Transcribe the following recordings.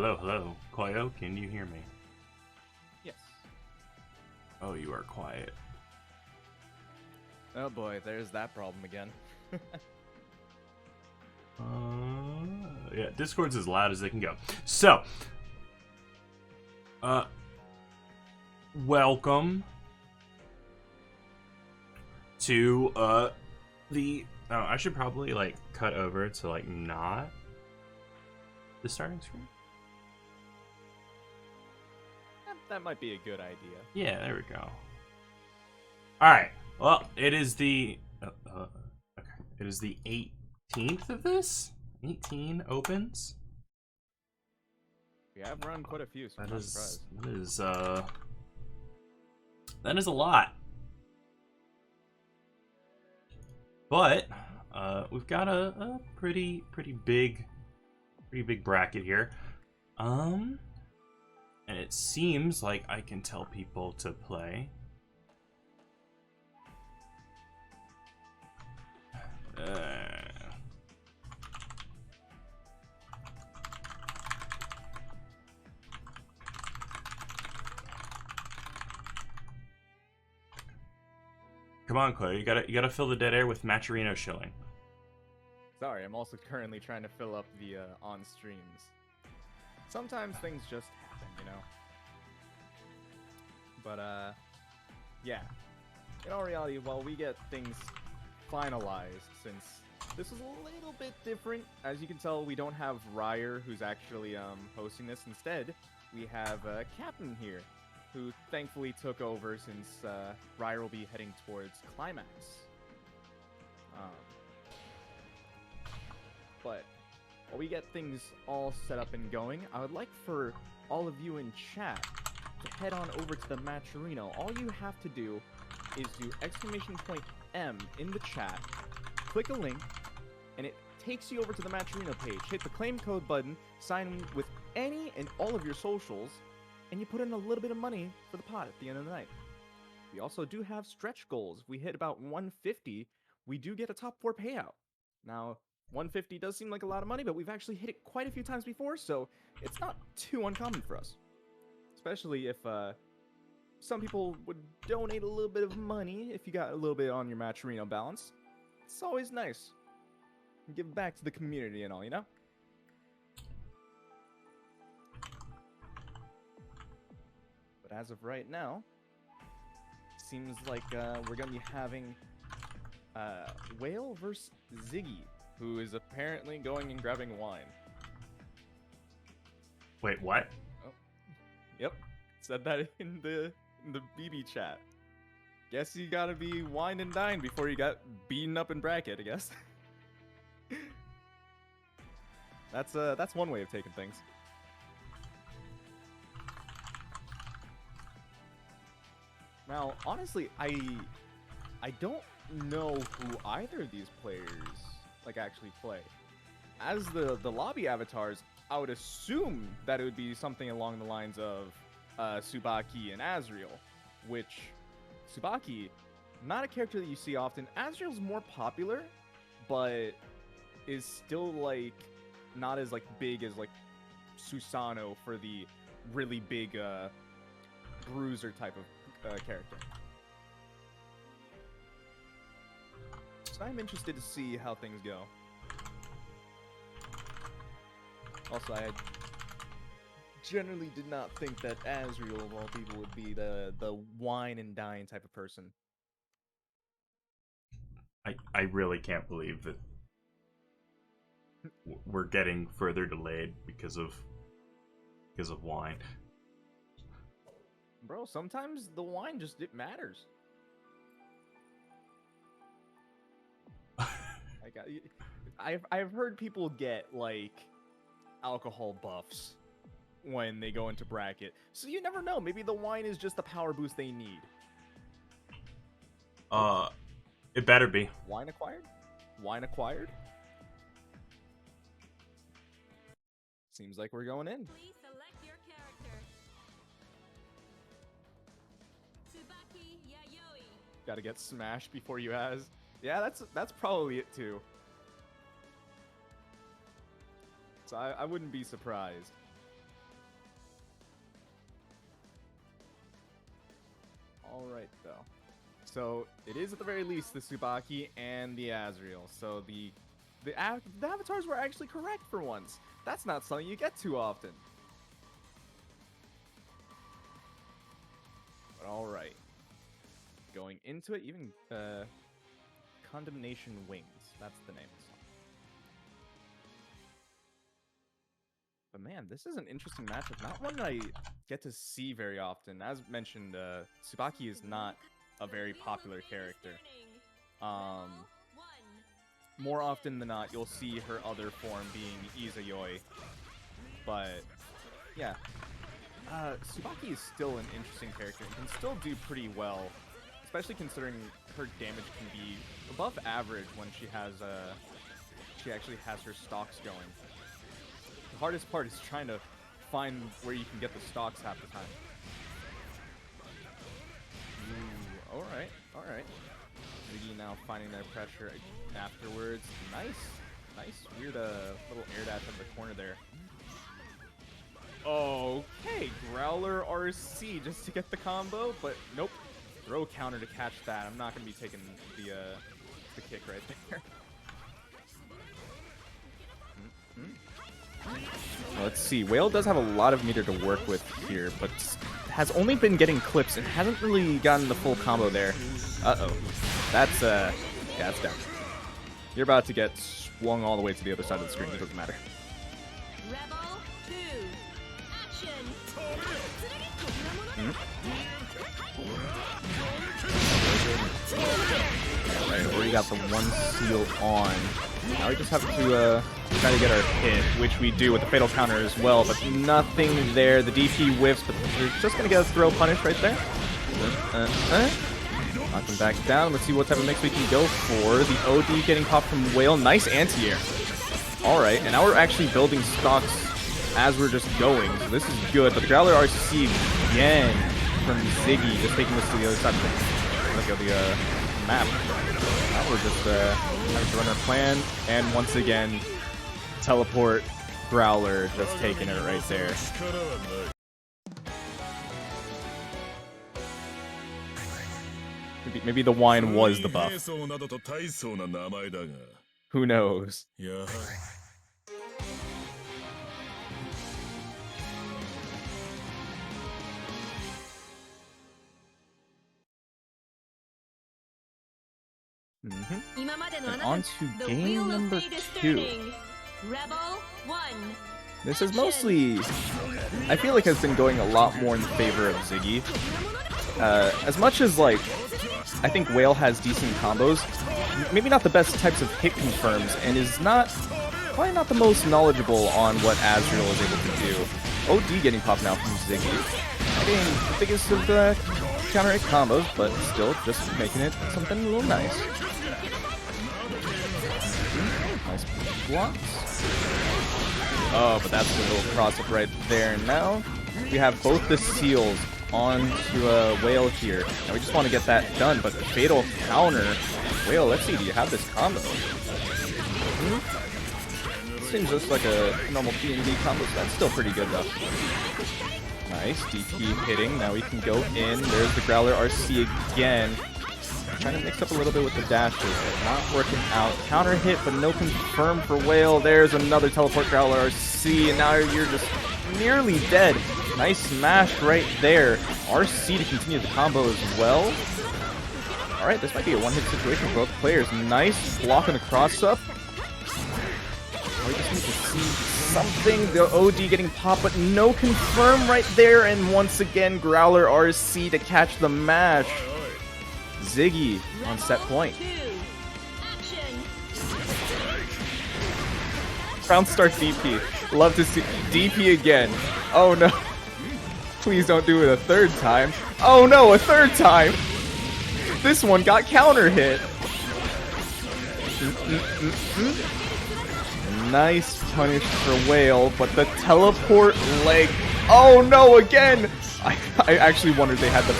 Hello, hello. Koyo, can you hear me? Yes. Oh, you are quiet. Oh boy, there's that problem again. Yeah, Discord's as loud as they can go. So, welcome to, the... Oh, I should probably, like, cut over to, like, not the starting screen. That might be a good idea. Yeah, there we go. Alright, well, it is the... okay. It is the 18th of this? 18 opens? We have run quite a few, so I'm not surprised. That is a lot. But we've got a pretty big bracket here. And it seems like I can tell people to play. Come on, Koyo, you gotta fill the dead air with Maturino shilling. Sorry, I'm also currently trying to fill up the on streams. Sometimes things just happen, you know. But yeah. In all reality, while we get things finalized, since this is a little bit different, as you can tell, we don't have Ryer, who's actually hosting this. Instead, we have Captain here, who thankfully took over since Ryer will be heading towards Climax. But while we get things all set up and going, I would like for all of you in chat to head on over to the Maturino. All you have to do is do !M in the chat, click a link, and it takes you over to the Maturino page. Hit the claim code button, sign in with any and all of your socials, and you put in a little bit of money for the pot at the end of the night. We also do have stretch goals. If we hit about 150, we do get a top 4 payout. Now, 150 does seem like a lot of money, but we've actually hit it quite a few times before, so it's not too uncommon for us. Especially if some people would donate a little bit of money if you got a little bit on your Maturino balance. It's always nice. Give back to the community and all, you know? But as of right now, seems like we're going to be having Whale versus Ziggy, who is apparently going and grabbing wine. Wait, what? Oh. Yep, said that in the BB chat. Guess you gotta be wine and dine before you got beaten up in bracket, I guess. That's one way of taking things. Now, honestly, I don't know who either of these players like actually play. As the lobby avatars, I would assume that it would be something along the lines of Tsubaki and Azrael, which Tsubaki, not a character that you see often. Azrael's more popular, but is still like not as like big as like Susanoo for the really big bruiser type of character. So I'm interested to see how things go. Also, I generally did not think that Azrael, of all people, would be the wine and dine type of person. I really can't believe that we're getting further delayed because of wine. Bro, sometimes the wine just it matters. Like I've heard people get like alcohol buffs when they go into bracket, so you never know. Maybe the wine is just the power boost they need. It better be. Wine acquired? Wine acquired? Seems like we're going in. Please select your character. Tsubaki Yayoi. Gotta get smashed before you has. Yeah, that's probably it too. So I wouldn't be surprised. All right, though. So it is at the very least the Tsubaki and the Azrael. So the avatars were actually correct for once. That's not something you get too often. But all right. Going into it, even Condemnation Wings. That's the name of the song. But man, this is an interesting matchup. Not one that I get to see very often. As mentioned, Tsubaki is not a very popular character. More often than not, you'll see her other form being Izayoi. But yeah, Tsubaki is still an interesting character and can still do pretty well, especially considering her damage can be above average when she actually has her stocks going. The hardest part is trying to find where you can get the stocks half the time. Ooh, alright, alright. Ziggy now finding their pressure afterwards. Nice, weird little air dash out of the corner there. Okay, Growler RC just to get the combo, but nope. Throw counter to catch that. I'm not going to be taking the kick right there. Let's see. Whale does have a lot of meter to work with here, but has only been getting clips and hasn't really gotten the full combo there. Uh-oh. That's yeah, that's down. You're about to get swung all the way to the other side of the screen. It doesn't matter. Rebel 2. Action. Alright, already got the one seal on. Now we just have to try to get our hit, which we do with the fatal counter as well, but nothing there. The DP whiffs, but we're just going to get a throw punish right there. Knock him back down. Let's see what type of mix we can go for. The OD getting popped from Whale. Nice anti-air. Alright, and now we're actually building stocks as we're just going, so this is good. But the Growler RC again from Ziggy, just taking this to the other side of the map. Now we're just having to run our plan, and once again, teleport Growler just taking it right there. Maybe the wine was the buff. Who knows? And on to game number 2. Rebel 1. This is mostly, I feel like, has been going a lot more in favor of Ziggy. As much as, like, I think Whale has decent combos, maybe not the best types of hit confirms, and is probably not the most knowledgeable on what Azrael is able to do. OD getting popped now from Ziggy. Not getting the biggest of the counter hit combos, but still just making it something a little nice. Nice blocks. Oh, but that's a little cross-up right there. Now we have both the seals onto a Whale here. Now we just want to get that done, but the fatal counter. Whale, let's see, do you have this combo? Seems just like a normal B&B combo, so that's still pretty good though. Nice, DP hitting. Now we can go in. There's the Growler RC again. Trying to mix up a little bit with the dashes. Not working out. Counter hit, but no confirm for Whale. There's another teleport Growler RC, and now you're just nearly dead. Nice smash right there. RC to continue the combo as well. Alright, this might be a one-hit situation for both players. Nice block on the cross-up. We just need to see something. The OD getting popped, but no confirm right there. And once again, Growler RC to catch the mash. Ziggy on set point. Round start DP. Love to see DP again. Oh no. Please don't do it a third time. Oh no, a third time. This one got counter hit. Nice punish for Whale, but the teleport leg. Oh no, again! I actually wondered they had the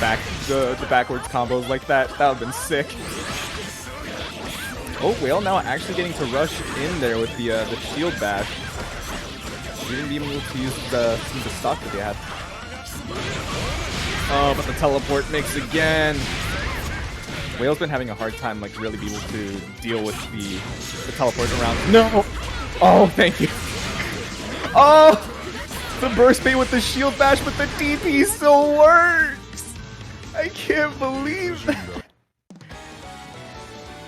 backwards combos like that. That would have been sick. Oh, Whale now actually getting to rush in there with the shield bash. We didn't even able to use some of the stock that they had. Oh, but the teleport makes again. Whale's been having a hard time, like, really be able to deal with the teleport around. No! Oh, thank you. Oh! The burst bait with the shield bash, but the DP still works! I can't believe that.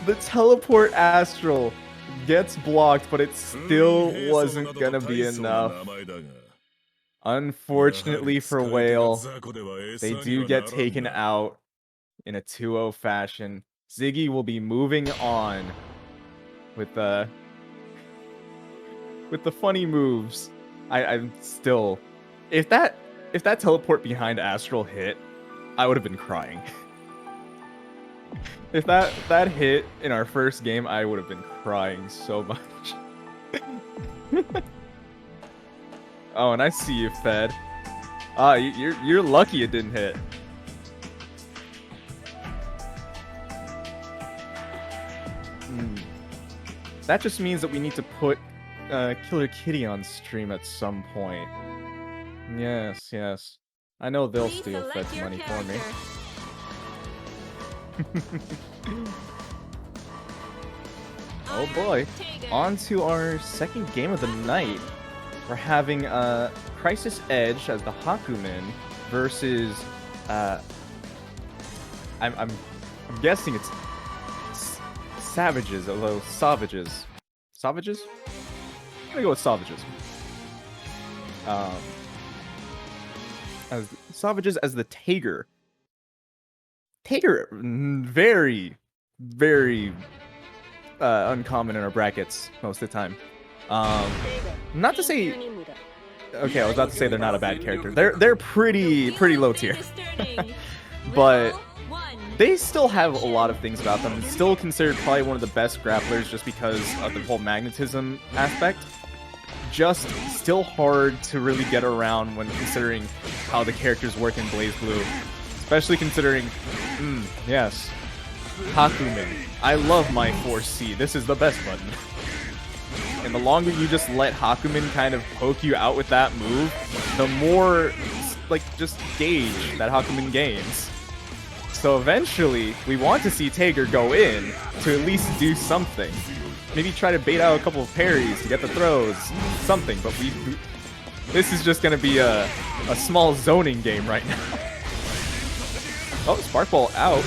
The teleport astral gets blocked, but it still wasn't gonna be enough. Unfortunately for Whale, they do get taken out in a 2-0 fashion. Ziggy will be moving on with the funny moves. I'm still, if that teleport behind Astral hit, I would have been crying. If that hit in our first game, I would have been crying so much. Oh, and I see you, Fed. You're lucky it didn't hit. That just means that we need to put Killer Kitty on stream at some point. Yes, yes. I know they'll Please steal select Fed's your money for me. Oh boy. On to our second game of the night. We're having CrisisEdge as the Hakumen versus I'm guessing it's Savages, although Sauvagess. Sauvagess? I'm gonna go with Sauvagess. As Sauvagess as the Tager. Tager, very, very uncommon in our brackets most of the time. Not to say. Okay, I was about to say they're not a bad character. They're pretty low tier, but they still have a lot of things about them. Still considered probably one of the best grapplers just because of the whole magnetism aspect. Just still hard to really get around when considering how the characters work in BlazBlue. Especially considering, yes, Hakumen. I love my 4C. This is the best button. And the longer you just let Hakumen kind of poke you out with that move, the more, like, just gauge that Hakumen gains. So eventually, we want to see Tager go in to at least do something. Maybe try to bait out a couple of parries to get the throws, something, but this is just going to be a small zoning game right now. Oh, Sparkball out.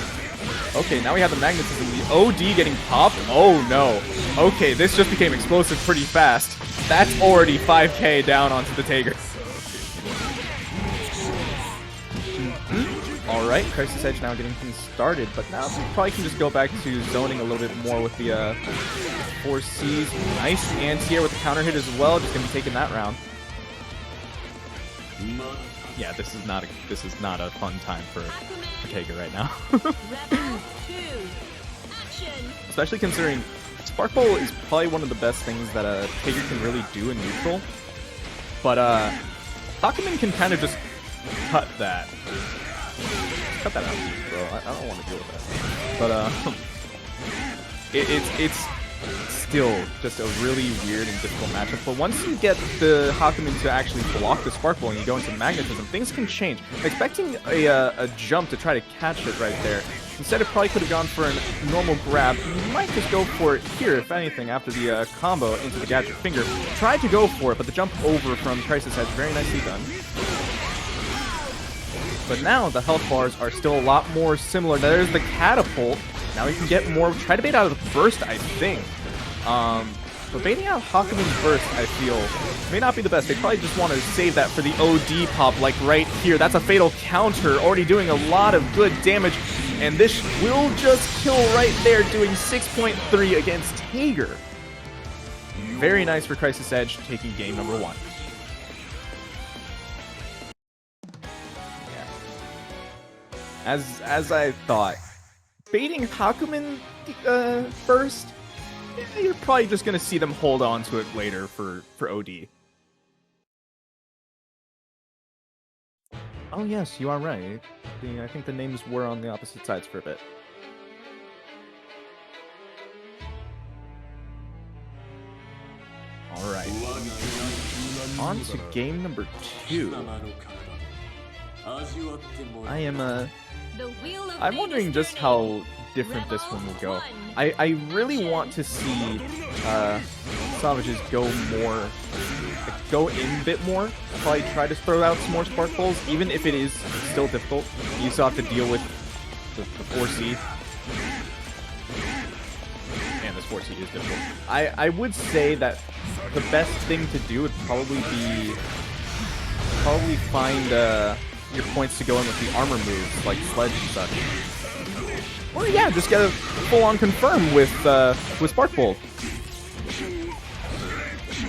Okay, now we have the magnetism. The OD getting popped. Oh no. Okay, this just became explosive pretty fast. That's already 5k down onto the Tager. Alright, CrisisEdge now getting things started, but now we probably can just go back to zoning a little bit more with the 4Cs. Nice anti-air with the counter hit as well, just gonna be taking that round. Yeah, this is not a fun time for Tager right now. Especially considering Sparkball is probably one of the best things that Tager can really do in neutral. But Hakumen can kind of just cut that. Cut that out, bro. I don't want to deal with that. But it's still just a really weird and difficult matchup. But once you get the Hakumen to actually block the Sparkball and you go into magnetism, things can change. Expecting a jump to try to catch it right there. Instead, it probably could have gone for a normal grab. You might just go for it here, if anything, after the combo into the gadget finger. Tried to go for it, but the jump over from CrisisEdge, very nicely done. But now the health bars are still a lot more similar. There's the catapult. Now you can get more. Try to bait out of the burst, I think. But baiting out Hakumen's burst, I feel, may not be the best. They probably just want to save that for the OD pop, like right here. That's a fatal counter, already doing a lot of good damage. And this will just kill right there, doing 6.3 against Tager. Very nice for CrisisEdge, taking game number 1. As I thought, baiting Hakumen first, you're probably just going to see them hold on to it later for OD. Oh yes, you are right. I think the names were on the opposite sides for a bit. Alright. On to game number 2. I am The wheel of I'm fate wondering is just turning. how different this one will go. Rebel I really want to see Sauvagess go in a bit more. I'll probably try to throw out some more spark balls, even if it is still difficult. You still have to deal with the 4C. And this 4C is difficult. I would say that the best thing to do would probably find your points to go in with the armor moves, like Sledge and such. Or yeah, just get a full-on confirm with Spark Bolt.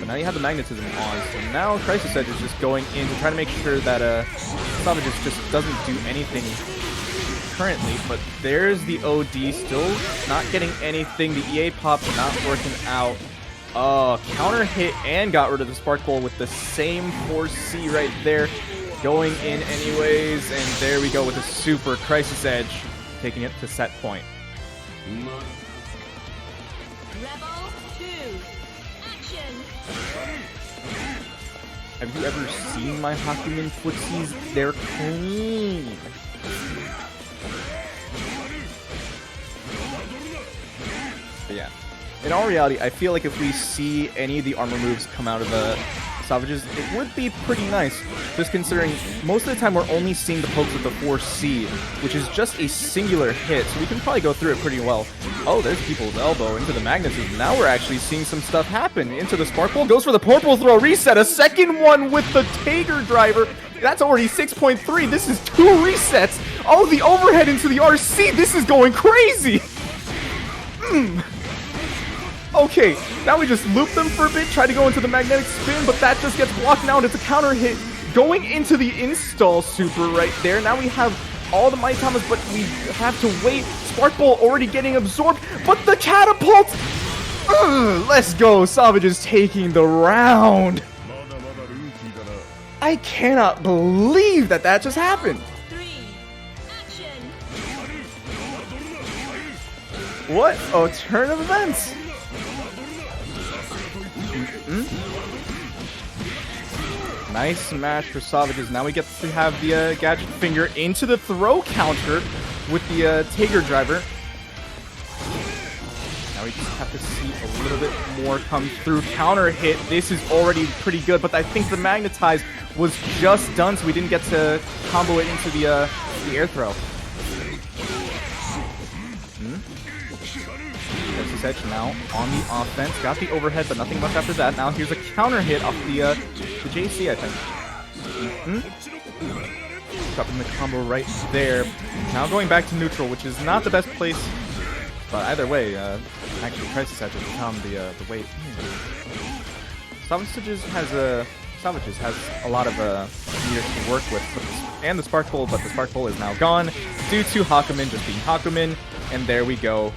But now you have the magnetism on, so now CrisisEdge is just going in to try to make sure that Sauvagess just doesn't do anything currently. But there's the OD still not getting anything. The EA pop not working out. Counter hit and got rid of the Spark Bolt with the same 4C right there. Going in anyways, and there we go with a super CrisisEdge, taking it to set point. Rebel 2. Action. Have you ever seen my Hakumen footsies? They're clean. But yeah, in all reality, I feel like if we see any of the armor moves come out of the Sauvagess, it would be pretty nice, just considering most of the time we're only seeing the pokes with the 4C, which is just a singular hit, so we can probably go through it pretty well. Oh, there's people's elbow into the magnetism. Now we're actually seeing some stuff happen. Into the Spark Bolt, goes for the purple throw, reset, a second one with the Tiger Driver. That's already 6.3. This is 2 resets. Oh, the overhead into the RC. This is going crazy. Okay, now we just loop them for a bit, try to go into the magnetic spin, but that just gets blocked now, and it's a counter hit going into the install super right there. Now we have all the Mighty Tamas, but we have to wait. Spark Bolt already getting absorbed, but the catapult! Let's go, Sauvagess taking the round. I cannot believe that that just happened. 3. Action. What a turn of events. Nice smash for Sauvagess. Now we get to have the gadget finger into the throw counter with the Tiger Driver. Now we just have to see a little bit more come through. Counter hit. This is already pretty good, but I think the magnetize was just done, so we didn't get to combo it into the air throw. CrisisEdge now on the offense. Got the overhead, but nothing much after that. Now here's a counter hit off the JC, I think. Dropping the combo right there. Now going back to neutral, which is not the best place. But either way, actually CrisisEdge has become the weight. Sauvagess has a lot of meters to work with, and the Spark Bolt, but the Spark Bolt is now gone due to Hakumen just being Hakumen. And there we go.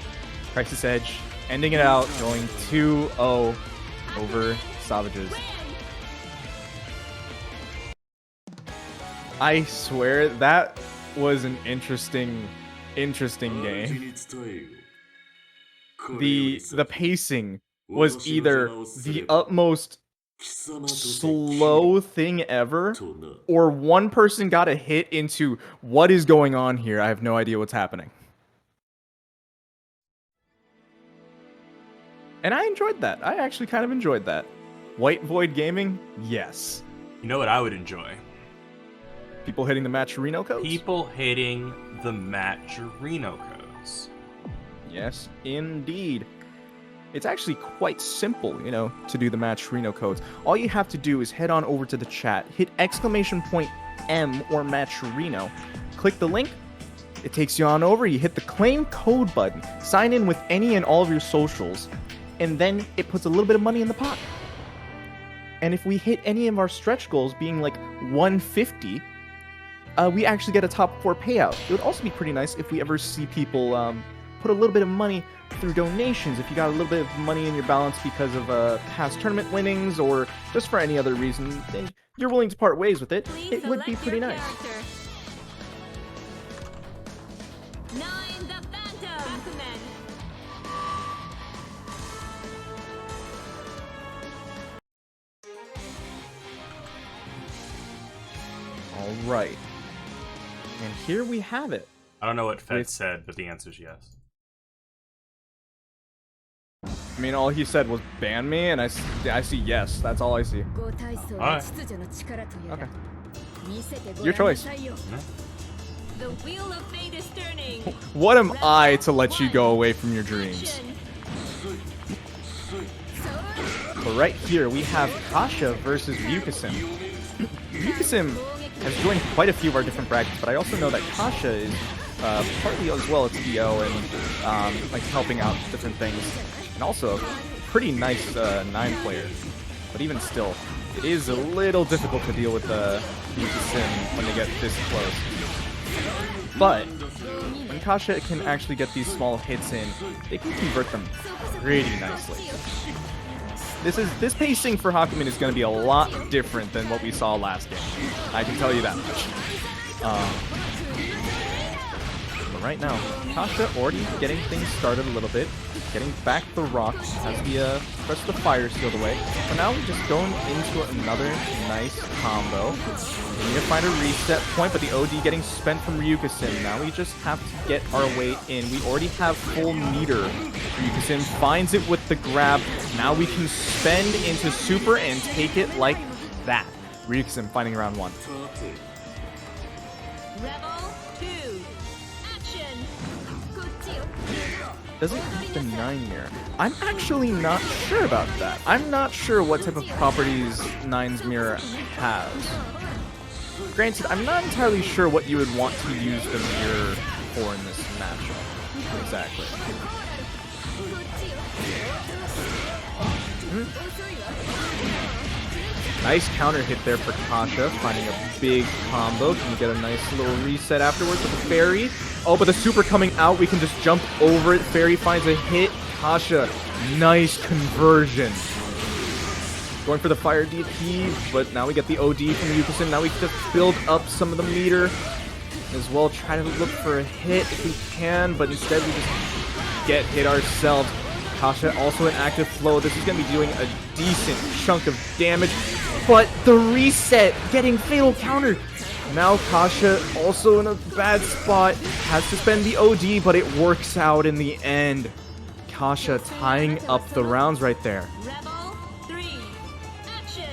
CrisisEdge ending it out, going 2-0 over Sauvagess. I swear that was an interesting game. The pacing was either the utmost slow thing ever, or one person got a hit into what is going on here. I have no idea what's happening. And I enjoyed that. I actually kind of enjoyed that. White Void Gaming? Yes. You know what I would enjoy? People hitting the Matcherino codes? People hitting the Matcherino codes. Yes, indeed. It's actually quite simple, you know, to do the Matcherino codes. All you have to do is head on over to the chat, hit !M or Matcherino, click the link, it takes you on over, you hit the claim code button, sign in with any and all of your socials, and then it puts a little bit of money in the pot. And if we hit any of our stretch goals, being like 150, we actually get a top 4 payout. It would also be pretty nice if we ever see people put a little bit of money through donations. If you got a little bit of money in your balance because of past tournament winnings or just for any other reason, and you're willing to part ways with it, it would be pretty nice. 9, the Phantom. Hakumen. Alright. And here we have it. I don't know what Fed With- said, but the answer's yes. I mean, all he said was ban me, and I see yes. That's all I see. Alright. Okay. Your choice. The wheel of fate is turning. What am I to let you go away from your dreams? Action. But right here, we have Kasha versus Ryukasim. Ryukasim has joined quite a few of our different brackets, but I also know that Kasha is partly as well a TO and like helping out different things. And also a pretty nice 9 player. But even still, it is a little difficult to deal with Ryukasim when they get this close. But when Kasha can actually get these small hits in, they can convert them pretty nicely. This pacing for Hakumen is going to be a lot different than what we saw last game. I can tell you that much. But right now, Kasha already getting things started a little bit, getting back the rock as the rest of the fire is sealed away. But now we're just going into another nice combo. We need to find a reset point, but the OD getting spent from Ryukasim. Now we just have to get our way in. We already have full meter. Ryukasim finds it with the grab. Now we can spend into super and take it like that. Ryukasim finding round 1. Rebel 2. Action. Does it beat the 9 mirror? I'm actually not sure about that. I'm not sure what type of properties 9's mirror has. Granted, I'm not entirely sure what you would want to use the mirror for in this matchup. Exactly. Nice counter hit there for Kasha, finding a big combo. Can you get a nice little reset afterwards with the fairy? Oh, but the super coming out, we can just jump over it. Fairy finds a hit. Kasha, nice conversion. Going for the fire DP, but now we get the OD from Ryukasim. Now we can just build up some of the meter as well. Try to look for a hit if we can, but instead we just get hit ourselves. Kasha also in active flow. This is going to be doing a decent chunk of damage, but the reset getting fatal counter. Now Kasha also in a bad spot. Has to spend the OD, but it works out in the end. Kasha tying up the rounds right there. Rebel 3. Action.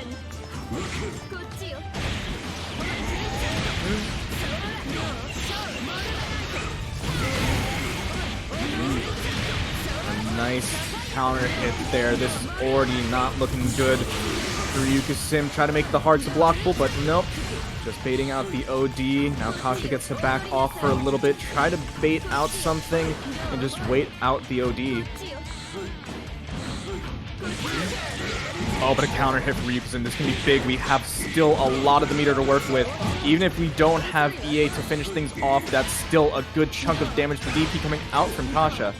A nice counter hit there. This is already not looking good for Ryukasim. Try to make the hearts blockable, but nope. Just baiting out the OD. Now Kasha gets to back off for a little bit. Try to bait out something and just wait out the OD. Oh, but a counter hit for Ryukasim. This can be big. We have still a lot of the meter to work with. Even if we don't have EA to finish things off, that's still a good chunk of damage. The DP coming out from Kasha.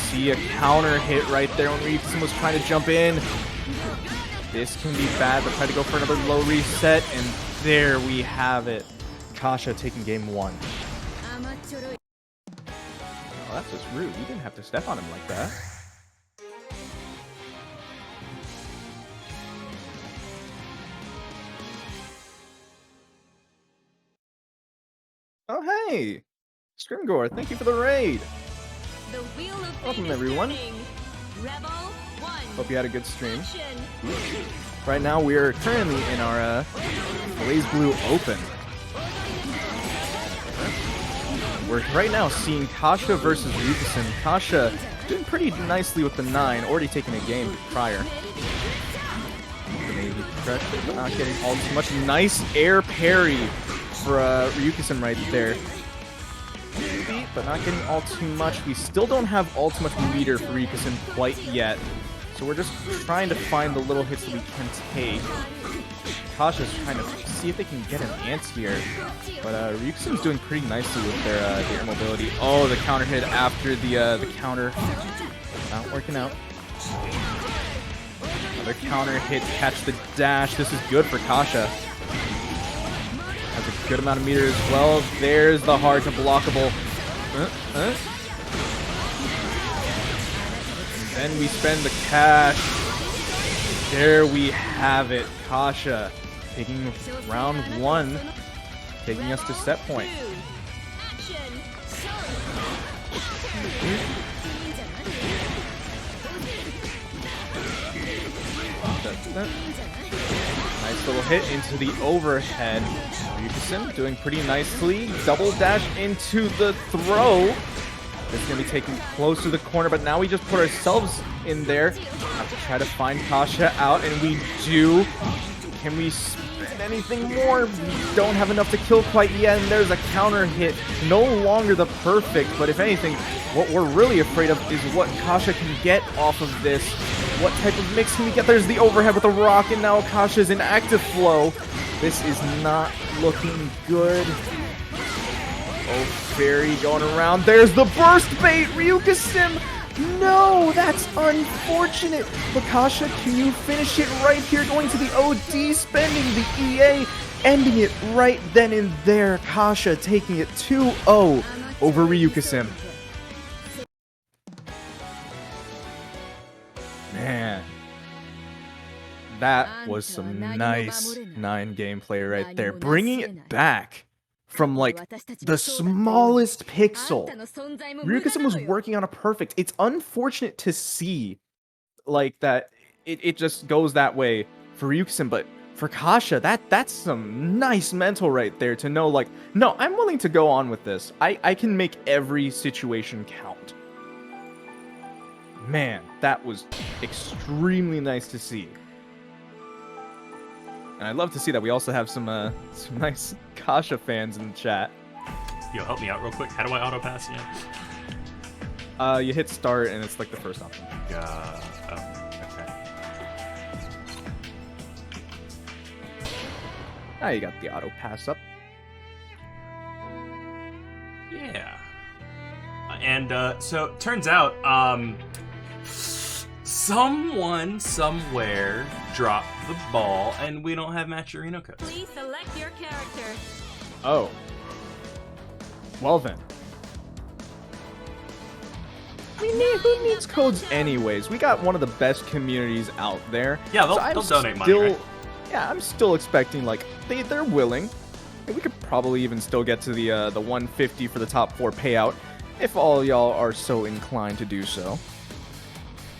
See a counter hit right there when Ryukasim was trying to jump in. This can be bad, but try to go for another low reset, and there we have it. Kasha taking game 1. Oh, that's just rude. You didn't have to step on him like that. Oh, hey! Scrimgore, thank you for the raid! The wheel of fate Welcome, is everyone. turning. Rebel 1. Hope you had a good stream. Action. Right now, we are currently in our BlazBlue Open. We're right now seeing Kasha versus Ryukasim. Kasha doing pretty nicely with the 9, already taking a game prior. Maybe pressure, but not getting all too much. Nice air parry for Ryukasim right there. But not getting all too much. We still don't have all too much meter for Ryukasim quite yet. So we're just trying to find the little hits that we can take. Kasha's trying to see if they can get an anti-air. But Ryukasim's doing pretty nicely with their mobility. Oh, the counter hit after the counter. Not working out. Another counter hit, catch the dash. This is good for Kasha. Has a good amount of meter as well. There's the hard to blockable. And then we spend the cash. There we have it. Kasha taking round 1. taking us to set point. Nice little hit into the overhead. Ryukasim doing pretty nicely. Double dash into the throw. It's going to be taken close to the corner, but now we just put ourselves in there. Have to try to find Kasha out, and we do. Can we spend anything more? We don't have enough to kill quite yet, and there's a counter hit. No longer the perfect, but if anything, what we're really afraid of is what Kasha can get off of this. What type of mix can we get? There's the overhead with the rock, and now Kasha's in active flow. This is not looking good. Oh, Fairy going around. There's the burst bait, Ryukasim. No, that's unfortunate. But Kasha, can you finish it right here? Going to the OD, spending the EA, ending it right then and there. Kasha taking it 2-0 over Ryukasim. Man, that was some nice 9 gameplay right there. Bringing it back from like the smallest pixel. Ryukasim was working on a perfect. It's unfortunate to see like that it just goes that way for Ryukasim, but for Kasha, that's some nice mental right there to know like, no, I'm willing to go on with this. I can make every situation count. Man, that was extremely nice to see. And I'd love to see that we also have some nice Kasha fans in the chat. Yo, help me out real quick. How do I auto pass again? You hit start and it's like the first option. Oh, okay. Now you got the auto pass up. Yeah. And so turns out, someone somewhere dropped the ball, and we don't have Maturino codes. Please select your character. Oh. Well then. Who needs codes anyways? We got one of the best communities out there. Yeah, they'll donate money, right? Yeah, I'm still expecting, like, they're willing. We could probably even still get to the 150 for the top 4 payout, if all y'all are so inclined to do so.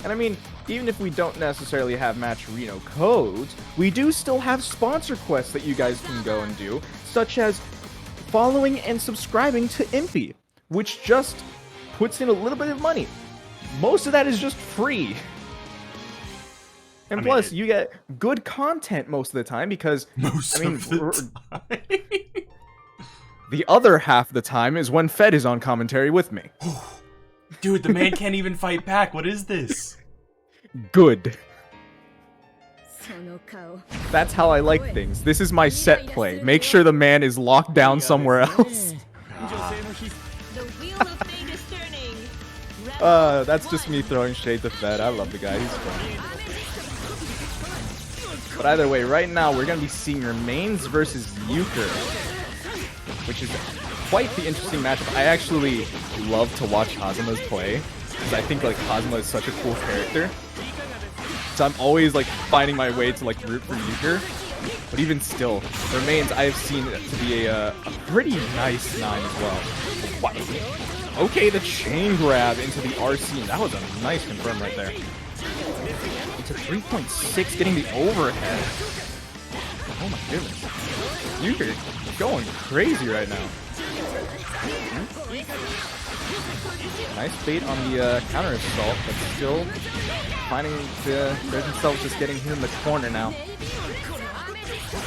And I mean, even if we don't necessarily have Maturino codes, we do still have sponsor quests that you guys can go and do, such as following and subscribing to Impy, which just puts in a little bit of money. Most of that is just free. And plus, you get good content most of the time because, the other half of the time is when Fed is on commentary with me. Dude, the man can't even fight back. What is this? Good. That's how I like things. This is my set play. Make sure the man is locked down somewhere else. That's just me throwing shade to Fed. I love the guy. He's funny. But either way, right now we're going to be seeing Remains versus Euchre, which is quite the interesting matchup. I actually love to watch Hazama's play, because I think like Hazama is such a cool character. So I'm always like finding my way to like root for Euchre. But even still, Remains I have seen to be a pretty nice 9 as well. Wow. Okay, the chain grab into the RC, and that was a nice confirm right there. Into 3.6, getting the overhead. Oh my goodness. Euchre going crazy right now. Nice bait on the counter assault, but still finding there's himself just getting hit in the corner now.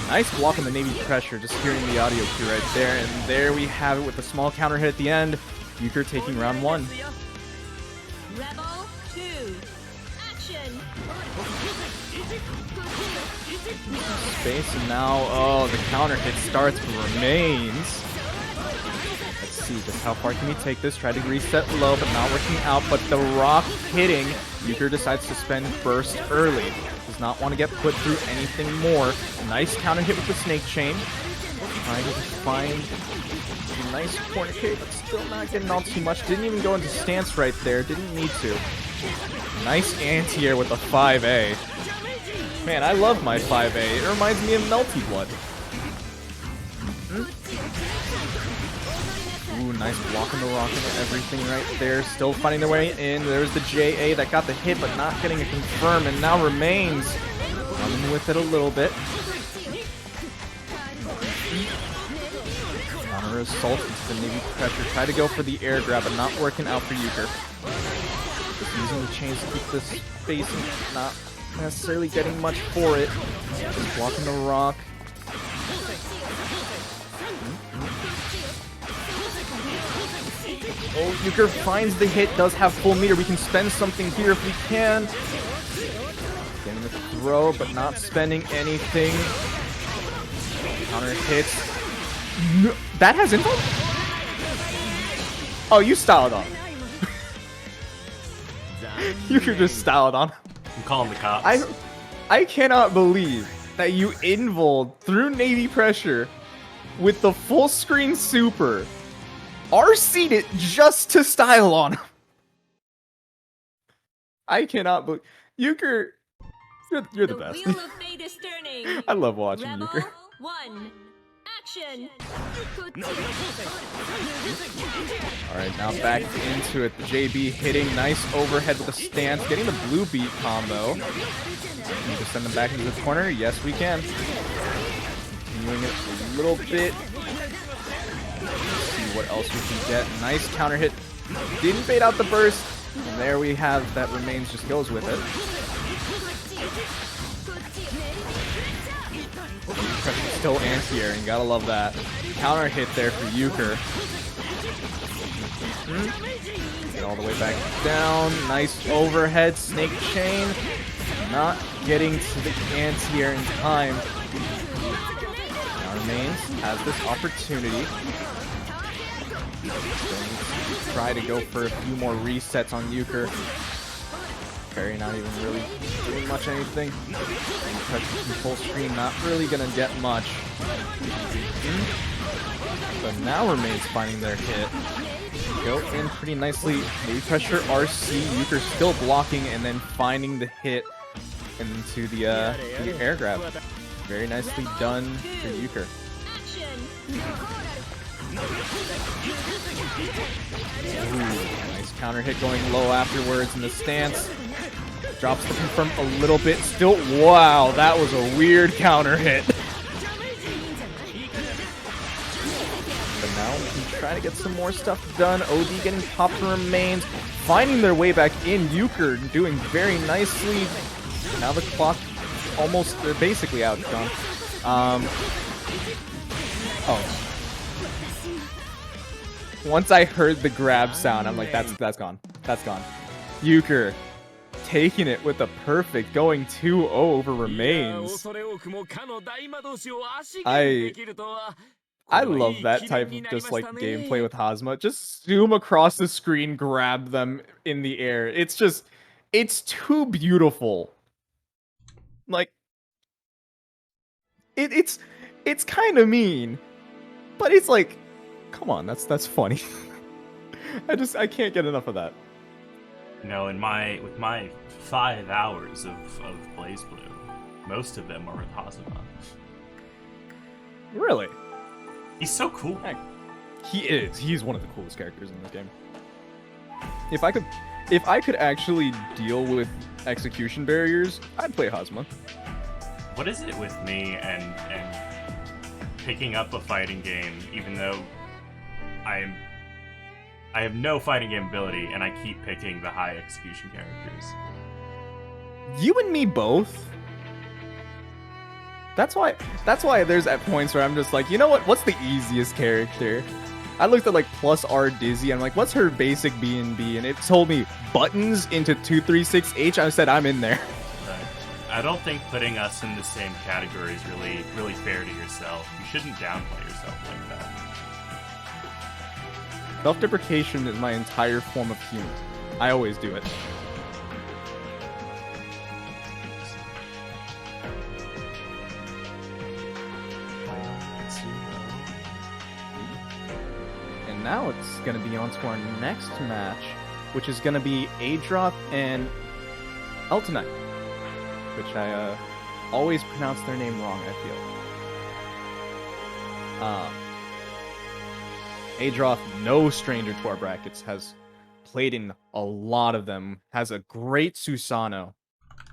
Nice block on the Navy pressure, just hearing the audio cue right there, and there we have it with a small counter hit at the end. Euchre taking round 1. Rebel 2. Action. Space, and now, oh, the counter hit starts for Remains. Let's see just how far can he take this. Try to reset low, but not working out. But the rock hitting, Euchre decides to spend burst early. Does not want to get put through anything more. Nice counter hit with the snake chain. Trying to find a nice corner kick, but still not getting all too much. Didn't even go into stance right there. Didn't need to. Nice anti-air with the 5A. Man, I love my 5A. It reminds me of Melty Blood. Nice blocking the rock and everything right there. Still finding their way in. There's the JA that got the hit, but not getting a confirm, and now remains running with it a little bit. Counter assault into the Navy pressure. Try to go for the air grab, but not working out for Euchre. Just using the chains to keep the spacing, not necessarily getting much for it. Just blocking the rock. Oh, Euchre finds the hit, does have full meter. We can spend something here if we can. Getting the throw, but not spending anything. Counter hits. No, that has info? Oh, you styled on. Euchre just styled on. I'm calling the cops. I cannot believe that you invuled through Navy pressure with the full screen super. RC'd it just to style on him. I cannot believe Euchre. You're the best. Wheel of Fate is turning. I love watching Rebel Euchre. 1. Action. Alright, now back into it. The JB hitting. Nice overhead with the stance. Getting the blue beat combo. Can we just send them back into the corner? Yes, we can. Continuing it a little bit. Let's see what else we can get. Nice counter hit. Didn't bait out the burst. And there we have that remains, just goes with it. Still anti-airing, gotta love that. Counter hit there for Euchre. Get all the way back down. Nice overhead snake chain. Not getting to the anti-air in time. Now remains has this opportunity. Try to go for a few more resets on Euchre. Perry not even really doing much anything. And pressure from full screen, not really gonna get much. But now remains finding their hit. Go in pretty nicely. Maybe pressure RC. Euchre still blocking and then finding the hit into the air grab. Very nicely done for Euchre. Ooh, nice counter hit going low afterwards in the stance. Drops the confirm a little bit. Still, wow, that was a weird counter hit. But now we can try to get some more stuff done. OD getting popped remains. Finding their way back in. Euchre doing very nicely. Now the clock almost, basically out. Gone. Oh. Once I heard the grab sound, I'm like, that's gone. That's gone. Euchre taking it with a perfect, going 2-0 over remains. I love that type of just like gameplay with Hazama. Just zoom across the screen, grab them in the air. It's just, it's too beautiful. Like, it's kind of mean, but it's like, come on, that's funny. I can't get enough of that. No, with my 5 hours of BlazBlue, most of them are with Hazama. Really? He's so cool. Heck, he is. He's one of the coolest characters in this game. If I could actually deal with execution barriers, I'd play Hazama. What is it with me and picking up a fighting game, even though I have no fighting game ability, and I keep picking the high execution characters? You and me both. That's why there's at points where I'm just like, you know what? What's the easiest character? I looked at like plus R Dizzy. I'm like, what's her basic B&B? And it told me buttons into 236H. I said, I'm in there. Right. I don't think putting us in the same category is really fair to yourself. You shouldn't downplay yourself like that. Self-deprecation is my entire form of humor. I always do it. And now it's going to be on to our next match, which is going to be Adroth and Eltonite, which I always pronounce their name wrong, I feel. Adroth, no stranger to our brackets, has played in a lot of them, has a great Susanoo.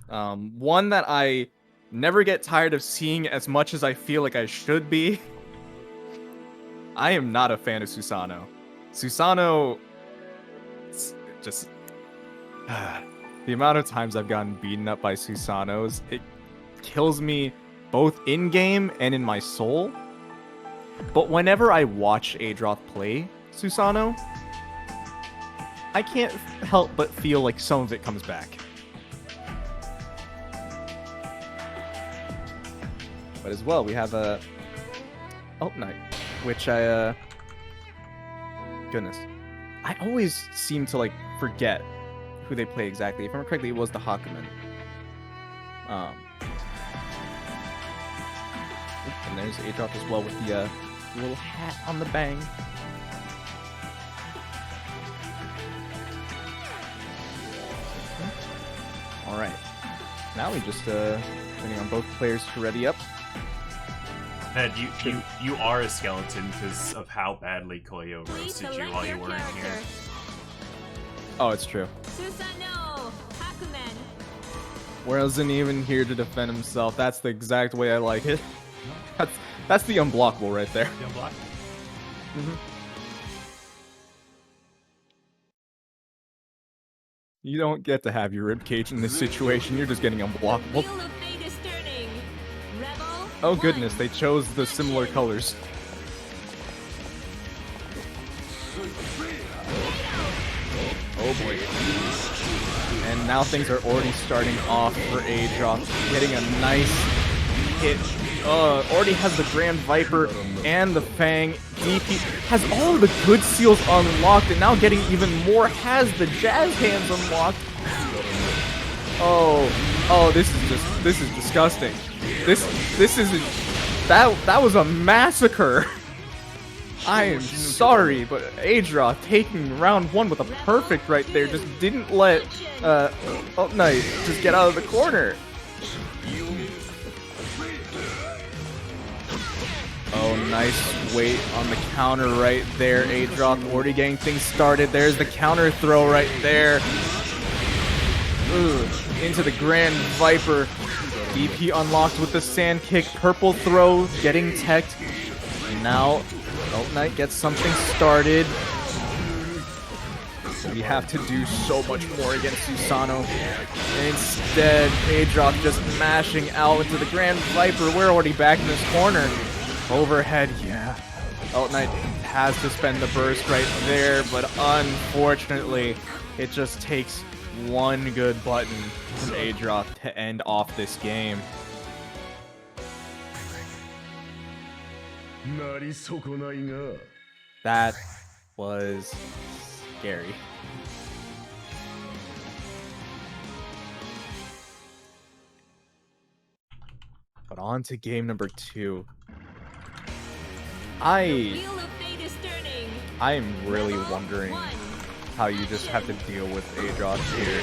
One that I never get tired of seeing as much as I feel like I should be. I am not a fan of Susanoo. Susanoo, just the amount of times I've gotten beaten up by Susanoos, it kills me both in-game and in my soul. But whenever I watch Adroth play Susanoo, I can't help but feel like some of it comes back. But as well, we have a Eltonite, which goodness, I always seem to like forget who they play exactly. If I remember correctly, it was the Hakumen. And there's Adroth as well with the little hat on the bang. All right, now we just waiting on both players to ready up. Ed, you are a skeleton because of how badly Koyo roasted you while you weren't here. Oh, it's true. Susanoo, Hakumen. Wasn't even here to defend himself. That's the exact way I like it. That's the unblockable right there. You unblocked? Mm-hmm. You don't get to have your ribcage in this situation. You're just getting unblockable. Wheel of Fate is turning. Rebel. Oh goodness, they chose the similar colors. Oh boy. And now things are already starting off for Adroth. Getting a nice hit. Already has the Grand Viper and the Fang. DP has all of the good seals unlocked, and now getting even more has the Jazz Hands unlocked. Oh, this is disgusting. This is that was a massacre. I am sorry, but Adroth taking round one with a perfect right there just didn't let Eltonite just get out of the corner. Oh, nice weight on the counter right there. Adroth already getting things started. There's the counter throw right there. Ooh, into the Grand Viper. DP unlocked with the sand kick. Purple throw getting teched. Now, Eltonite gets something started. We have to do so much more against Susanoo. Instead, Adroth just mashing out into the Grand Viper. We're already back in this corner. Overhead, yeah. Eltonite has to spend the burst right there, but unfortunately, it just takes one good button from Adroth to end off this game. That was scary. But on to game number 2. I am really wondering how you just have to deal with Adroth here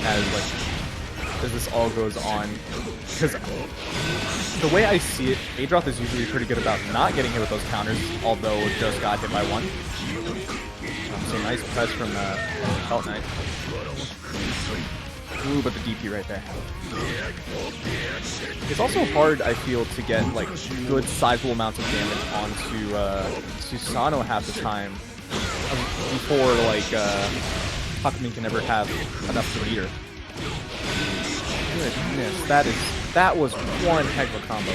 as this all goes on. Because the way I see it, Adroth is usually pretty good about not getting hit with those counters, although just got hit by one. So nice press from Eltonite. Ooh, but the DP right there. It's also hard, I feel, to get like good sizable amounts of damage onto Susanoo half the time before like Hakumen can ever have enough to beat her. Goodness, that was one heck of a combo.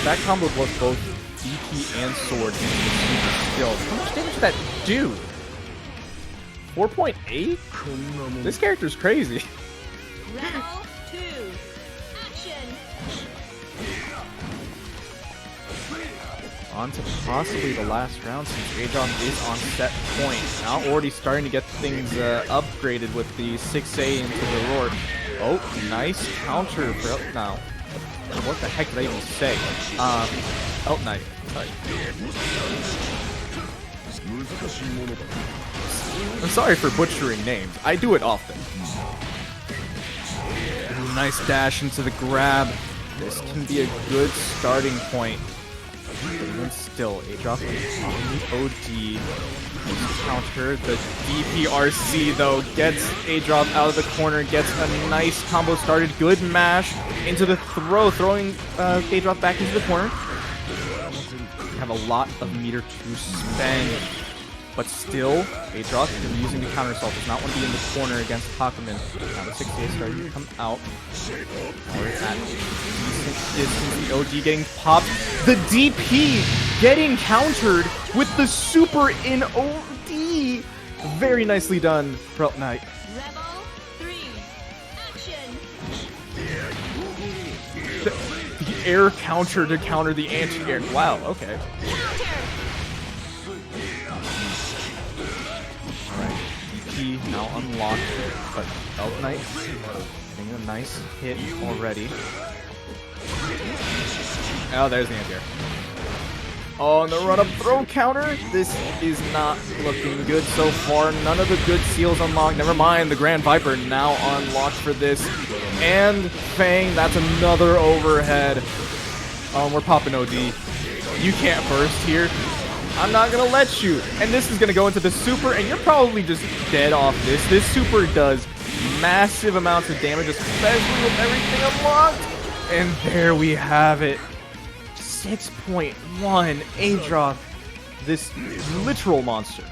That combo was both DP and sword and skill. How much damage did that do? 4.8? This character's crazy. Rebel 2. Action. On to possibly the last round since Adroth is on set point. Now already starting to get things upgraded with the 6A into the roar. Oh, nice counter for now. What the heck did I even say? Eltonite. I'm sorry for butchering names. I do it often. Ooh, nice dash into the grab. This can be a good starting point. And still, Adroth on the OD. Counter. The DPRC, though, gets Adroth out of the corner, gets a nice combo started. Good mash into the throw, throwing Adroth back into the corner. Have a lot of meter to spend. But still, Adroth using the counter assault does not want to be in the corner against Hakumen. Now the 6A starting to come out. Now it's at decent distance. The OD getting popped. The DP getting countered with the super in OD. Very nicely done for Eltonite. Level 3. Action. The air counter to counter the anti-air. Wow, okay. Counter. Alright, DP now unlocked, but Eltonite getting a nice hit already. Oh, there's the anti-air. Oh, and the run-up throw counter. This is not looking good so far. None of the good seals unlocked. Never mind, the Grand Viper now unlocked for this. And Fang, that's another overhead. We're popping OD. You can't burst here. I'm not gonna let you. And this is gonna go into the super, and you're probably just dead off this. This super does massive amounts of damage, especially with everything unlocked. And there we have it. 6.1 Adroth, this literal monster.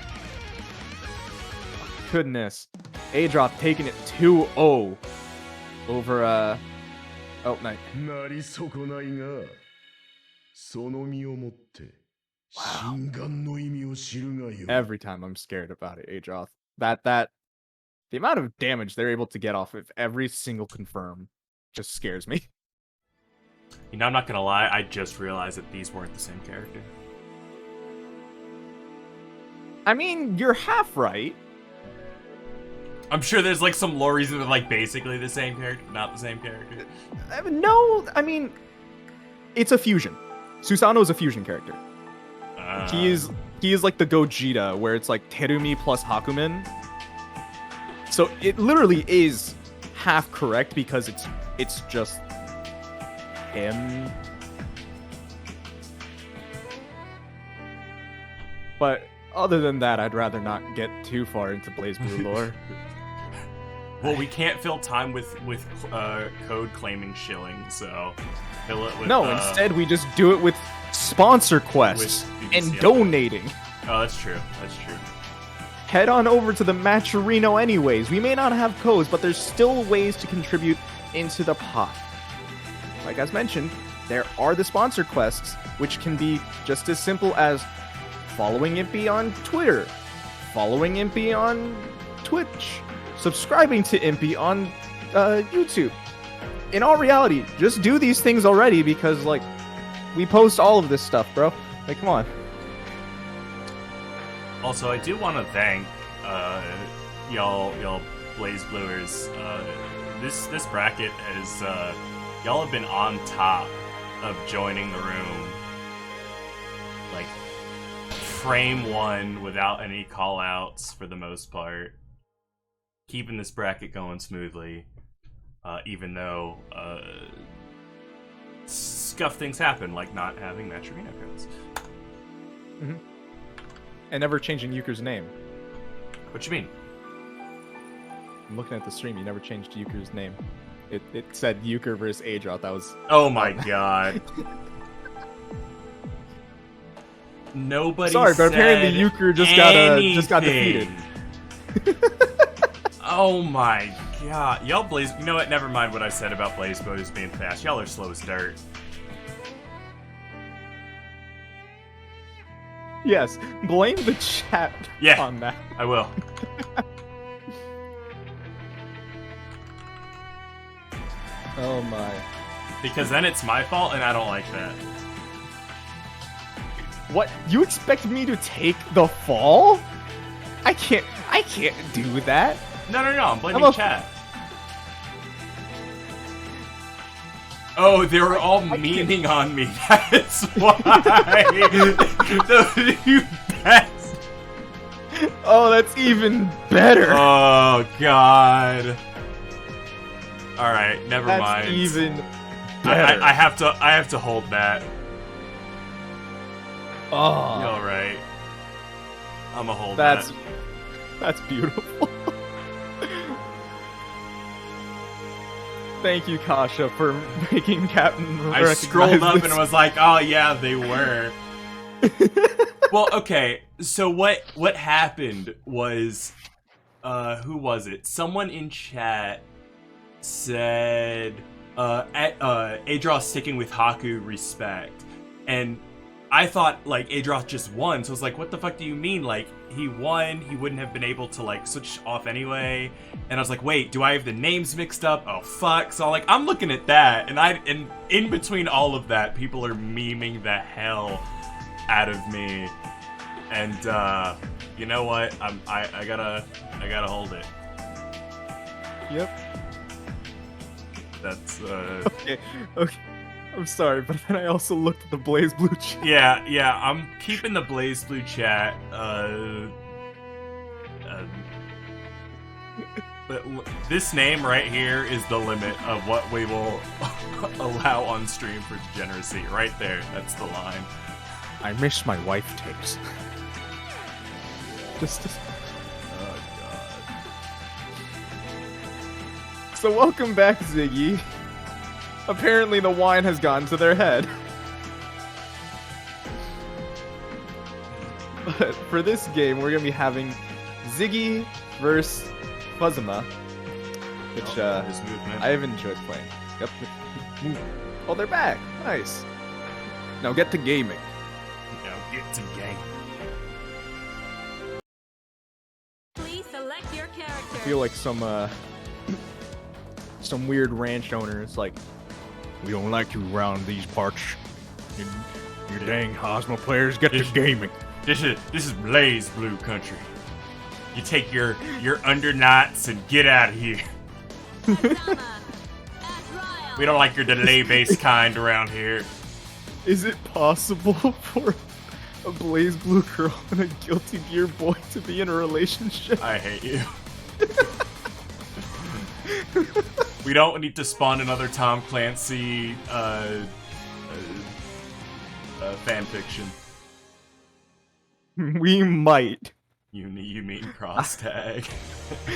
Goodness. Adroth taking it 2-0 over Eltonite. Wow. Every time I'm scared about it, Adroth. The amount of damage they're able to get off of every single confirm just scares me. You know, I'm not gonna lie, I just realized that these weren't the same character. I mean, you're half right. I'm sure there's like some lore reason that like basically the same character, not the same character. No, I mean, it's a fusion. Susanoo is a fusion character. He is like the Gogeta, where it's like Terumi plus Hakumen. So it literally is half correct because it's just him. But other than that, I'd rather not get too far into BlazBlue lore. Well, we can't fill time with code claiming shilling, so fill it with. No, instead we just do it with sponsor quests and donating. Oh, that's true. That's true. Head on over to the Matcherino anyways. We may not have codes, but there's still ways to contribute into the pot. Like as mentioned, there are the sponsor quests, which can be just as simple as following Impy on Twitter, following Impy on Twitch, subscribing to Impy on YouTube. In all reality, just do these things already because, like, we post all of this stuff, bro. Like, come on. Also, I do want to thank y'all BlazBluers. This bracket is y'all have been on top of joining the room, like frame one without any call outs for the most part, keeping this bracket going smoothly, even though scuff things happen, like not having Matcherino codes. Mm-hmm. And never changing Euchre's name. What you mean? I'm looking at the stream, you never changed Euchre's name. It said Euchre versus Adroth. That was... Oh my god. Nobody Sorry, but apparently Euchre just got defeated. Oh my god. Y'all Blaze... You know what? Never mind what I said about BlazBlue being fast. Y'all are slow as dirt. Yes, blame the chat on that. I will. Oh my. Because then it's my fault and I don't like that. What? You expect me to take the fall? I can't do that. No, I'm blaming chat. Oh, they were all memeing on me. That's why. You best. Oh, that's even better. Oh god. All right, never mind. That's even better. I have to hold that. Oh, All right. I'ma hold that. That's beautiful. Thank you, Kasha, for making Captain. I scrolled up and was like, oh yeah, they were. Well, okay. So what happened was, who was it? Someone in chat said, Adroth sticking with Haku, respect. And I thought, like, Adroth just won, so I was like, what the fuck do you mean? Like, he won, he wouldn't have been able to, like, switch off anyway. And I was like, wait, do I have the names mixed up? Oh, fuck. So, like, I'm looking at that, and in between all of that, people are memeing the hell out of me. And, you know what? I gotta hold it. Yep. That's, Okay. I'm sorry, but then I also looked at the BlazBlue chat. Yeah, I'm keeping the BlazBlue chat. But this name right here is the limit of what we will allow on stream for degeneracy. Right there, that's the line. I miss my wife tapes. Oh god. So welcome back, Ziggy. Apparently the wine has gotten to their head. But for this game, we're going to be having Ziggy versus Fuzzama, which I have enjoyed playing. Yep. Oh, they're back. Nice. Now get to gaming. Now get to game. Please select your character. I feel like some weird ranch owner is like, we don't like you around these parts. You dang Hazama players, get to gaming. This is BlazBlue country. You take your underknots and get out of here. Hazama, Azrael. We don't like your delay-based kind around here. Is it possible for a BlazBlue girl and a Guilty Gear boy to be in a relationship? I hate you. We don't need to spawn another Tom Clancy fanfiction. We might. You mean cross tag?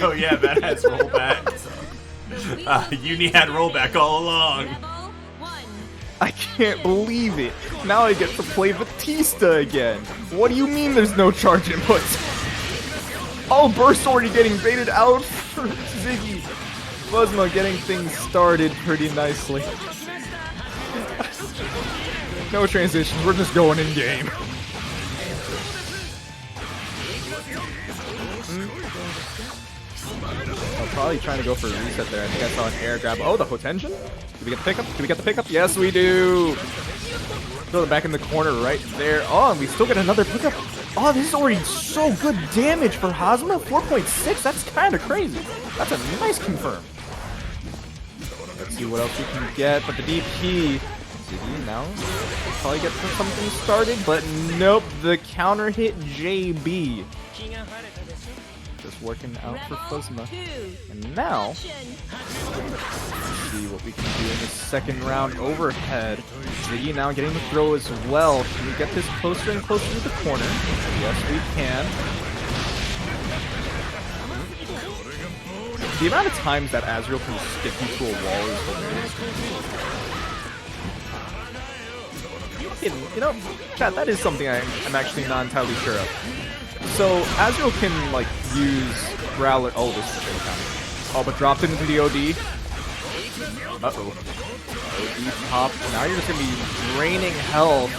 Oh yeah, that has rollback. Uni had rollback all along. Level 1. I can't believe it. Now I get to play Batista again. What do you mean there's no charge inputs? Oh, Burst already getting baited out for Ziggy. Fuzzama getting things started pretty nicely. No transitions, we're just going in game. I'm probably trying to go for a reset there. I think I saw an air grab. Oh, the Hotension? Did we get the pickup? Did we get the pickup? Yes, we do. Throw it back in the corner right there. Oh, and we still get another pickup. Oh, this is already so good damage for Hazama. 4.6. That's kind of crazy. That's a nice confirm. Let's see what else we can get. But the DP, Ziggy now probably get something started. But nope, the counter hit JB. Just working out for Fuzzama. And now, let's see what we can do in the second round. Overhead. Ziggy now getting the throw as well. Can we get this closer and closer to the corner? Yes, we can. The amount of times that Azrael can stick you to a wall is hilarious. You know, chat, that is something I'm actually not entirely sure of. So, Azrael can, like, use Growler. Oh, this is a good time. Oh, but dropped it into the OD. Uh-oh. OD pop. Now you're just going to be draining health.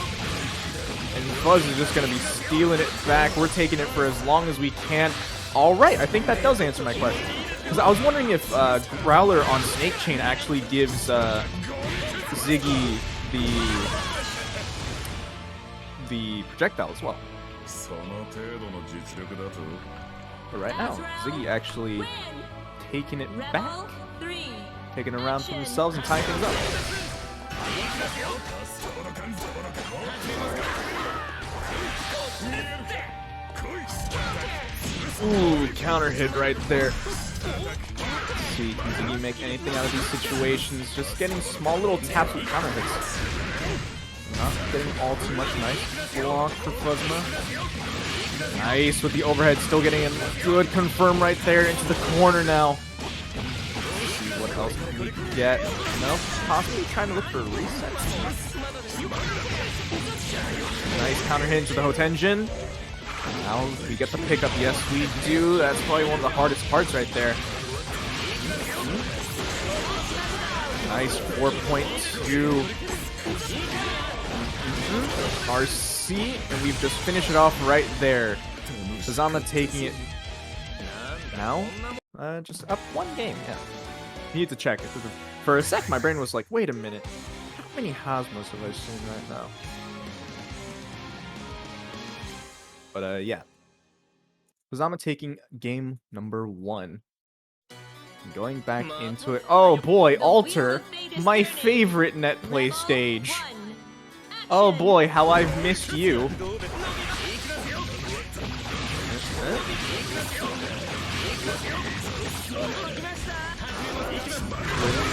And Fuzz is just going to be stealing it back. We're taking it for as long as we can. Alright, I think that does answer my question. Because I was wondering if Growler on Snake Chain actually gives Ziggy the projectile as well. But right now, Ziggy actually taking it back, taking it around for themselves and tying things up. Ooh, counter hit right there. Let's see, can Ziggy make anything out of these situations? Just getting small little taps with counter hits. Not getting all too much. Nice block for Fuzzama. Nice with the overhead, still getting a good confirm right there into the corner now. Let's see what else can we get. No, possibly trying to look for a reset. Nice counter hit into the Hotenjin. Now we get the pickup. Yes, we do. That's probably one of the hardest parts right there. Nice 4.2 RC, and we've just finished it off right there. Hazama taking it now. Just up one game, yeah. Need to check it. For a sec, my brain was like, wait a minute. How many Hazmas have I seen right now? But, yeah. Hazama taking game number 1. Going back into it. Oh boy, Alter, my favorite net play stage. Oh boy, how I've missed you.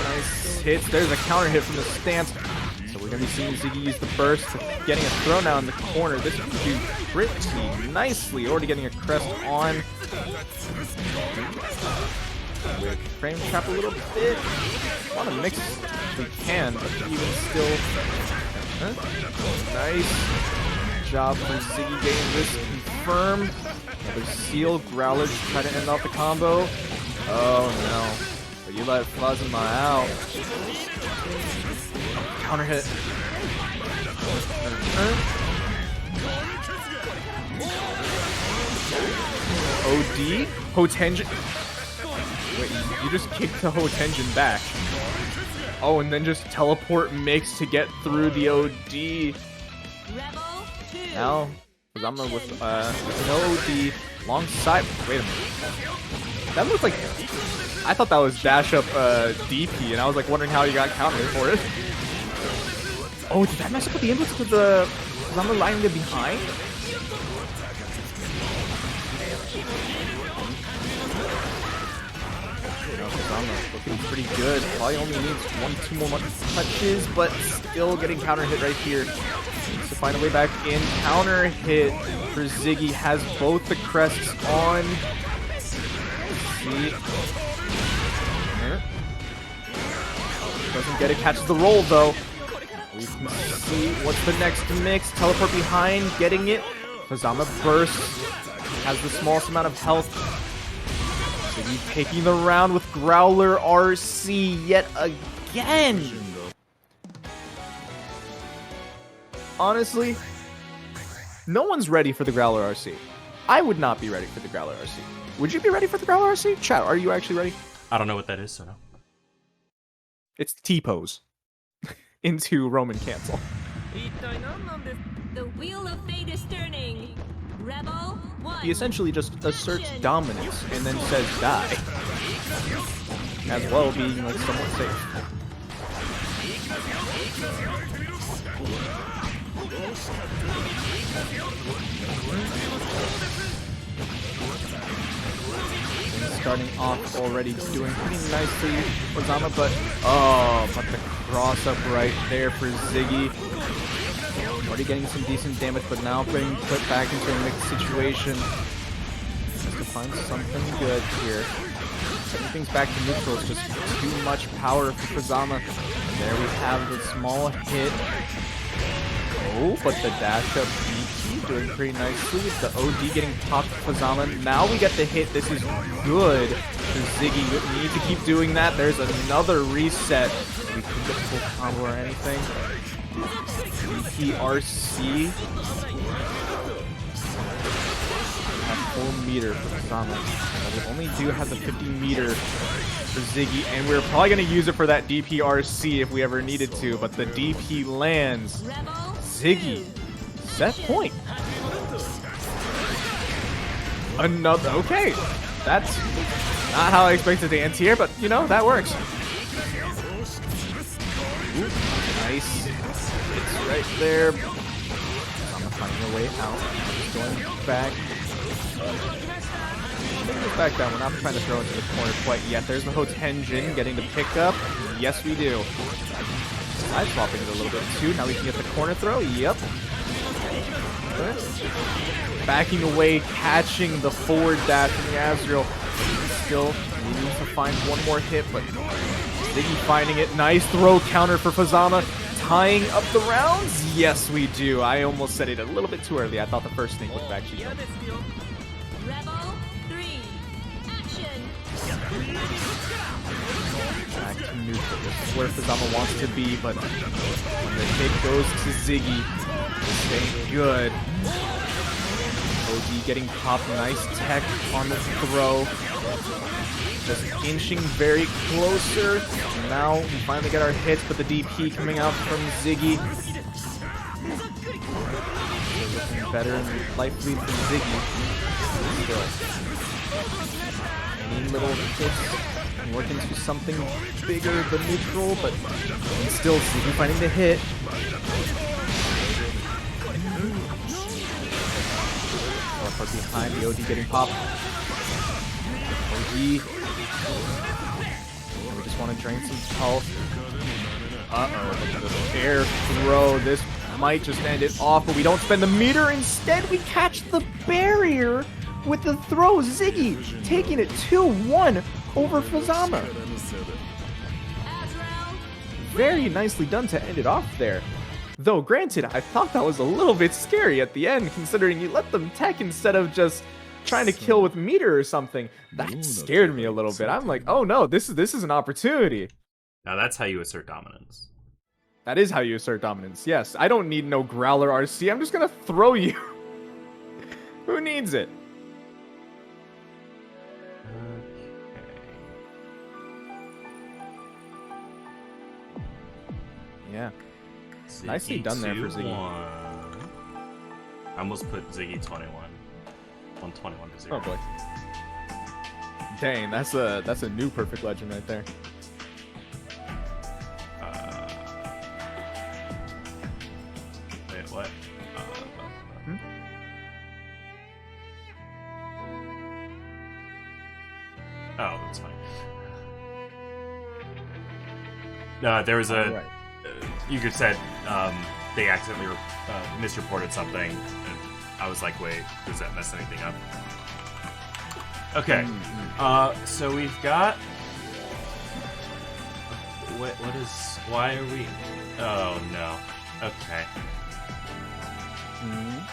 Nice hits. There's a counter hit from the stance. So we're going to be seeing Ziggy use the burst, getting a throw now in the corner. This can do pretty nicely. Already getting a crest on. With frame trap a little bit. Want to mix if we can, but even still. Nice job for Ziggy getting this confirmed. Another seal, Growler to try to end off the combo. Oh no. But you let Fuzzama out. Counter hit. OD? Hotenjin. Wait, you just kicked the Hotenjin back. Oh, and then just teleport mix to get through the OD. Now, Hazama with no OD alongside. Wait a minute. That looked like. I thought that was dash up DP, and I was like wondering how you got countered for it. Oh, did that mess up with the inputs with the Hazama lying there behind? Hazama looking pretty good. Probably only needs 1-2 more touches, but still getting counter hit right here. Needs to find a way back in. Counter hit for Ziggy. Has both the crests on. Let's see. Doesn't get it. Catches the roll though. We can see what's the next mix. Teleport behind. Getting it. Hazama burst. Has the smallest amount of health. Ziggy taking the round with Growler RC yet again. Honestly, no one's ready for the Growler RC. I would not be ready for the Growler RC. Would you be ready for the Growler RC? Chat, are you actually ready? I don't know what that is, so no. It's T-pose into Roman cancel. The wheel of fate is turning. Rebel 1. He essentially just asserts dominance and then says die. As well being like somewhat safe. Starting off already doing pretty nicely for Zama, but the cross up right there for Ziggy. Already getting some decent damage, but now being put back into a mixed situation. Has to find something good here. Everything's back to neutral. It's just too much power for Fuzzama. There we have the small hit. Oh, but the dash up DP doing pretty nicely. The OD getting popped for Fuzzama. Now we get the hit. This is good for Ziggy. We need to keep doing that. There's another reset. We can get full combo or anything. DPRC. Have full meter for Fuzzama. We only do have the 50 meter for Ziggy, and we're probably going to use it for that DPRC if we ever needed to, but the DP lands. Ziggy, set point. Another, okay. That's not how I expected to end here, but you know, that works. Ooh, nice. It's right there. I'm finding a way out. Just going back. Back down. We're not trying to throw into the corner quite yet. There's the Hotenjin getting the pickup. Yes, we do. side swapping it a little bit too. Now we can get the corner throw. Yep. Backing away, catching the forward dash from the Azrael. Still needing to find one more hit, but Ziggy finding it. Nice throw counter for Fuzzama. Tying up the rounds? Yes, we do. I almost said it a little bit too early. I thought the first snake was actually done. Rebel 3, action! Back to neutral. This is where Fuzzama wants to be, but when the hit goes to Ziggy, this ain't good. OD getting popped. Nice tech on the throw. Just inching very closer. Now we finally get our hits, but the DP coming out from Ziggy. Looking better in the life lead from Ziggy. Still. Any little hits can work into something bigger than neutral, but still Ziggy finding the hit. Far behind, the OD getting popped. OD. We just want to drain some health. Uh-oh, look at this air throw. This might just end it off, but we don't spend the meter. Instead, we catch the barrier with the throw. Ziggy taking it 2-1 over Fuzzama. Very nicely done to end it off there. Though, granted, I thought that was a little bit scary at the end, considering you let them tech instead of just trying to kill with meter or something. That scared me a little bit. I'm like, oh no, this is an opportunity. Now that's how you assert dominance. That is how you assert dominance, yes. I don't need no Growler RC. I'm just gonna throw you. Who needs it? Yeah. Ziggy Nicely done there for Ziggy. I almost put Ziggy 21. 121 to 0. Oh boy. Dang, that's a new perfect legend right there. Wait, what? Oh, that's fine. There was a... Right. Euchre said they accidentally misreported something, and I was like, wait, does that mess anything up? Okay, so we've got... What is... Why are we... Oh, no. Okay.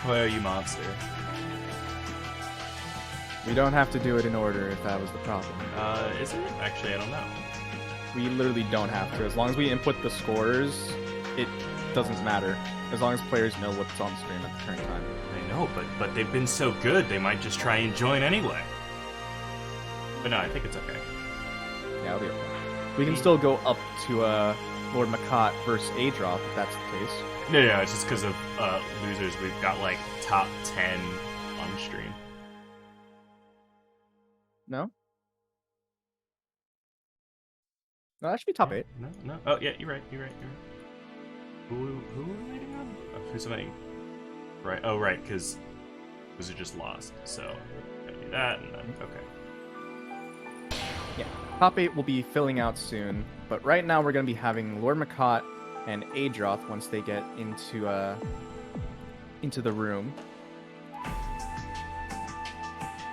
Koyo, you monster. We don't have to do it in order if that was the problem. Is it? Actually, I don't know. We literally don't have to. As long as we input the scores, it doesn't matter. As long as players know what's on stream at the current time. I know, but they've been so good, they might just try and join anyway. But no, I think it's okay. Yeah, it'll be okay. We can still go up to LordMacoT versus Adroth if that's the case. No, it's just because of losers. We've got like top 10 on stream. No? No, that should be top 8. No. Oh, yeah, you're right. Who are we waiting on? Oh, who's somebody? Right. Oh, right, because those are just lost. So, gotta do that, and then, okay. Yeah, top 8 will be filling out soon, but right now we're going to be having LordMacoT and Adroth once they get into the room.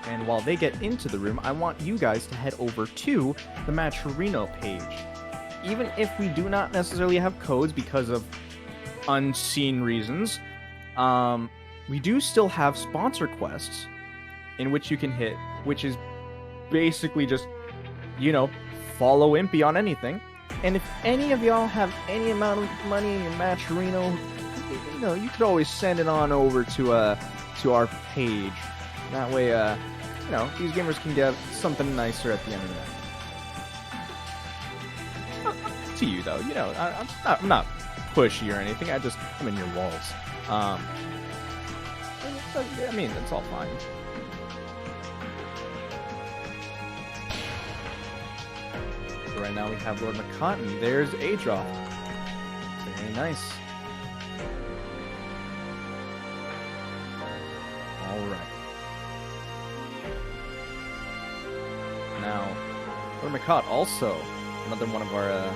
And while they get into the room, I want you guys to head over to the Matcherino page. Even if we do not necessarily have codes because of unseen reasons, we do still have sponsor quests in which you can hit, which is basically just, follow Impy on anything. And if any of y'all have any amount of money in your Matcherino, you could always send it on over to our page. That way, these gamers can get something nicer at the end of the night. To you, though. I'm not pushy or anything. I'm in your walls. It's all fine. So right now we have LordMacoT, and there's Adroth. Very nice. Alright. Now, LordMacoT also, another one of our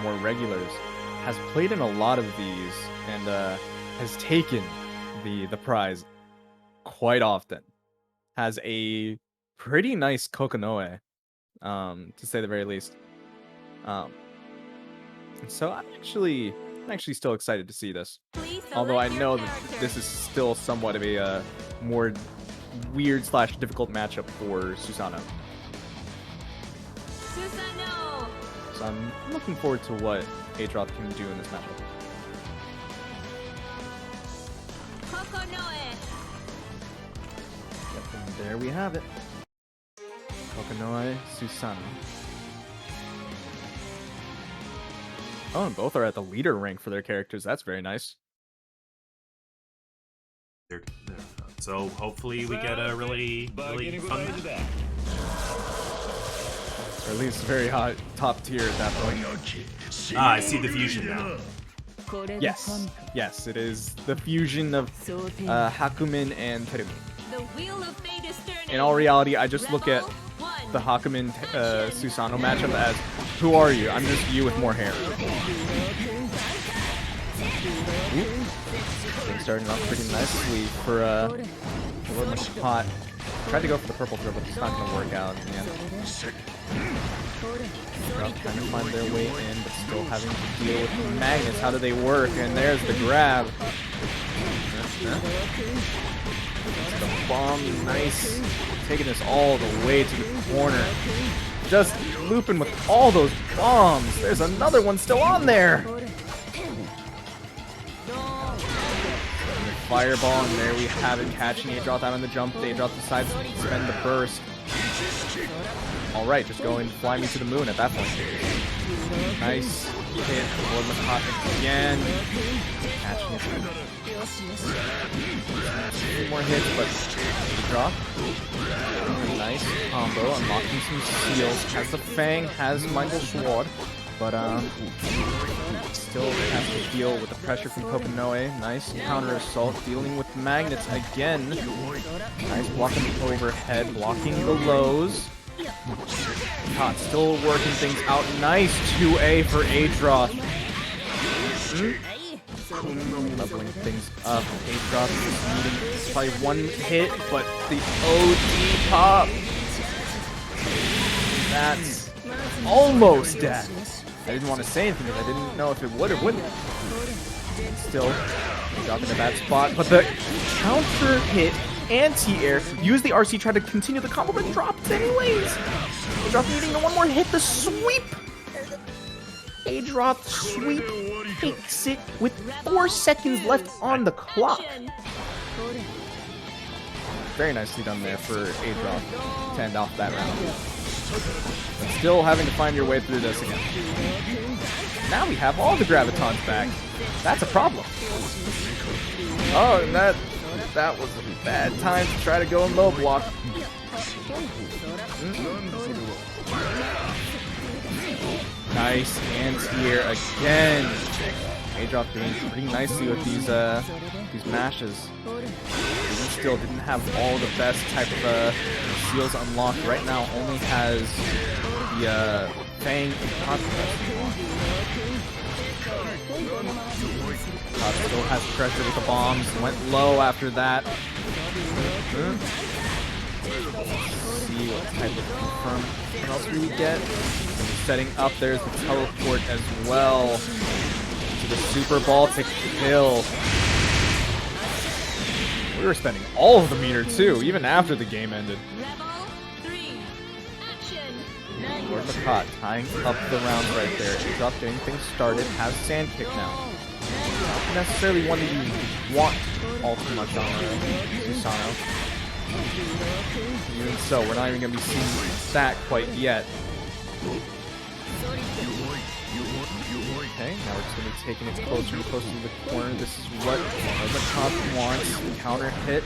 more regulars, has played in a lot of these and has taken the prize quite often. Has a pretty nice Kokonoe, to say the very least. So I'm actually still excited to see this. Although I know that this is still somewhat of a more weird / difficult matchup for Susanoo. Susanoo! So I'm looking forward to what Adroth can do in this matchup. Kokonoe! Yep, and there we have it. Kokonoe, Susanoo. Oh, and both are at the leader rank for their characters. That's very nice. So hopefully we get a really fun match. Or at least very hot top tier at that point. Ah, I see the fusion now. Yes, it is the fusion of Hakumen and Terumi. The wheel of fate is turning. In all reality, I just look at the Hakumen Susanoo matchup as, who are you? I'm just you with more hair. Things starting off pretty nicely for LordMacoT. Tried to go for the purple throw, but it's not going to work out in the end. Trying to find their way in, but still having to deal with the magnets. How do they work? And there's the grab. The bomb, nice. Taking this all the way to the corner. Just looping with all those bombs. There's another one still on there. Fireball, and there we have it, catching Adroth out on the jump. Adroth decides to spend the burst. Alright, just go and fly me to the moon at that point. Nice hit, LordMacoT again. Catching it. A few more hits, but Adroth. Nice combo, unlocking some seals. Has the Fang, has Mindful Sword, but still has to deal with the pressure from Kokonoe. Nice counter assault, dealing with magnets again. Nice blocking the overhead, blocking the lows. LordMacoT still working things out. Nice 2A for Adroth. Leveling things up. Adroth is needing probably one hit, but the OD pop. That's almost dead. I didn't want to say anything because I didn't know if it would or wouldn't. Still dropping to that spot, but the counter hit anti-air. Use the RC, try to continue the combo, but dropped anyways. Adroth needing one more hit. The sweep. Adroth sweep takes it with 4 seconds left on the clock. Very nicely done there for Adroth to end off that round. But still having to find your way through this again. Now we have all the gravitons back. That's a problem. Oh, and that was a bad time to try to go in low block. Nice anti-air again. Adroth doing pretty nicely with these mashes. Even still didn't have all the best type of seals unlocked. Right now only has the Fang and Contrast. Still has pressure with the bombs. Went low after that. Let's see what type of confirm. What else do we get? Setting up, there's the teleport as well. To the Super Ball to kill. We were spending all of the meter too, even after the game ended. LordMacoT tying up the rounds right there. Adroth getting things started. Has Sand Kick now. Not necessarily one that you want all too much on Susanoo. Even so, we're not even going to be seeing that quite yet. Okay, now we're just going to be taking it closer and closer to the corner. This is what LordMacoT wants. Counter hit.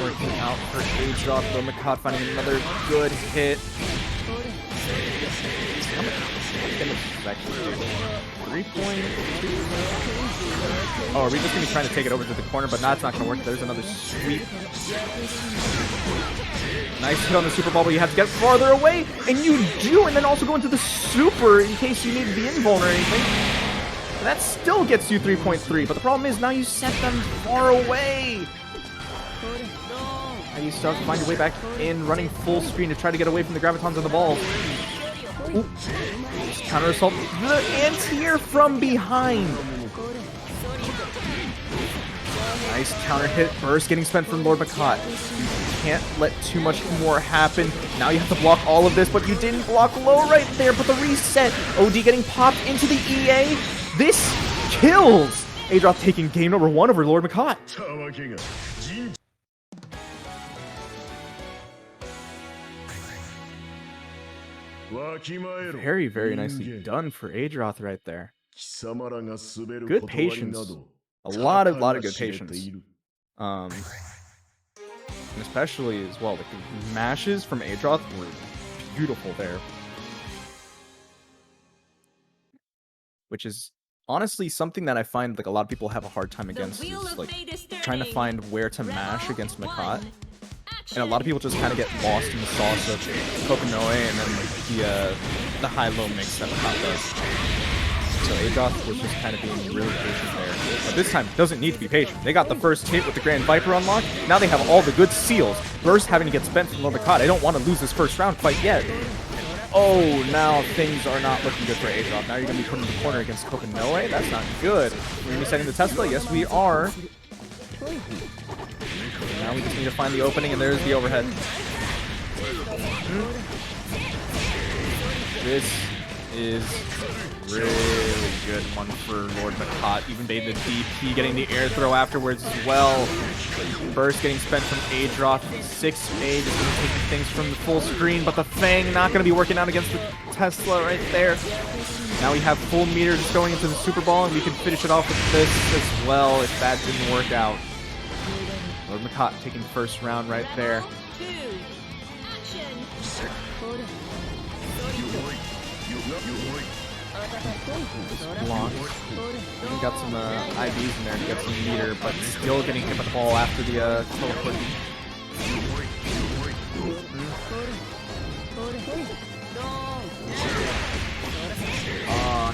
Working out for Adroth. LordMacoT finding another good hit. damage is actually 3.2. Oh, are we just going to be trying to take it over to the corner? But it's not going to work. There's another sweep. Nice hit on the super ball, but you have to get farther away. And you do, and then also go into the super in case you need the invuln or anything. And that still gets you 3.3, but the problem is now you set them far away. And you still have to find your way back in, running full screen to try to get away from the gravitons and the balls. Ooh. Counter assault. The anti-air from behind. Nice counter hit. Burst getting spent from LordMacoT. You can't let too much more happen. Now you have to block all of this, but you didn't block low right there. But the reset. OD getting popped into the EA. This kills. Adroth taking game number 1 over LordMacoT. Very, very nicely done for Adroth right there. Good patience. A lot of good patience. And especially as well, the mashes from Adroth were beautiful there. Which is honestly something that I find like a lot of people have a hard time against, is like trying to find where to mash against MacoT. And a lot of people just kind of get lost in the sauce of Kokonoe and then like, the high-low mix that MacoT does. So Adroth was just kind of being really patient there. But this time, doesn't need to be patient. They got the first hit with the Grand Viper unlocked. Now they have all the good seals. Burst having to get spent from LordMacoT. I don't want to lose this first round quite yet. Oh, now things are not looking good for Adroth. Now you're going to be put in the corner against Kokonoe. That's not good. We're going to be setting the Tesla. Yes, we are. Now we just need to find the opening, and there's the overhead. This is really good one for LordMacoT. Even made the DP, getting the air throw afterwards as well. Burst getting spent from Adroth. 6 mage is going to take things from the full screen, but the Fang not going to be working out against the Tesla right there. Now we have full meter just going into the Super Ball, and we can finish it off with this as well if that didn't work out. LordMacoT taking the first round right there. Blocked. We got some IVs in there to get some meter, but still getting hit by the ball after the teleport.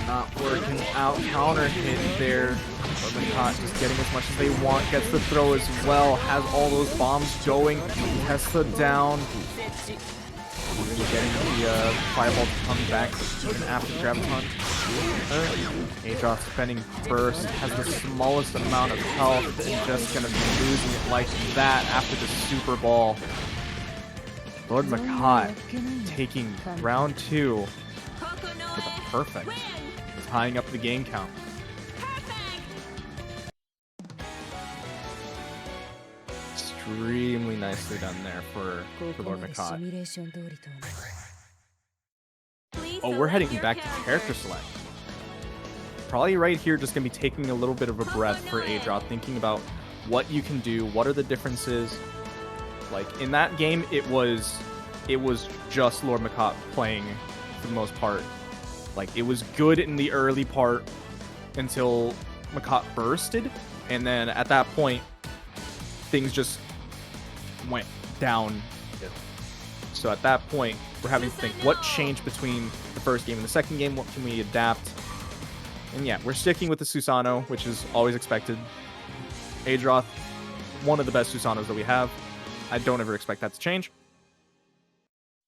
Not working out. Counter hit there. LordMacoT just getting as much as they want. Gets the throw as well. Has all those bombs going. Tesla down. Getting the fireball to come back even after the graviton. Adroth spending burst. Has the smallest amount of health and just gonna be losing it like that after the super ball. LordMacoT taking round 2 with a perfect. Tying up the game count. Extremely nicely done there for LordMacoT. Oh, we're heading back to character select. Probably right here just going to be taking a little bit of a breath for Adroth, thinking about what you can do, what are the differences. Like, in that game, it was just LordMacoT playing for the most part. Like, it was good in the early part until MacoT bursted, and then at that point, things just went downhill. So at that point, we're having to think, what changed between the first game and the second game? What can we adapt? And yeah, we're sticking with the Susanoo, which is always expected. Adroth, one of the best Susanoos that we have. I don't ever expect that to change.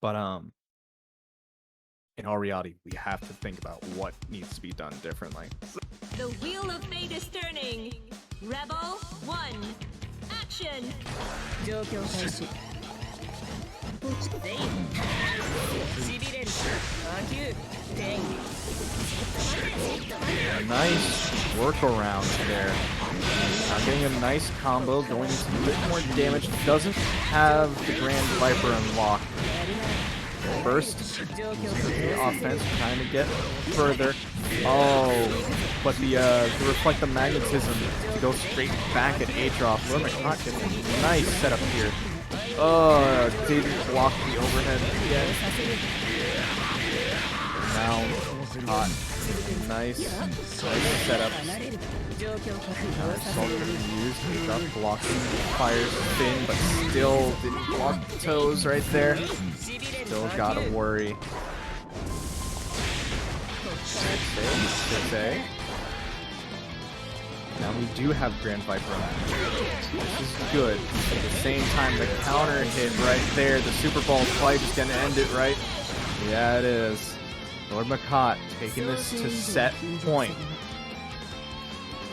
But, in all reality, we have to think about what needs to be done differently. The wheel of fate is turning. Rebel 1, action. A nice workaround there. Getting a nice combo, going into a bit more damage. Doesn't have the Grand Viper unlocked. First, the offense, trying to get further. Oh, but the reflect the magnetism to go straight back at Adroth. LordMacoT getting a nice setup here. Oh, didn't block the overhead again. Now Nice setup. Salt confused. Adroth blocks fire spin, but still didn't block the toes right there. Still gotta worry. 6A. Now we do have Grand Viper on. This is good. At the same time, the counter hit right there. The Super Ball fight is gonna end it, right? Yeah, it is. LordMacoT taking this to set point.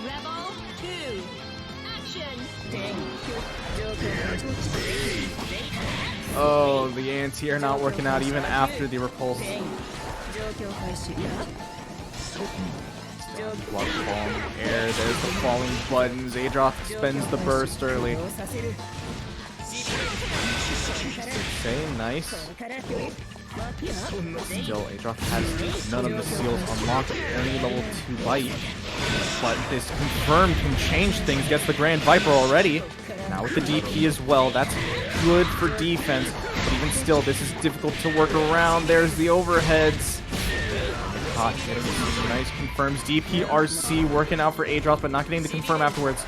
Rebel 2. Action. Oh, the anti-air not working out even after the repulse. Block the ball in the air. There's the falling buttons. Adroth spends the burst early. Okay, nice. Still, Adroth has none of the seals unlocked. Only level 2 bite. But this confirm can change things. Gets the Grand Viper already. Now with the DP as well. That's good for defense. But even still, this is difficult to work around. There's the overheads. Nice confirms. DPRC working out for Adroth, but not getting the confirm afterwards.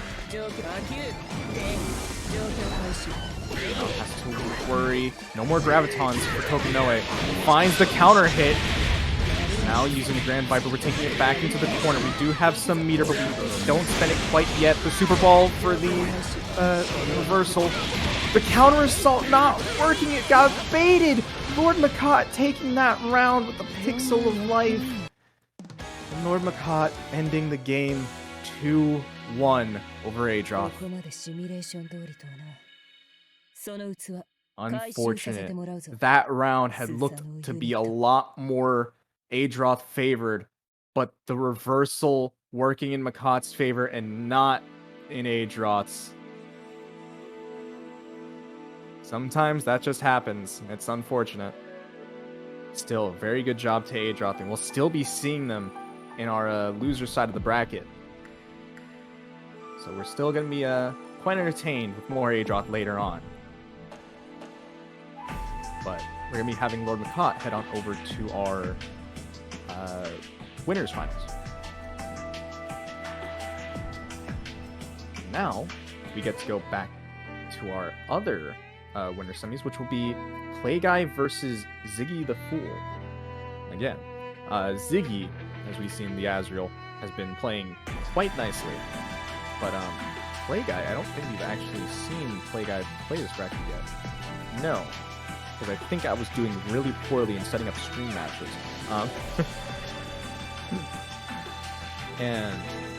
Has to worry. No more Gravitons for Kokonoe. Finds the counter hit. Now using the Grand Viper, we're taking it back into the corner. We do have some meter, but we don't spend it quite yet. The Super Ball for the reversal. The counter assault not working. It got baited. LordMacoT taking that round with the pixel of life. And LordMacoT ending the game 2-1 over Adroth. Unfortunate. That round had looked to be a lot more Adroth favored, but the reversal working in MaCOT's favor and not in Adroth's. Sometimes that just happens. It's unfortunate. Still, very good job to Adroth, and we'll still be seeing them in our loser side of the bracket. So we're still going to be quite entertained with more Adroth later on. But we're going to be having LordMacoT head on over to our winners finals. Now, we get to go back to our other winner semis, which will be Playguy versus Ziggy the Fool. Again, Ziggy, as we've seen the Azrael, has been playing quite nicely. But Playguy, I don't think we've actually seen Playguy play this bracket yet. No, because I think I was doing really poorly in setting up stream matches. And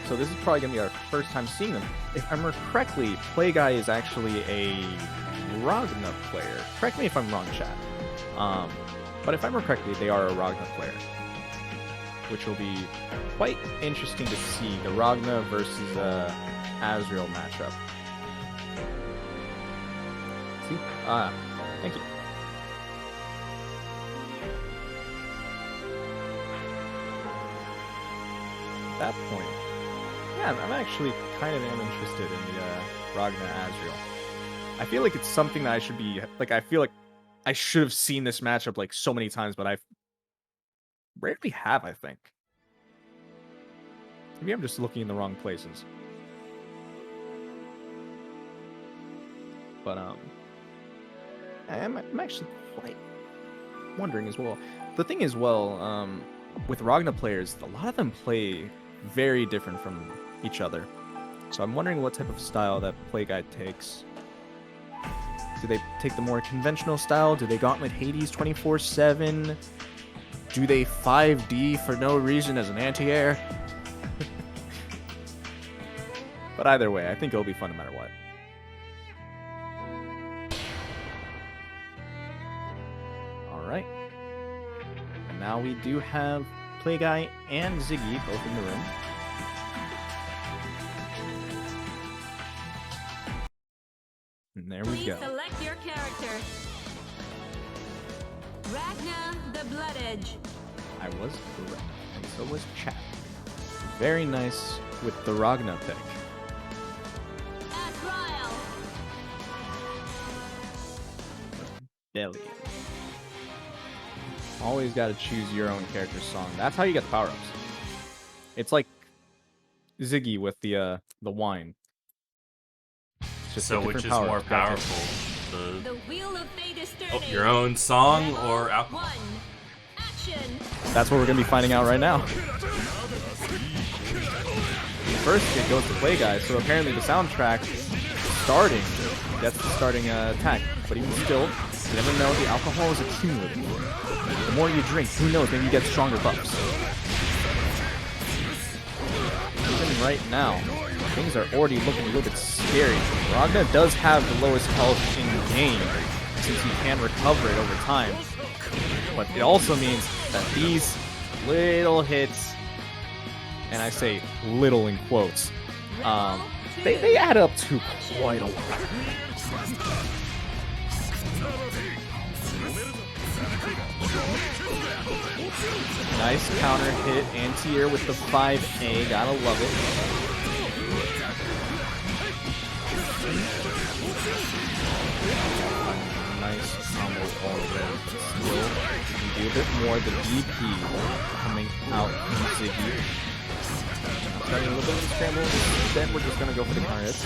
so this is probably going to be our first time seeing them. If I remember correctly, Playguy is actually a Ragna player. Correct me if I'm wrong, chat. But if I remember correctly, they are a Ragna player. Which will be quite interesting to see, the Ragna versus Azrael matchup. See? Thank you. At that point, yeah, I'm actually kind of interested in the Ragna Azrael. I feel like it's something that I should be, like, I feel like I should have seen this matchup, like, so many times, but I rarely have, I think. Maybe I'm just looking in the wrong places. But, I'm actually quite wondering as well. The thing is, well, with Ragna players, a lot of them play very different from each other. So I'm wondering what type of style that Playguy takes. Do they take the more conventional style? Do they Gauntlet Hades 24/7? Do they 5D for no reason as an anti-air? But either way, I think it'll be fun no matter what. Alright. And now we do have Playguy and Ziggy both in the room. And there we go. Please select your character. Ragna the Blood Edge. I was correct. And so was chat. Very nice with the Ragna pick. Azrael. Belly. Always got to choose your own character's song. That's how you get the power-ups. It's like Ziggy with the wine. It's just a So different which is power. more You gotta powerful? The wheel of fate is turning. Your own song Level or alcohol? 1. Action. That's what we're going to be finding out right now. First, it goes to Play Guy, so apparently the soundtrack starting gets the starting attack. But even still, you never know, the alcohol is accumulating. The more you drink, who knows, maybe you get stronger buffs. Even right now, things are already looking a little bit scary. Ragna does have the lowest health in game, since he can recover it over time. But it also means that these little hits, and I say little in quotes, they add up to quite a lot. Nice counter hit, anti-air with the 5A, gotta love it. Nice combo all around. Still, we do a bit more. The DP coming out from Ziggy. Starting a little bit of a scramble. Then we're just gonna go for the counter hits.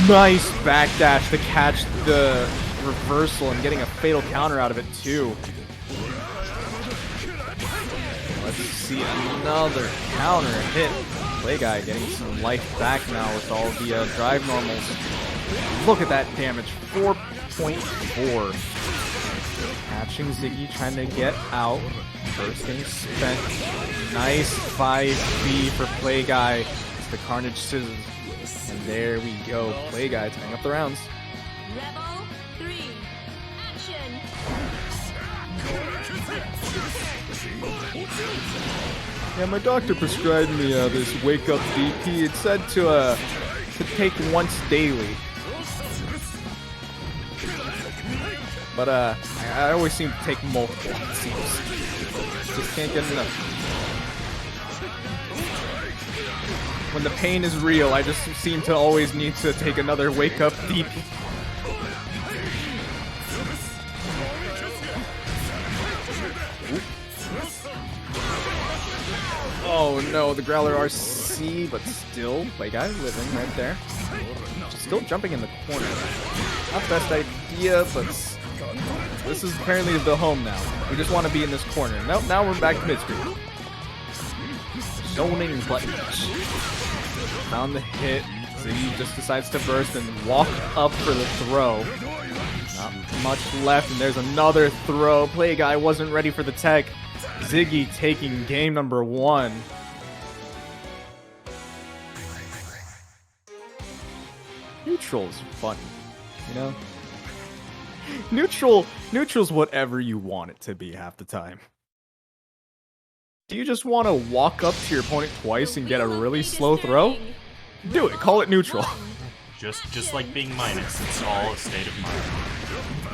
Nice backdash to catch the reversal and getting a fatal counter out of it too. Let's see another counter hit. Play Guy getting some life back now with all the drive normals. Look at that damage, 4.4. Catching Ziggy, trying to get out. First getting spent. Nice 5B for Play Guy. It's the Carnage Scissors. And there we go. Play Guy tying up the rounds. Level 3. Action. Yeah, my doctor prescribed me this Wake Up DP. It said to take once daily. But I always seem to take multiple. It seems. Just can't get enough. When the pain is real, I just seem to always need to take another Wake Up DP. Oh no, the Growler RC, but still, Play Guy living right there. Still jumping in the corner. Not the best idea, but this is apparently the home now. We just want to be in this corner. Nope, now we're back to mid-screen. Zoning buttons. Found the hit. Ziggy just decides to burst and walk up for the throw. Not much left, and there's another throw. Play Guy wasn't ready for the tech. Ziggy taking game number 1. Neutral's fun, you know? Neutral's whatever you want it to be half the time. Do you just want to walk up to your opponent twice and get a really slow throw? Do it, call it neutral. Just like being minus, it's all a state of mind.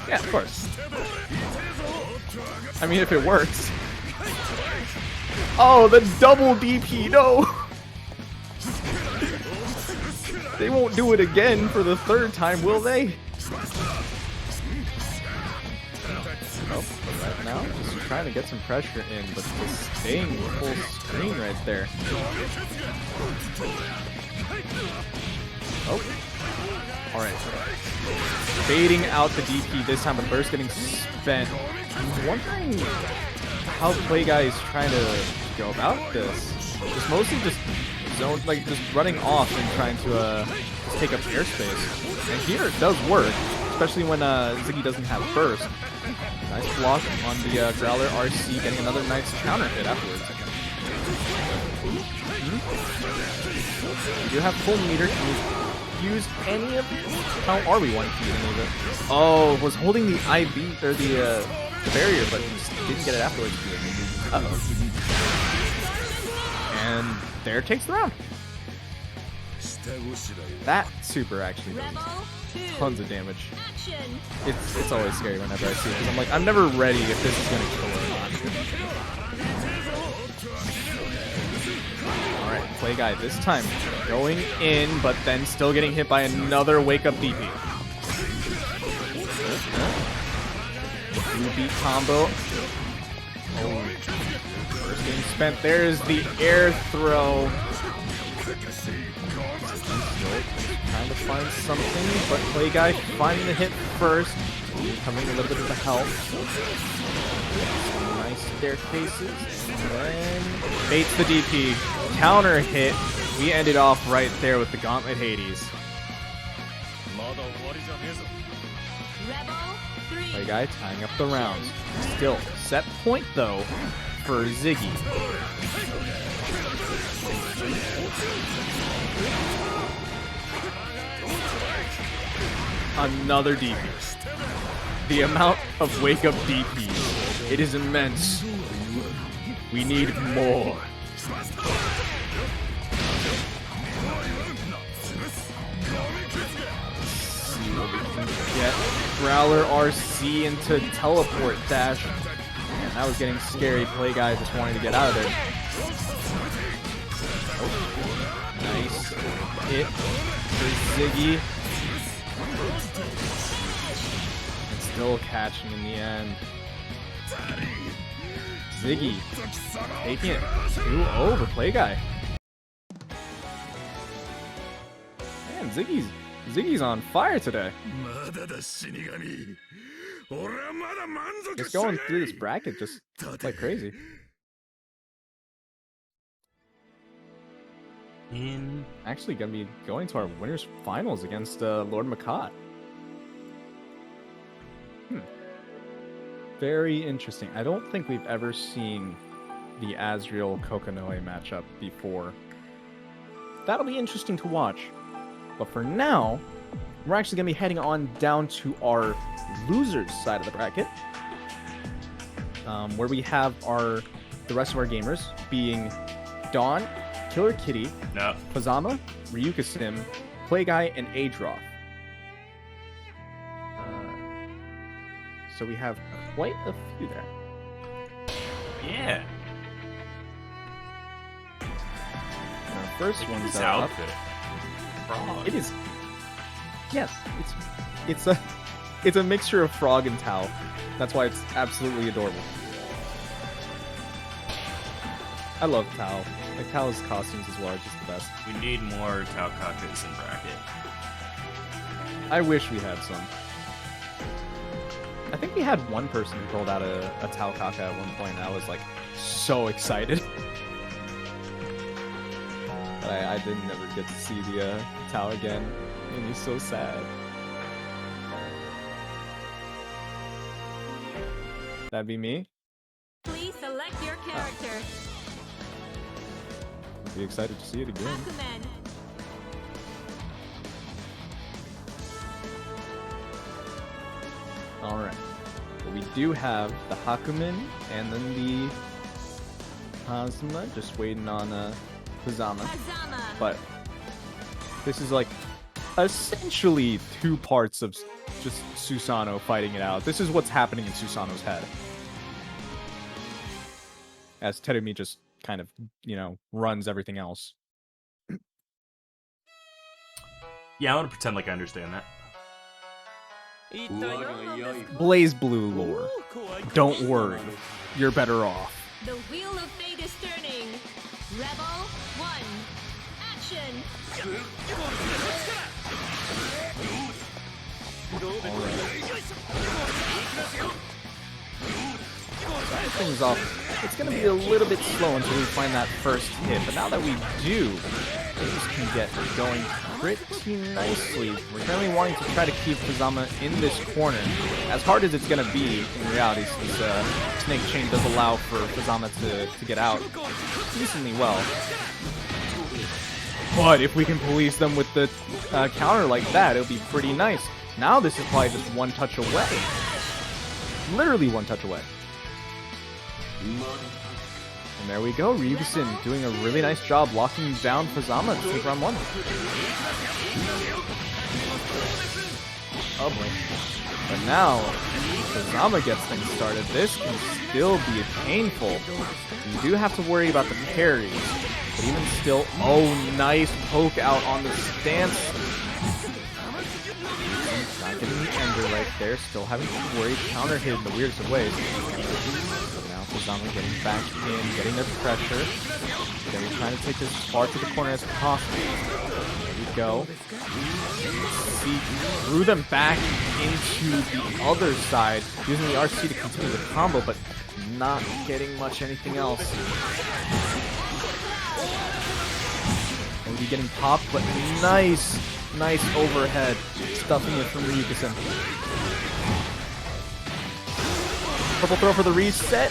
Yeah, of course. I mean, if it works. Oh, the double DP, no! They won't do it again for the 3rd time, will they? Oh, right now, just trying to get some pressure in, but just staying full screen right there. Oh. Alright. Baiting out the DP this time, but burst getting spent. I'm wondering how Play Guy is trying to go about this. It's mostly just zone, like just running off and trying to just take up airspace. And here it does work, especially when Ziggy doesn't have burst. Nice block on the Growler RC, getting another nice counter hit afterwards. You do have full meter. Can you use any of it? How are we wanting to use any of it? Oh, was holding the IB or the barrier, but just didn't get it afterwards. Uh-oh. And there takes the round. That super actually does tons of damage. It's always scary whenever I see it, because I'm like, I'm never ready if this is going to kill or not. Alright, Play Guy this time going in, but then still getting hit by another Wake Up DP. 2-beat combo. Oh, first game spent. There's the air throw. Trying to find something, but Play Guy finding the hit first. Coming a little bit of the health. Some nice staircases. And then baits the DP. Counter hit. We ended off right there with the Gauntlet Hades. Play Guy tying up the rounds. Still, set point though for Ziggy. Another DP. The amount of wake-up DPs, it is immense. We need more. Get Growler RC into teleport dash. Man, that was getting scary. Play Guy just wanting to get out of there. Oh, nice hit for Ziggy. And still catching in the end. Ziggy taking it 2-0 over Play Guy. Man, Ziggy's on fire today. Just going through this bracket just like crazy. Actually gonna be going to our winners finals against LordMacoT. Very interesting. I don't think we've ever seen the Azrael Kokonoe matchup before. That'll be interesting to watch. But for now, we're actually going to be heading on down to our losers side of the bracket, where we have the rest of our gamers being Dawn, Killer Kitty, Fuzzama, Ryukasim, Play Guy, and Adroth. So we have quite a few there. Yeah. And our first one's up. Frog. It is. Yes, it's a mixture of frog and Tao. That's why it's absolutely adorable. I love Tao. Like Tao's costumes as well are just the best. We need more Taokakas in bracket. I wish we had some. I think we had one person who pulled out a Taokaka at one point, and I was like so excited. But I didn't ever get to see the Tao again. It made me so sad. That'd be me. Please select your character. I'd be excited to see it again. Hakumen. Alright. But we do have the Hakumen and then the Hazama, just waiting on Fuzzama. Hazama. But this is like essentially two parts of just Susanoo fighting it out. This is what's happening in Susanoo's head. As Terumi just kind of, runs everything else. Yeah, I want to pretend like I understand that. BlazBlue lore. Don't worry. You're better off. The wheel of fate is turning. Rebel 1. Action. Starting things off, it's going to be a little bit slow until we find that first hit, but now that we do, things can get going pretty nicely. We're currently wanting to try to keep Fuzzama in this corner, as hard as it's going to be in reality, since Snake Chain does allow for Fuzzama to get out decently well. But if we can police them with the counter like that, it'll be pretty nice. Now this is probably just one touch away. Literally one touch away. And there we go, Ryukasim doing a really nice job locking down Fuzzama to take round 1. Oh boy. But now, Fuzzama gets things started. This can still be painful. You do have to worry about the parries. But even still, oh, nice poke out on the stance. Not getting the end under right there, still having to worry, counter hit in the weirdest of ways. So now Fuzzama getting back in, getting their pressure. They're trying to take this as far to the corner as possible. There we go. See, threw them back into the other side, using the RC to continue the combo, but not getting much anything else. Maybe getting popped, but nice overhead, stuffing it from Ryukasim. Purple throw for the reset,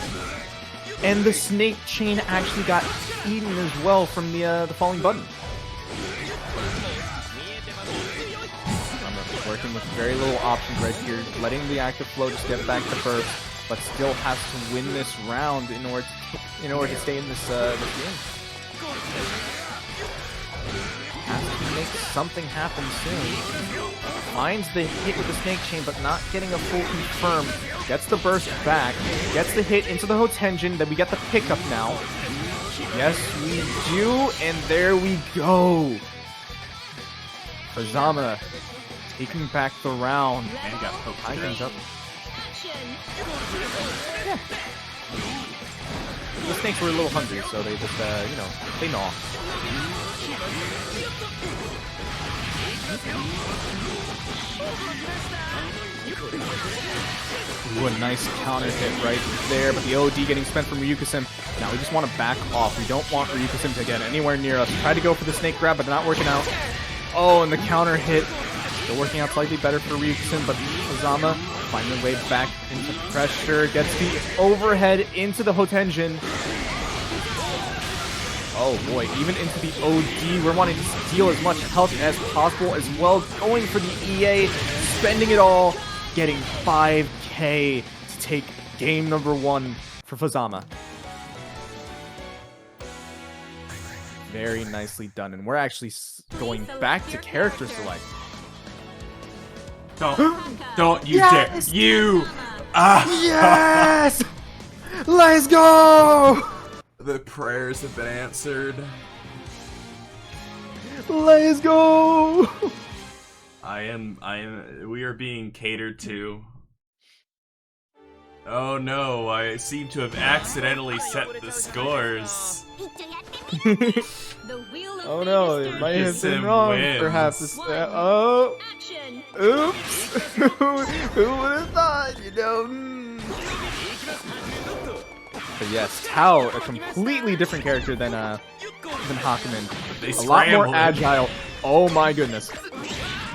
and the snake chain actually got eaten as well from the falling button. Working with very little options right here, letting the active flow just get back to burst, but still has to win this round in order to stay in this game. Has to make something happen soon. Finds the hit with the snake chain, but not getting a full confirm. Gets the burst back, gets the hit into the Hotenjin, then we get the pickup now. Yes, we do, and there we go. Hazama taking back the round. And got poked. High things up. Yeah. The snakes were a little hungry, so they just, they gnaw. Ooh, a nice counter hit right there, but the OD getting spent from Ryukasim. Now we just want to back off. We don't want Ryukasim to get anywhere near us. Tried to go for the snake grab, but not working out. Oh, and the counter hit. Still working out slightly better for Ryukasim, but Hazama finding their way back into pressure. Gets the overhead into the Hotenjin. Oh boy, even into the OD. We're wanting to steal as much health as possible as well. Going for the EA, spending it all, getting 5k to take game number 1 for Fuzzama. Very nicely done, and we're actually going back to character select. Don't you dare! You! Yes! Let's go! The prayers have been answered. Let's go! We are being catered to. Oh no, I seem to have accidentally set the scores. Oh no, it might have been wrong, perhaps. Oh! Oops! Who would have thought, you know? But yes, Tao, a completely different character than Hakumen. A lot more agile. Oh my goodness.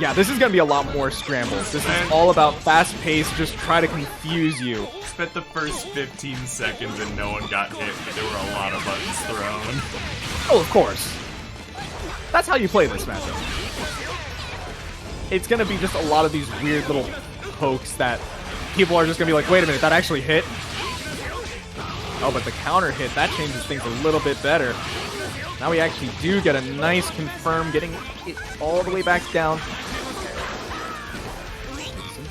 Yeah, this is gonna be a lot more scrambles. This is all about fast pace, just try to confuse you. Spent the first 15 seconds and no one got hit, but there were a lot of buttons thrown. Oh, of course. That's how you play this matchup. It's gonna be just a lot of these weird little pokes that people are just gonna be like, wait a minute, that actually hit? Oh, but the counter hit, that changes things a little bit better. Now we actually do get a nice confirm, getting it all the way back down.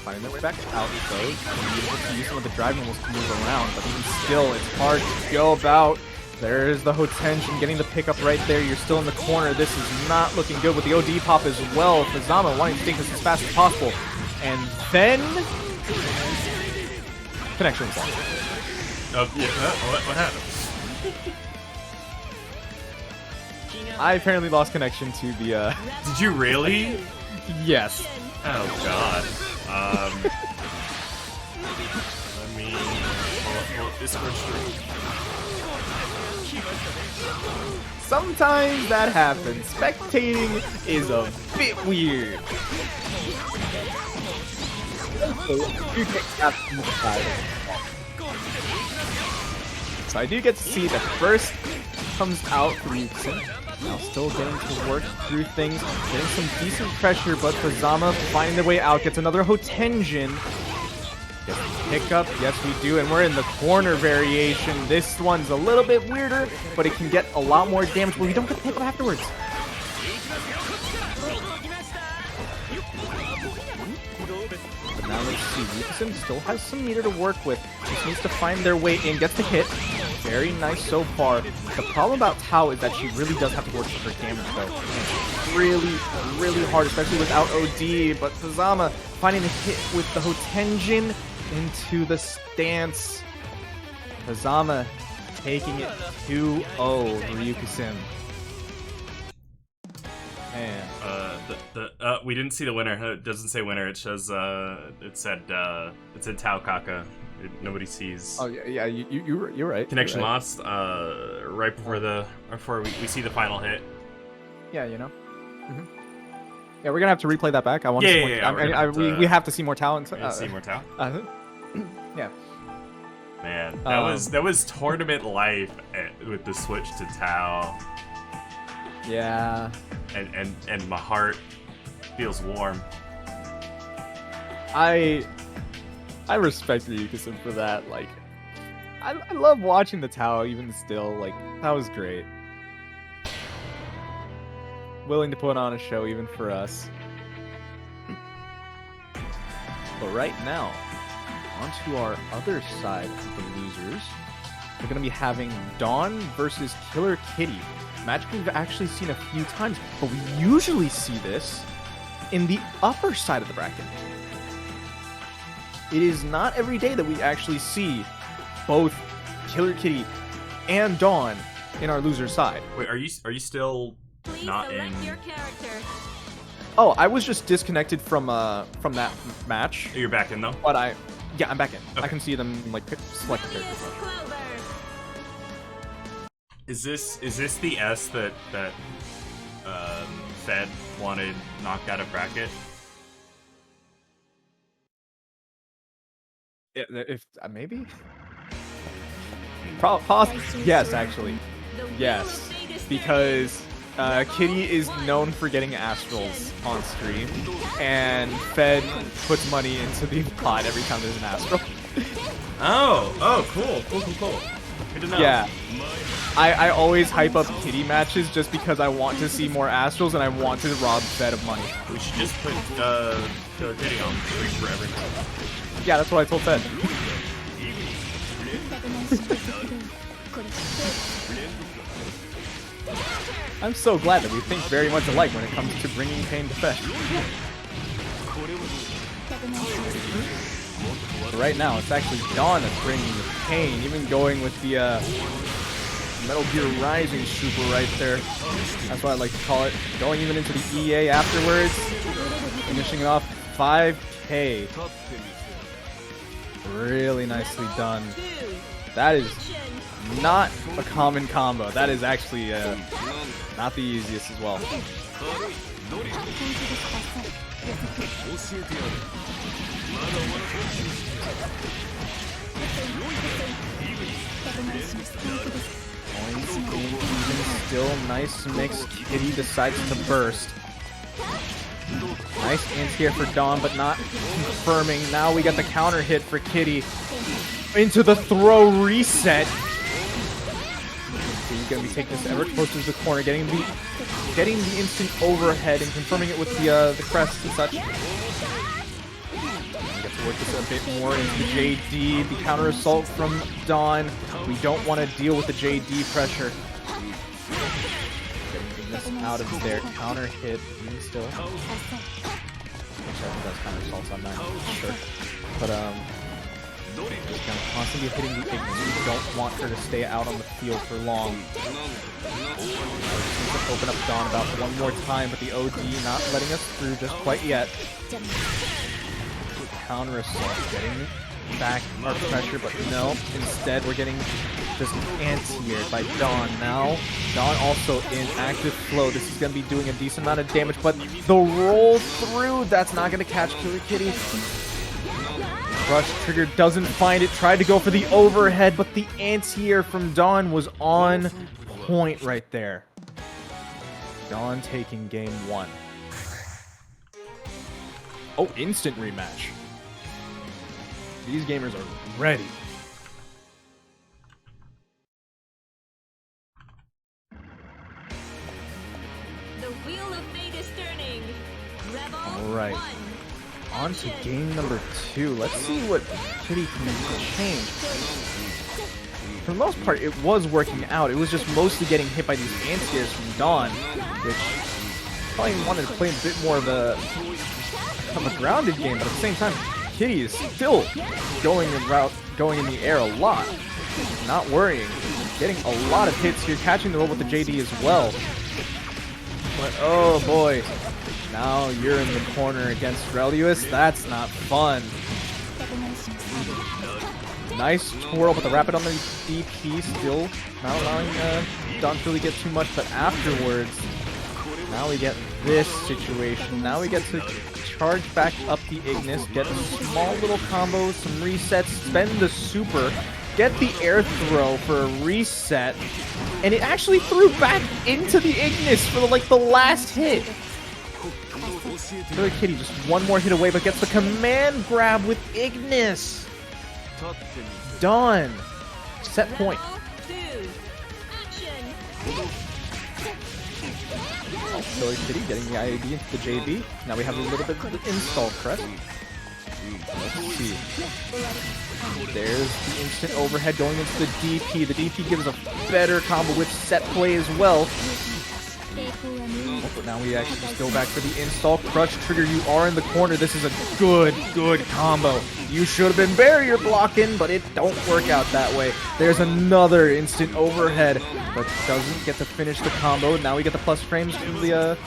Finding their way back out, though. Able to use some of the drive moves to move around, but even still, it's hard to go about. There's the Hotenjin getting the pickup right there. You're still in the corner. This is not looking good with the OD pop as well. Fuzzama wanting to take this as fast as possible. And then... connection was lost. Yeah, what happened? I apparently lost connection to the, Did you really? Yes. Oh god. Let me pull up Discord stream. Sometimes that happens. Spectating is a bit weird. So I do get to see the first comes out for Ryukasim. Now still getting to work through things, getting some decent pressure, but Fuzzama finding their way out, gets another Hotenjin. Gets the pickup, yes we do, and we're in the corner variation. This one's a little bit weirder, but it can get a lot more damage, but we don't get the pickup afterwards. But now let's see see. Ryukasim still has some meter to work with. Just needs to find their way in. Gets the hit. Very nice so far. The problem about Tao is that she really does have to work for her damage, though. And really, really hard, especially without OD. But Fuzzama finding the hit with the Hotenjin into the stance. Hazama taking it 2-0 Ryukasim. Man. We didn't see the winner. It doesn't say winner. It shows. It said Taokaka. Nobody sees. Oh yeah. You're right. Connection you're right. lost. Right before we see the final hit. Yeah, you know. Yeah, we're gonna have to replay that back. I want to. Yeah. We have to see more talent. See more Tao. Yeah. Man, that was tournament life with the switch to Tao. Yeah. And my heart feels warm. I respect Ryukasim for that. Like, I love watching the Tao even still. Like, that was great. Willing to put on a show even for us. But right now, onto our other side of the losers. We're going to be having Dawn versus Killer Kitty. Match we've actually seen a few times, but we usually see this in the upper side of the bracket. It is not every day that we actually see both Killer Kitty and Dawn in our loser side. Wait, are you still Please not in? select your character. Oh, I was just disconnected from that match. You're back in though. But I'm back in. Okay. I can see them like select Relius characters. Clover. Is this the S that Fed wanted knocked out of bracket? If maybe. Yes, actually. The wheel Yes, of fate is because Kitty is known for getting Astrals on stream, and Fed puts money into the pot every time there's an Astral. Oh, cool. Good to know. Yeah. I always hype up Kitty matches just because I want to see more Astrals and I want to rob Fed of money. We should just put Killer Kitty on free for everyone. Yeah, that's what I told Fed. I'm so glad that we think very much alike when it comes to bringing pain to Fed. But right now, it's actually Dawn that's bringing the pain, even going with the Metal Gear Rising super right there. That's what I like to call it. Going even into the EA afterwards, finishing it off 5K. Really nicely done. That is not a common combo. That is actually not the easiest as well. Still nice mix. Kitty decides to burst. Nice anti-air for Dawn, but not confirming. Now we got the counter hit for Kitty. Into the throw reset. He's gonna be taking this ever closer to the corner, getting the instant overhead and confirming it with the crest and such. We have to work this a bit more into the JD. The counter assault from Dawn. We don't want to deal with the JD pressure. Getting this out of there. Counter hit. Even still. Actually, I think that's counter assaults. I'm not sure. But just gonna constantly be hitting the Ignis. We don't want her to stay out on the field for long. Seems to open up Dawn about one more time, but the OD not letting us through just quite yet. Counter assault, getting back our pressure, but no. Instead, we're getting just anti-aired by Dawn. Now, Dawn also in active flow. This is gonna be doing a decent amount of damage, but the roll through, that's not gonna catch Killer Kitty. Rush trigger doesn't find it. Tried to go for the overhead, but the anti-air from Dawn was on point right there. Dawn taking game 1. Oh, instant rematch. These gamers are ready. The wheel of fate is turning. Rebel All right. 1. On on to game number 2. Let's see what Kitty can change. For the most part, it was working out. It was just mostly getting hit by these anti-airs from Dawn, which probably wanted to play a bit more of a grounded game, but at the same time, Kitty is still going in the air a lot, not worrying, getting a lot of hits here, catching the roll with the JD as well. But oh boy, now you're in the corner against Relius. That's not fun. Nice twirl, but the rapid on the DP still not allowing Dawn to really get too much, but afterwards, now we get this situation. Now we get to charge back up the Ignis, get a small little combo, some resets, spend the super, get the air throw for a reset, and it actually threw back into the Ignis for the last hit. Killer Kitty just one more hit away, but gets the command grab with Ignis. Done. Set point. Killer Kitty getting the IAB into the JB. Now we have a little bit of the install press. Let's see. There's the instant overhead going into the DP. The DP gives a better combo with set play as well. But now we actually just go back for the install. Crush trigger, you are in the corner. This is a good combo. You should have been barrier blocking, but it don't work out that way. There's another instant overhead, but doesn't get to finish the combo. Now we get the plus frames from the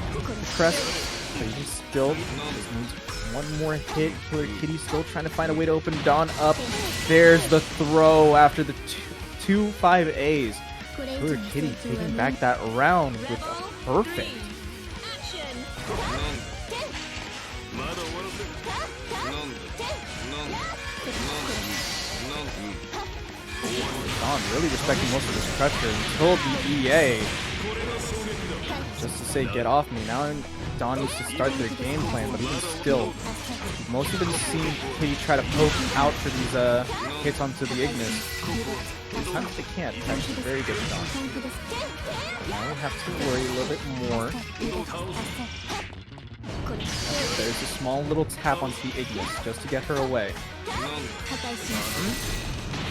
crest. But he still just needs one more hit. Killer Kitty still trying to find a way to open Dawn up. There's the throw after the two 5As. Killer Kitty taking back that round with a perfect. Dawn really respecting most of this pressure until the EA. Just to say, get off me. Now Dawn needs to start their game plan, but even still, most of them seen Kitty try to poke out for these hits onto the Ignis. Sometimes they can't. It's actually very good for Dawn. Now we have to worry a little bit more. There's a small little tap onto the Ignis just to get her away.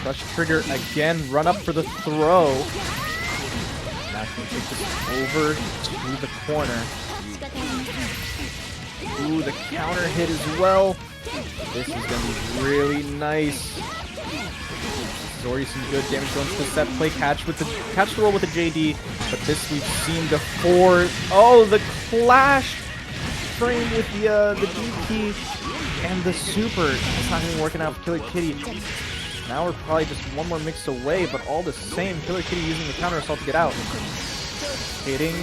Crush trigger again, run up for the throw. Now can take this over to the corner. Ooh, the counter hit as well. This is going to be really nice. This is already some good damage going to the set play. Catch the roll with the JD, but this we've seen before. Oh, the clash frame with the DP and the super. It's not going to be working out for Killer Kitty. Now we're probably just one more mix away, but all the same, Killer Kitty using the counter assault to get out. Hitting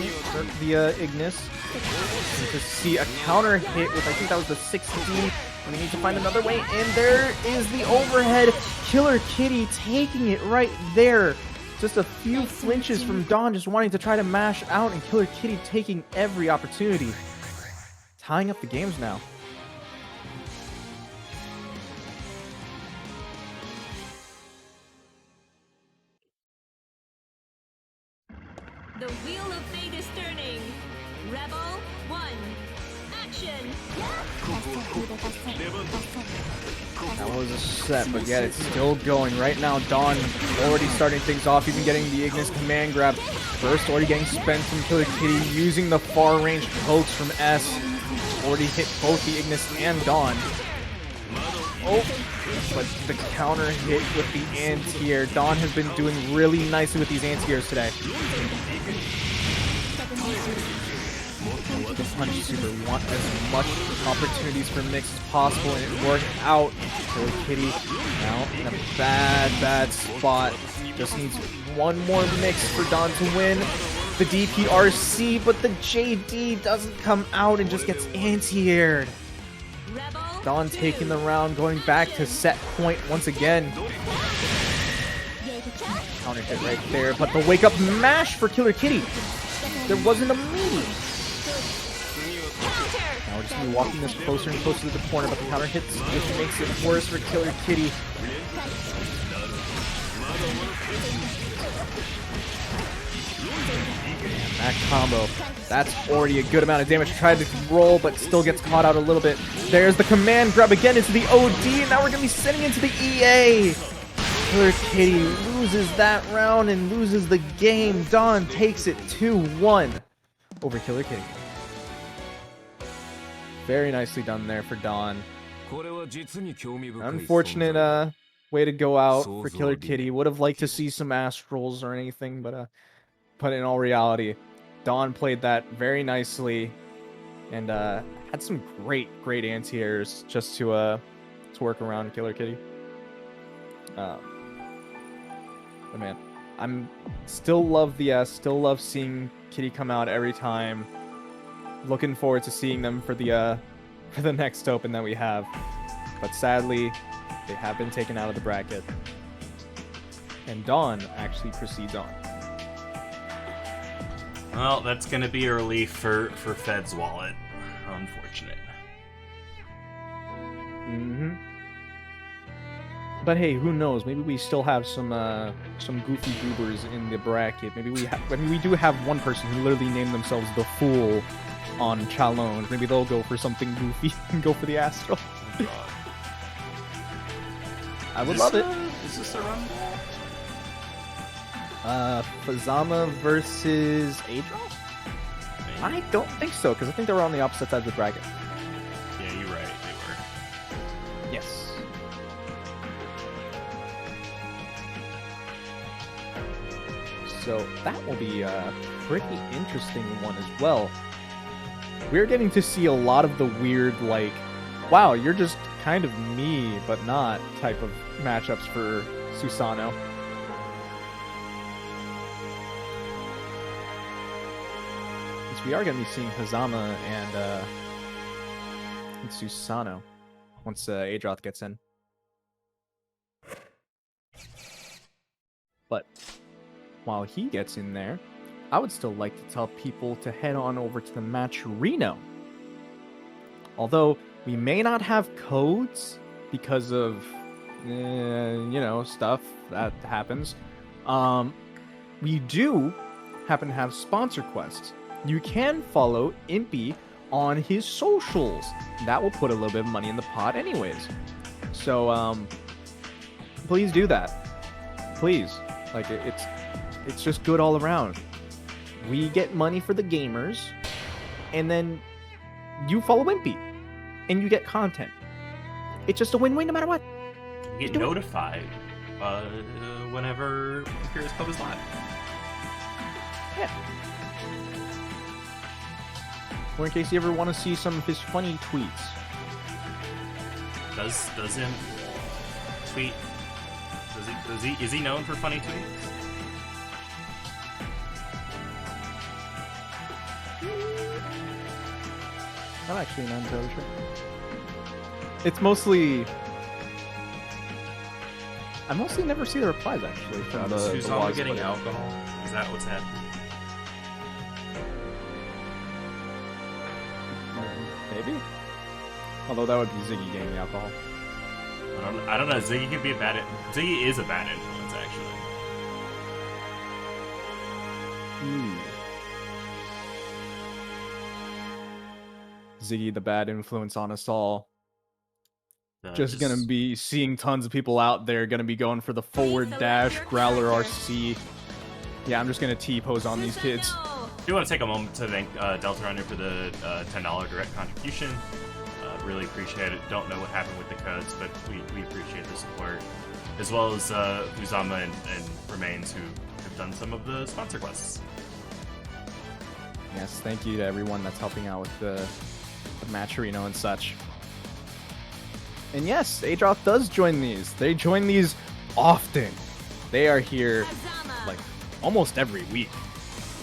the Ignis. And to see a counter hit with, I think that was the 16. We need to find another way, and there is the overhead. Killer Kitty taking it right there. Just a few flinches from Dawn just wanting to try to mash out, and Killer Kitty taking every opportunity. Tying up the games now. The wheel of fate is turning. Rebel 1, action! That was a set, but yet it's still going. Right now, Dawn already starting things off, even getting the Ignis command grab. First, already getting spent from Killer Kitty, using the far range pokes from S. Already hit both the Ignis and Dawn. Oh, but the counter hit with the anti-air. Dawn has been doing really nicely with these anti-airs today. The punch super. We want as much opportunities for mix as possible, and it worked out. Killer Kitty now in a bad spot. Just needs one more mix for Dawn to win. The DPRC, but the JD doesn't come out and just gets anti-aired. Dawn taking the round, going back to set point once again. Counter hit right there, but the wake up mash for Killer Kitty. There wasn't a melee. Now we're just gonna be walking this closer and closer to the corner, but the counter hits, which makes it worse for Killer Kitty. That combo. That's already a good amount of damage. Tried to roll, but still gets caught out a little bit. There's the command grab again into the OD. Now we're going to be sending into the EA. Killer Kitty loses that round and loses the game. Dawn takes it 2-1 over Killer Kitty. Very nicely done there for Dawn. Unfortunate way to go out for Killer Kitty. Would have liked to see some Astrals or anything, but in all reality, Dawn played that very nicely and had some great anti-airs just to work around Killer Kitty. But man, I'm still love seeing Kitty come out every time. Looking forward to seeing them for the next open that we have. But sadly, they have been taken out of the bracket. And Dawn actually proceeds on. Well, that's gonna be a relief for Fed's wallet. Unfortunate. Mm-hmm. But hey, who knows? Maybe we still have some goofy goobers in the bracket. Maybe we do have one person who literally named themselves the Fool on challenge. Maybe they'll go for something goofy and go for the Astral. Oh, God. I would love it. Is this a run ball? Fuzzama versus Adroth? I don't think so, because I think they were on the opposite side of the bracket. Yeah, you're right. They were. Yes. So that will be a pretty interesting one as well. We're getting to see a lot of the weird, like, wow, you're just kind of me, but not type of matchups for Susanoo. Since we are going to be seeing Hazama and Susanoo once Adroth gets in. But while he gets in there, I would still like to tell people to head on over to the Matcherino. Although we may not have codes because of, stuff that happens. We do happen to have sponsor quests. You can follow Impy on his socials. That will put a little bit of money in the pot anyways. So, please do that. Please. Like, it's just good all around. We get money for the gamers, and then you follow Wimpy, and you get content. It's just a win-win no matter what. You get notified whenever Heroes Club is live. Yeah. Or in case you ever want to see some of his funny tweets. Does him tweet? Is he known for funny tweets? I'm actually not entirely sure. It's mostly... I mostly never see the replies, actually, from the Susanoo getting player. alcohol? Is that what's happening? Maybe? Although that would be Ziggy getting the alcohol. I don't know. Ziggy could be a bad... Ziggy is a bad influence, actually. Ziggy, the bad influence on us all. Just gonna be seeing tons of people out there gonna be going for the forward dash, Growler RC. Yeah, I'm just gonna T-pose on these kids. I do want to take a moment to thank Delta Runner for the $10 direct contribution. Really appreciate it. Don't know what happened with the codes, but we appreciate the support. As well as Fuzzama and Remains, who have done some of the sponsor quests. Yes, thank you to everyone that's helping out with the Matcherino and such. And yes, Adroth does join these. They join these often. They are here like almost every week.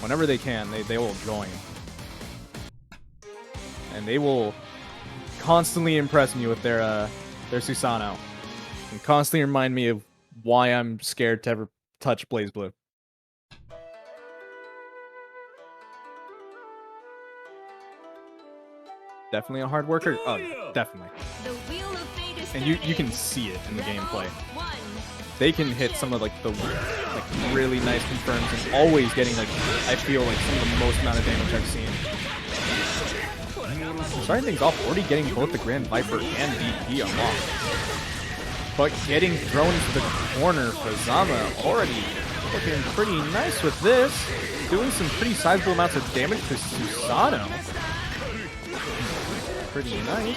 Whenever they can, they will join. And they will constantly impress me with their Susanoo. And constantly remind me of why I'm scared to ever touch BlazBlue. Definitely a hard worker. Oh, definitely. The wheel of fate is And you can turning. see it in the gameplay. One, they can hit some of like the really nice confirms and always getting like I feel like some of the most amount of damage I've seen. Starting things off, already getting both the Grand Viper and DP unlocked. But getting thrown into the corner, Fuzzama already looking pretty nice with this. Doing some pretty sizable amounts of damage to Susanoo. Pretty nice.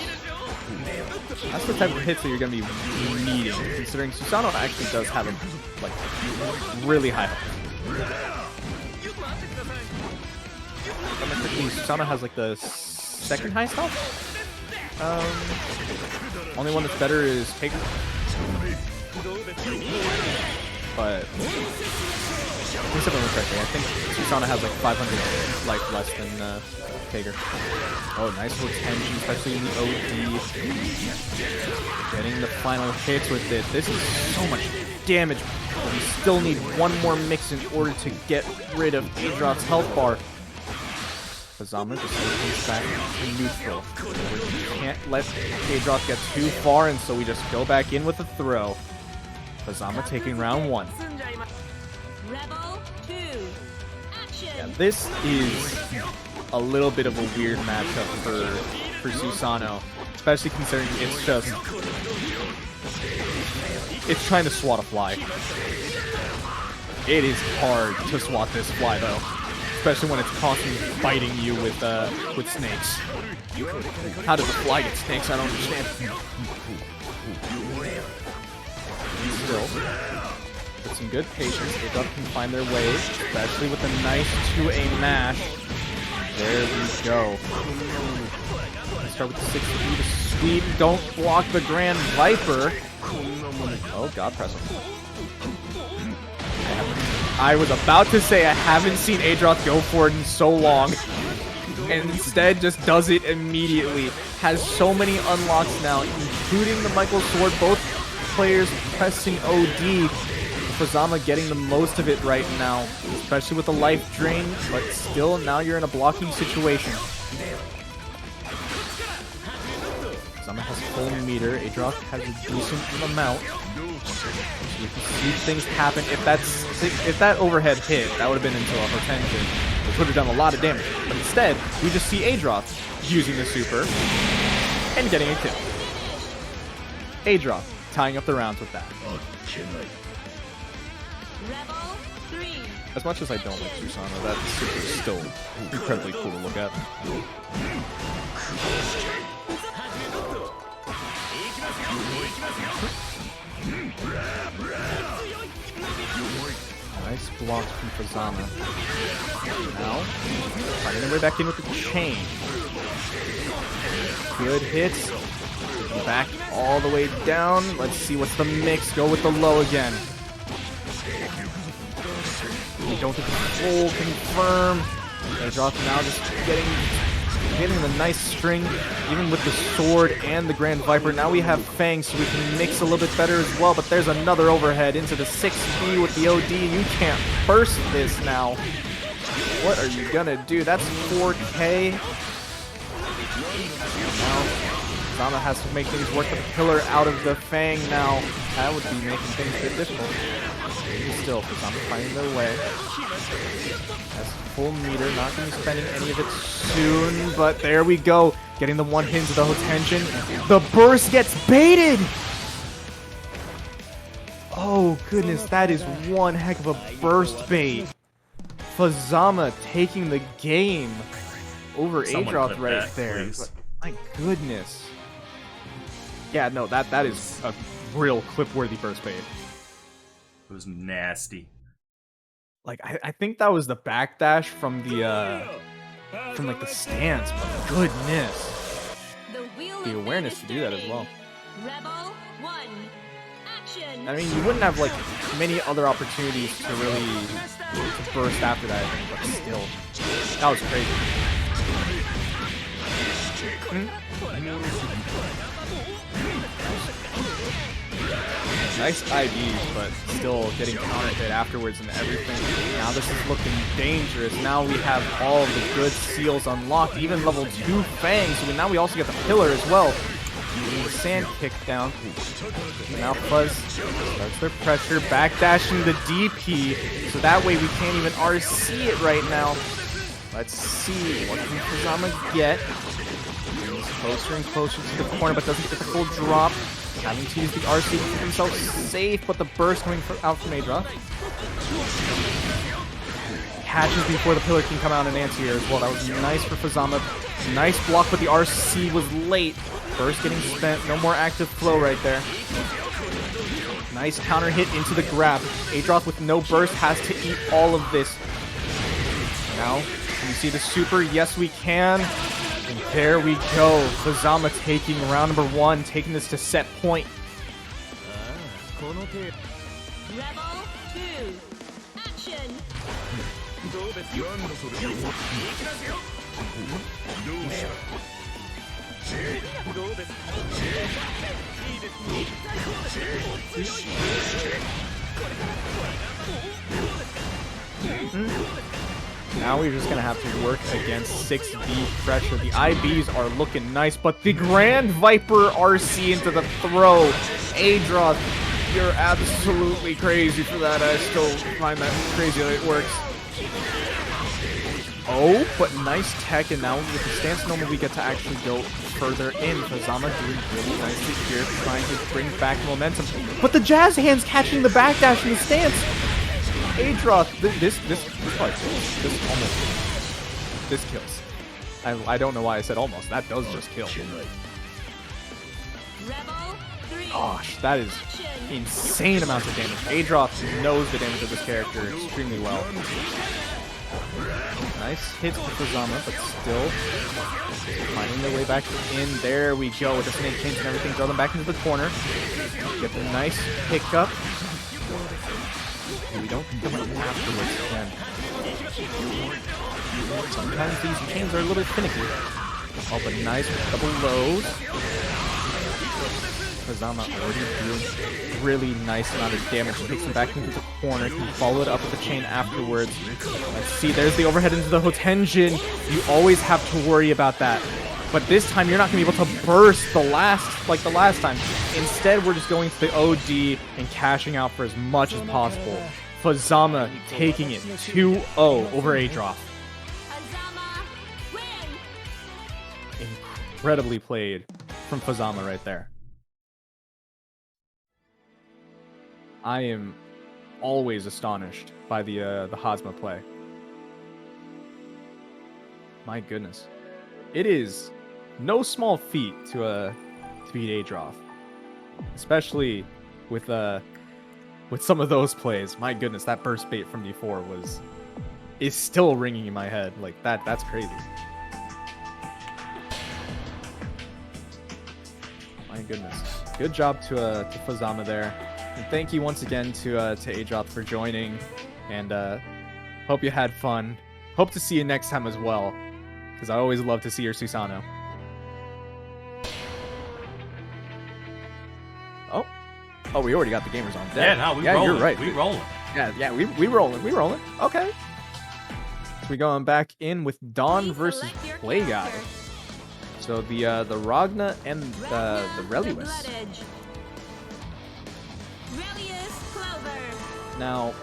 That's the type of hits that you're going to be needing, considering Susanoo actually does have a like really high health. Susanoo has like the second highest health. Only one that's better is Taker. But I think Susanoo has like 500 life less than Taker. Oh, nice retention, especially in the OD. Getting the final hits with it. This is so much damage. But we still need one more mix in order to get rid of Adroth's health bar. Hazama just comes back to neutral. We can't let Adroth get too far, and so we just go back in with a throw. Hazama taking round 1. Rebel 2. Action. Yeah, this is a little bit of a weird matchup for Susanoo, especially considering it's trying to swat a fly. It is hard to swat this fly though, especially when it's constantly fighting you with snakes. How does the fly get snakes? I don't understand. Still, with some good patience, Adroth can find their way, especially with a nice 2A mash. There we go. Let's start with the 6B to sweep. Don't block the Grand Viper. Oh, God press him. I was about to say I haven't seen Adroth go for it in so long. And instead just does it immediately. Has so many unlocks now, including the Michael Sword. Both players pressing OD. Fuzzama getting the most of it right now, especially with the life drain, but still now you're in a blocking situation. Fuzzama has full meter, Adroth has a decent amount. So you can see things happen. If that overhead hit, that would have been into a retention, which would have done a lot of damage. But instead, we just see Adroth using the super and getting a kill. Adroth tying up the rounds with that. Rebel 3. As much as I don't like Susanoo, that super is still incredibly cool to look at. Nice blocks from Fuzzama. Now, finding their way back in with the chain. Good hits. Back all the way down. Let's see what's the mix. Go with the low again. We don't get the full confirm. Adroth now just getting the nice string, even with the sword and the Grand Viper. Now we have Fang, so we can mix a little bit better as well. But there's another overhead into the 6B with the OD. You can't burst this now. What are you gonna do? That's 4K. Now, Hazama has to make things work with the pillar out of the Fang now. That would be making things a bit difficult. Still, Hazama finding their way. Has full meter, not going to be spending any of it soon, but there we go. Getting the one hit into the retention. The burst gets baited! Oh goodness, that is one heck of a burst bait. Fuzzama taking the game over Adroth right there. But, my goodness. Yeah, no, that is a real clip-worthy burst bait. It was nasty. Like, I think that was the backdash from the like the stance, but goodness. The awareness to do that as well. Rebel 1. Action. I mean, you wouldn't have like many other opportunities to really burst after that, I think, but still. That was crazy. Nice IVs, but still getting counter hit afterwards and everything. Now this is looking dangerous. Now we have all of the good seals unlocked, even level 2 Fangs. So now we also get the pillar as well. Getting the sand kicked down. Now Fuzz starts their pressure, backdashing the DP, so that way we can't even RC it right now. Let's see, what can Fuzzama get? He's closer and closer to the corner, but doesn't get the full drop. Having to use the RC to keep himself safe, but the burst coming out from Adroth. Catches before the pillar can come out and answer here as well. That was nice for Fuzzama. Nice block, but the RC was late. Burst getting spent. No more active flow right there. Nice counter hit into the grab. Adroth with no burst has to eat all of this. Now, can you see the super? Yes, we can. And there we go. Fuzzama taking round number 1, taking this to set point. Rebel 2. Action. Now we're just gonna have to work against 6B pressure. The IBs are looking nice, but the Grand Viper RC into the throw. Adroth, you're absolutely crazy for that. I still find that crazy that it works. Oh, but nice tech, and now with the stance normal, we get to actually go further in. Fuzzama doing really nicely here, trying to bring back momentum. But the jazz hands catching the backdash in the stance. Adroth, this probably kills. This kills. I don't know why I said almost. That does just kill. Gosh, that is insane amounts of damage. Adroth knows the damage of this character extremely well. Nice hits for Fuzzama, but still finding their way back in. There we go with the snake chains and everything. Throw them back into the corner. Get the nice pickup. We don't pick them up afterwards again. Sometimes these chains are a little bit finicky. Oh, but nice double lows. Fuzzama already doing really nice amount of damage. Takes him back into the corner. Can follow it up with the chain afterwards. Let's see. There's the overhead into the Hotenjin. You always have to worry about that. But this time you're not going to be able to burst the last time. Instead, we're just going to the OD and cashing out for as much as possible. Fuzzama taking it 2-0 over Adroth. Hazama win. Incredibly played from Fuzzama right there. I am always astonished by the Hazama play. My goodness. It is no small feat to beat Adroth. Especially with some of those plays. My goodness, that burst bait from before is still ringing in my head. Like that's crazy. My goodness. Good job to Fuzzama there. And thank you once again to Adroth for joining, and hope you had fun. Hope to see you next time as well, because I always love to see your Susanoo. Oh, we already got the gamers on deck. Yeah, no, we rolling. You're right. We rolling. Yeah, we rolling. We rolling. Okay. So we going back in with Dawn versus Play Guy. So the Ragna and the Relius. Relius Clover. Now,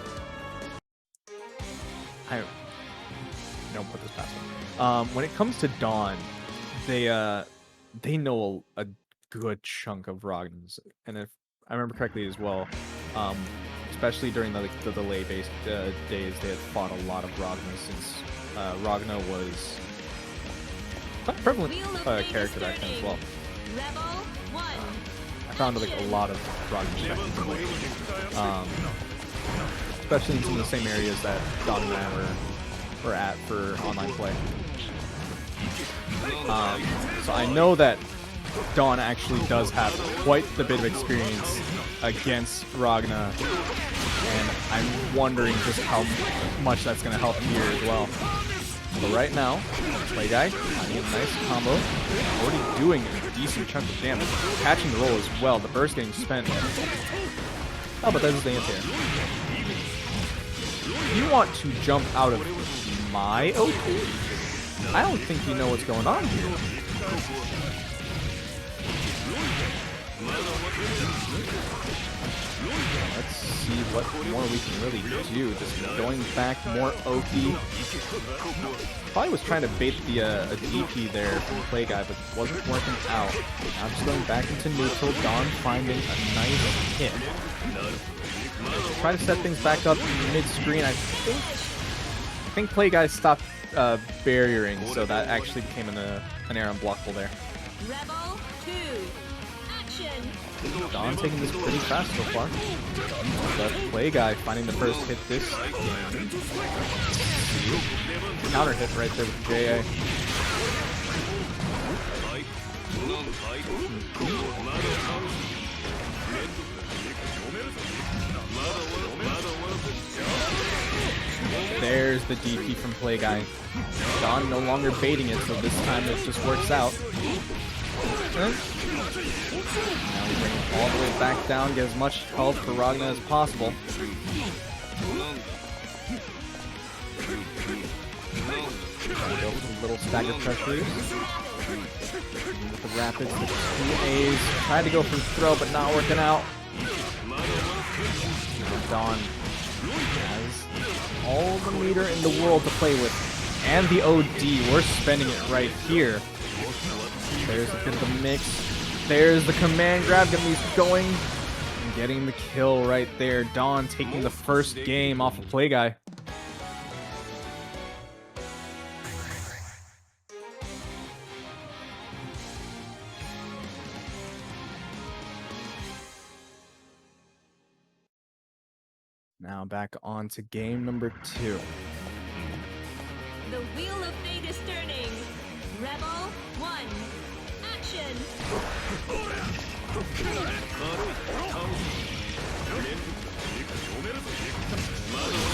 I don't put this past them. When it comes to Dawn, they know a good chunk of Ragnans, and if I remember correctly as well, especially during the delay-based days, they had fought a lot of Ragna since Ragna was quite a prevalent character back then as well. Rebel 1. I found like a lot of Ragna especially in some of the same areas that Dawn and I were at for online play. So I know that Dawn actually does have quite the bit of experience against Ragna, and I'm wondering just how much that's going to help here as well. But right now, Play Guy finding a nice combo, already doing a decent chunk of damage, catching the roll as well. The burst getting spent. Oh, but there's the answer here. You want to jump out of my OP? I don't think you know what's going on here. Let's see what more we can really do. Just going back, more Oki. Probably was trying to bait the a DP there from Play Guy, but wasn't working out. Now just going back into neutral. Dawn finding a nice hit. Try to set things back up mid-screen. I think Play Guy stopped barriering, so that actually became an air unblockable there. Rebel 2, action! Dawn taking this pretty fast so far. But Play Guy finding the first hit this game. Counter hit right there with JA. There's the DP from Play Guy. Dawn no longer baiting it, so this time it just works out. Now we bring it all the way back down, get as much health for Ragna as possible. Go with a little stagger pressures. With the rapids, the 2As. Tried to go for throw, but not working out. Now Dawn has all the meter in the world to play with. And the OD, we're spending it right here. There's a bit of a mix. There's the command grab, getting these going. And getting the kill right there. Dawn taking the first game off of Play Guy. Now back on to game number 2. The wheel of fate is turning. Rebel 1, action!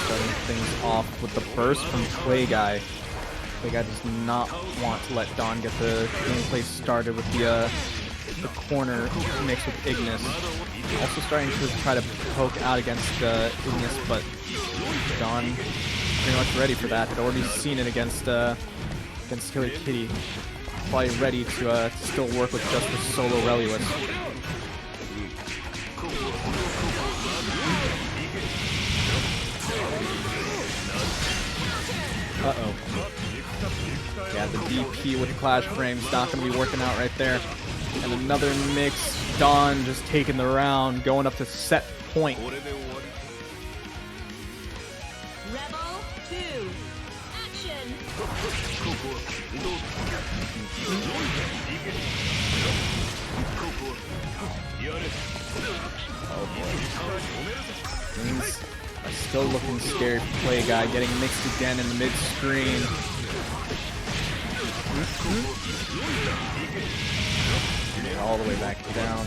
Starting things off with the burst from Play Guy. Play Guy does not want to let Dawn get the gameplay started with the corner mixed with Ignis. Also starting to try to poke out against Ignis, but Dawn pretty much ready for that. Had already seen it against Killer Kitty. Probably ready to still work with just the solo Relius. Uh-oh. Yeah, the DP with the Clash Frame's not going to be working out right there. And another mix. Dawn just taking the round, going up to set point. Rebel 2, action! Oh boy. Things are still looking scary for Play Guy, getting mixed again in the mid-screen. All the way back down.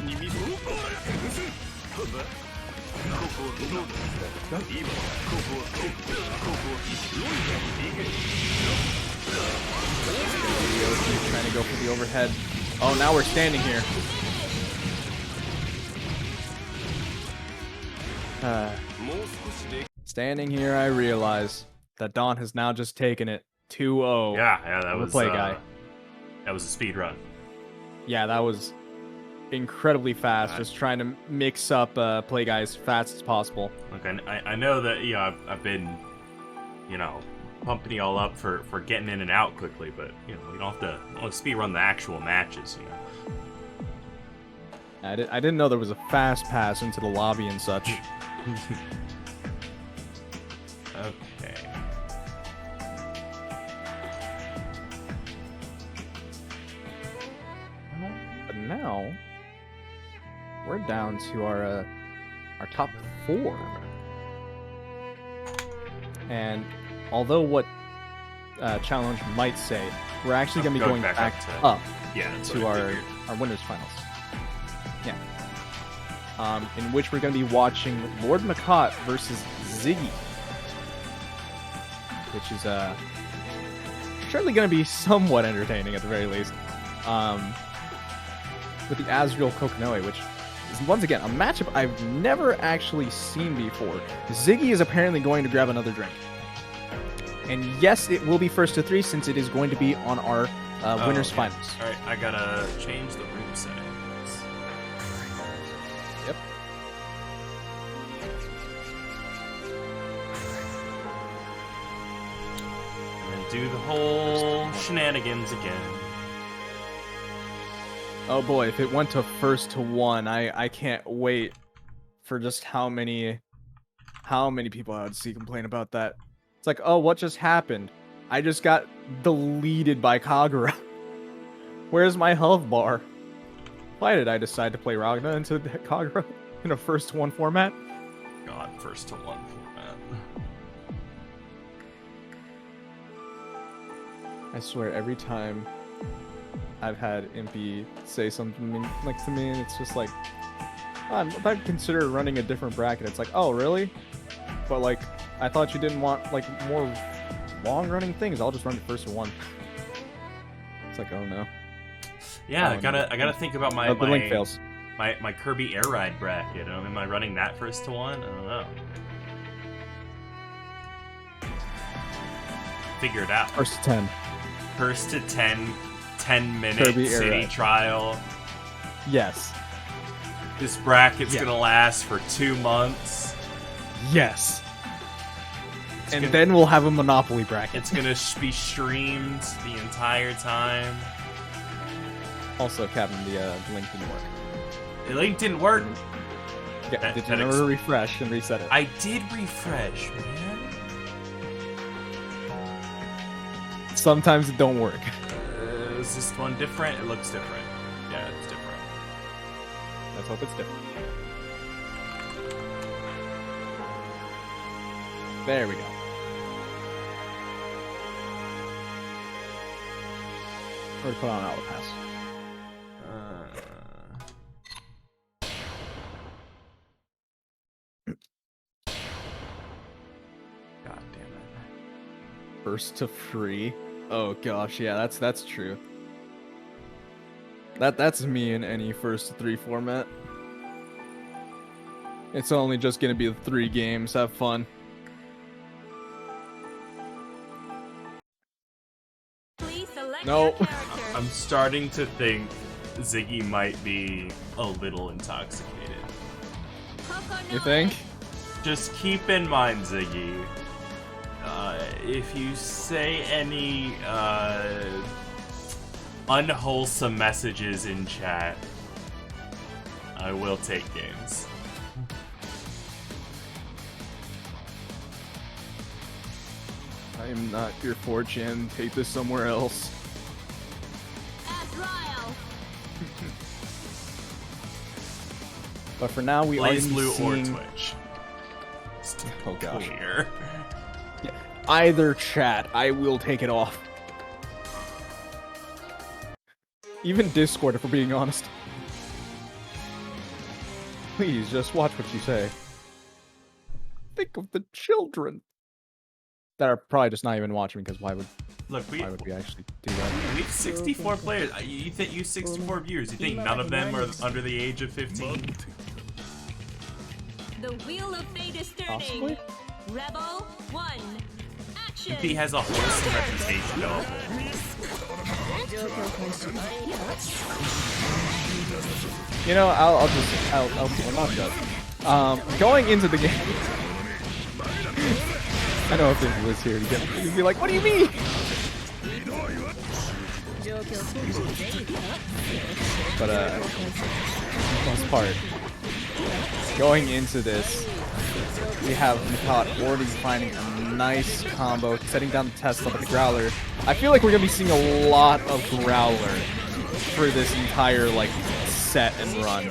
Trying to go for the overhead. Oh, now we're standing here. Standing here, I realize that Dawn has now just taken it 2-0. Yeah, that was Play Guy. That was a speed run. Yeah, that was incredibly fast. Just trying to mix up Play Guy as fast as possible. Look, I know that I've been pumping you all up for getting in and out quickly, but you don't have to speed run the actual matches. I didn't know there was a fast pass into the lobby and such. Okay. But now we're down to our top 4. And although what challenge might say, we're actually going to be going back up to our winners finals. Yeah. In which we're going to be watching LordMacoT versus Ziggy, which is surely going to be somewhat entertaining at the very least. With the Azrael Kokonoe, which is once again a matchup I've never actually seen before. Ziggy is apparently going to grab another drink. And yes, it will be first to 3 since it is going to be on our winners finals. Alright, I gotta change the room settings. do the whole shenanigans again. Oh boy, if it went to first to one, I can't wait for just how many people I would see complain about that. It's like, oh, what just happened? I just got deleted by Kagura. Where's my health bar? Why did I decide to play Ragna into Kagura in a first to one format? God, first to one format. I swear, every time I've had Impy say something like to me, and it's just like, I'd consider running a different bracket. It's like, oh, really? But like, I thought you didn't want like more long-running things. I'll just run it first to one. It's like, oh no. Yeah, Oh, I gotta think about my the link fails. my Kirby Air Ride bracket. Am I running that first to one? I don't know. Figure it out. First to 10. First to 10-minute Kirby Air city Ride. trial. Yes. This bracket's Yeah. gonna last for 2 months. Yes. And gonna- then we'll have a Monopoly bracket. It's gonna be streamed the entire time. Also, Captain, the link didn't work. The link didn't work. Yeah, That- did you that remember to refresh and reset it? I did refresh, man. Sometimes it don't work. Is this one different? It looks different. Yeah, it's different. Let's hope it's different. There we go. Or put on Outlet Pass. God damn it. First to free. Oh gosh, yeah, that's true. That's me in any first to 3 format. It's only just gonna be the 3 games. Have fun. Please select No. your character. I'm starting to think Ziggy might be a little intoxicated. Kokonoe. You think? Just keep in mind, Ziggy, if you say any unwholesome messages in chat, I will take games. I am not your fortune. Take this somewhere else. Azrael. But for now, we are BlazBlue or seeing Twitch. Just to Oh, be gosh. clear. either chat. I will take it off. Even Discord, if we're being honest. Please, just watch what you say. Think of the children that are probably just not even watching, because why would Look, we we actually do that? we have 64 players. You think you 64 viewers? You think none of them are under the age of 15? The wheel of fate is turning. Possibly? Rebel 1. Action. He has a wholesome reputation. You know, I'll not judge. Going into the game, I know if it was here to get, you'd be like, "What do you mean?" But for the most part, going into this, we have LordMacoT already finding a nice combo, setting down the test up at the Growler. I feel like we're gonna be seeing a lot of Growler for this entire like set and run.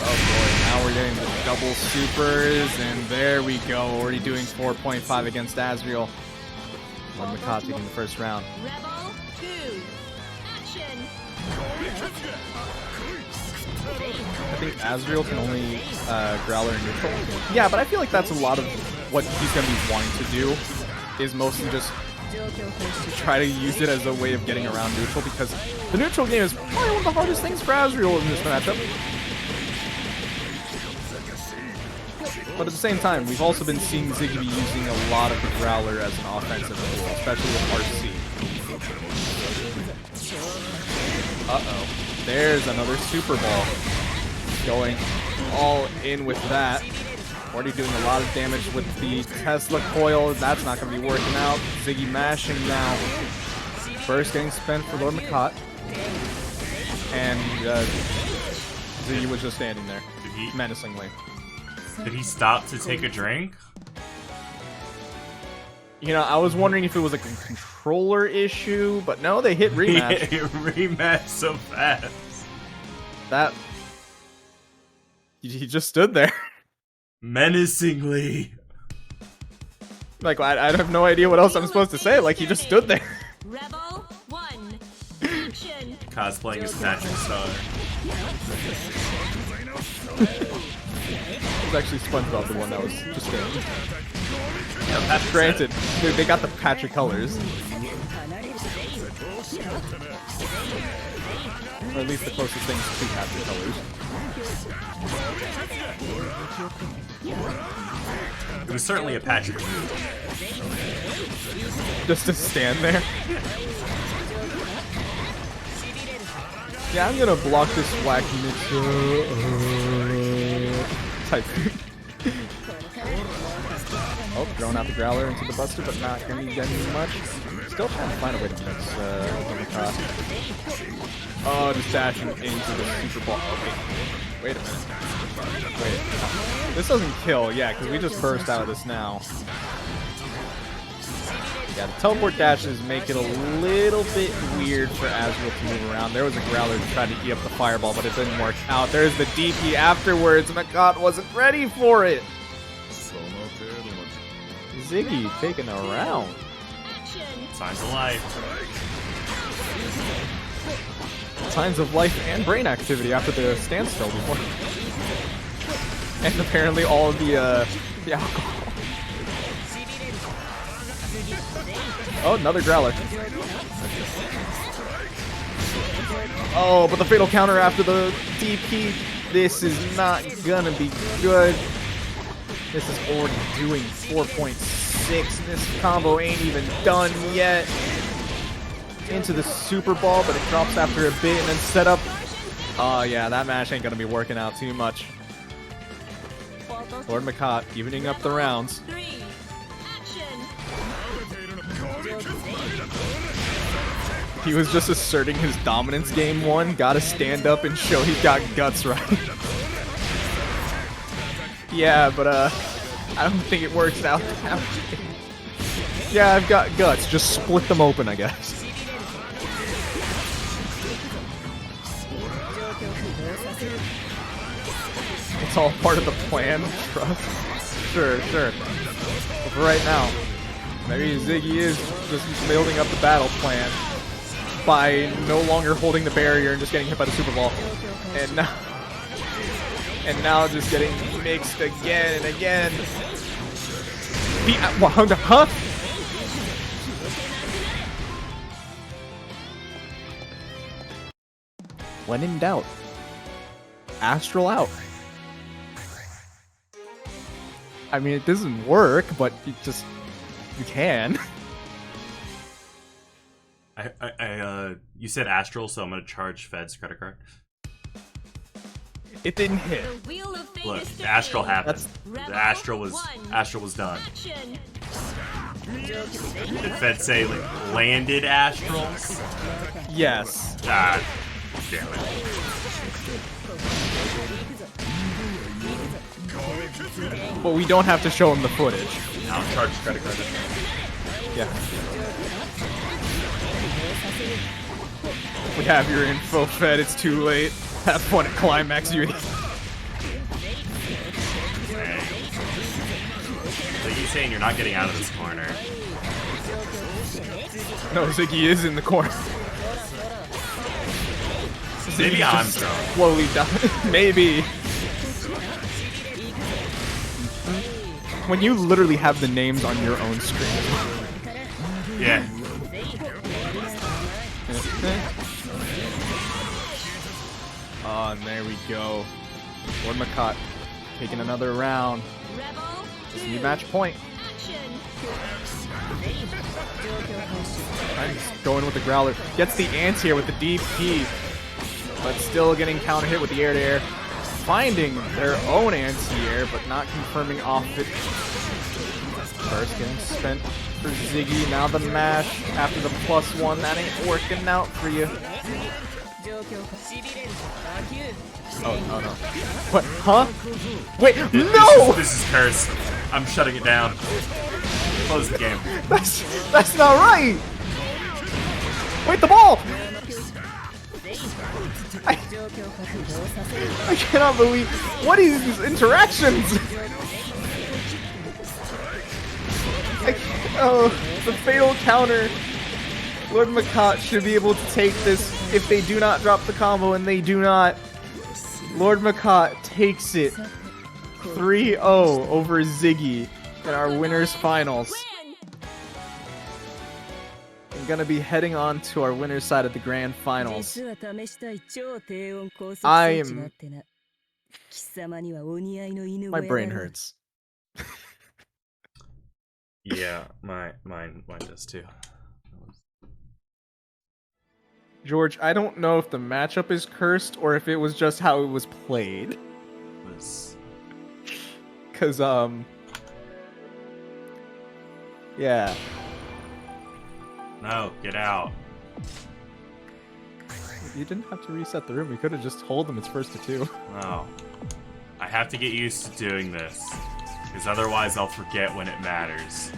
Oh boy, now we're getting the double supers, and there we go. Already doing 4.5 against Azrael. LordMacoT taking the first round. Rebel 2. Action. I think Azrael can only Growler in neutral. Yeah, but I feel like that's a lot of what he's going to be wanting to do, is mostly just try to use it as a way of getting around neutral, because the neutral game is probably one of the hardest things for Azrael in this matchup. But at the same time, we've also been seeing Ziggy be using a lot of the Growler as an offensive tool, especially with RC. Uh-oh. There's another Super Ball. going all in with that. Already doing a lot of damage with the Tesla coil. That's not going to be working out. Ziggy mashing now. First getting spent for LordMacoT. And Ziggy was just standing there, menacingly. Did he stop to take a drink? You know, I was wondering if it was like a controller issue, but no, they hit rematch. Rematch so fast. That... He just stood there. Menacingly. Like, I have no idea what else I'm supposed to say. Like, he just stood there. Rebel 1. Action. Cosplaying as Patrick Star. It was actually SpongeBob the one that was just standing. Yeah, Patrick Granted, they got the Patrick colors. Or at least the closest things to Patrick colors. It was certainly a Patrick move. Just to stand there. Yeah, I'm gonna block this whack type. Oh, throwing out the Growler into the Buster, but not gonna be getting much. Still trying to find a way to mix LordMacoT. Oh, just dashing into the Super Ball. Okay. Wait a minute. Wait. This doesn't kill, yeah, because we just burst out of this now. Yeah, the teleport dashes make it a little bit weird for Azrael to move around. There was a Growler to try to eat up the Fireball, but it didn't work out. There's the DP afterwards, and MacoT wasn't ready for it. Ziggy taking a round. Signs of life. Signs of life and brain activity after the standstill before. And apparently all of the alcohol. Oh, another Growler. Oh, but the fatal counter after the DP. This is not gonna be good. This is already doing 4.6. This combo ain't even done yet. Into the Super Ball, but it drops after a bit and then set up. Oh yeah, that mash ain't gonna be working out too much. LordMacoT evening up the rounds. 3. Action. He was just asserting his dominance game one. Gotta stand up and show he's got guts, right? Yeah, but I don't think it works out that way. Yeah, I've got guts. Just split them open, I guess. It's all part of the plan. Trust. Sure. But for right now, maybe Ziggy is just building up the battle plan by no longer holding the barrier and just getting hit by the Super Ball. And now just getting mixed again and again. Huh? When in doubt, Astral out. I mean, it doesn't work, but you can. You said Astral, so I'm gonna charge Fed's credit card. It didn't hit. The wheel of fate Look, is the Astral turning. happened. Rebel The Astral was 1. done. Action. Did Fed say like landed Astrals? Yes. Ah, damn it. But we don't have to show him the footage. I'll charge credit card. Yeah. We have your info, Fed. It's too late. Have fun at Climax, you. Ziggy's saying you're not getting out of this corner. No, Ziggy is in the corner. Maybe Ziggy I'm just drunk. slowly down. Maybe. When you literally have the names on your own screen. Yeah. Oh, and there we go. LordMacoT taking another round. Just need match point. He's going with the Growler. Gets the anti-air with the DP. But still getting counter hit with the air-to-air. finding their own anti-air, but not confirming off it. First getting spent for Ziggy. Now the mash after the +1. That ain't working out for you. Oh, no. What? Huh? Wait, no! This is cursed. I'm shutting it down. Close the game. That's not right! Wait, the ball! I cannot believe... What is these interactions? Oh, the fatal counter. LordMacoT should be able to take this if they do not drop the combo, and they do not. LordMacoT takes it 3-0 over Ziggy in our winners finals. I'm gonna be heading on to our winner's side of the grand finals. My brain hurts. Yeah, mine does too. George, I don't know if the matchup is cursed or if it was just how it was played. Cause yeah. No, get out. You didn't have to reset the room. You could have just told them it's first to 2. No. I have to get used to doing this. Because otherwise I'll forget when it matters.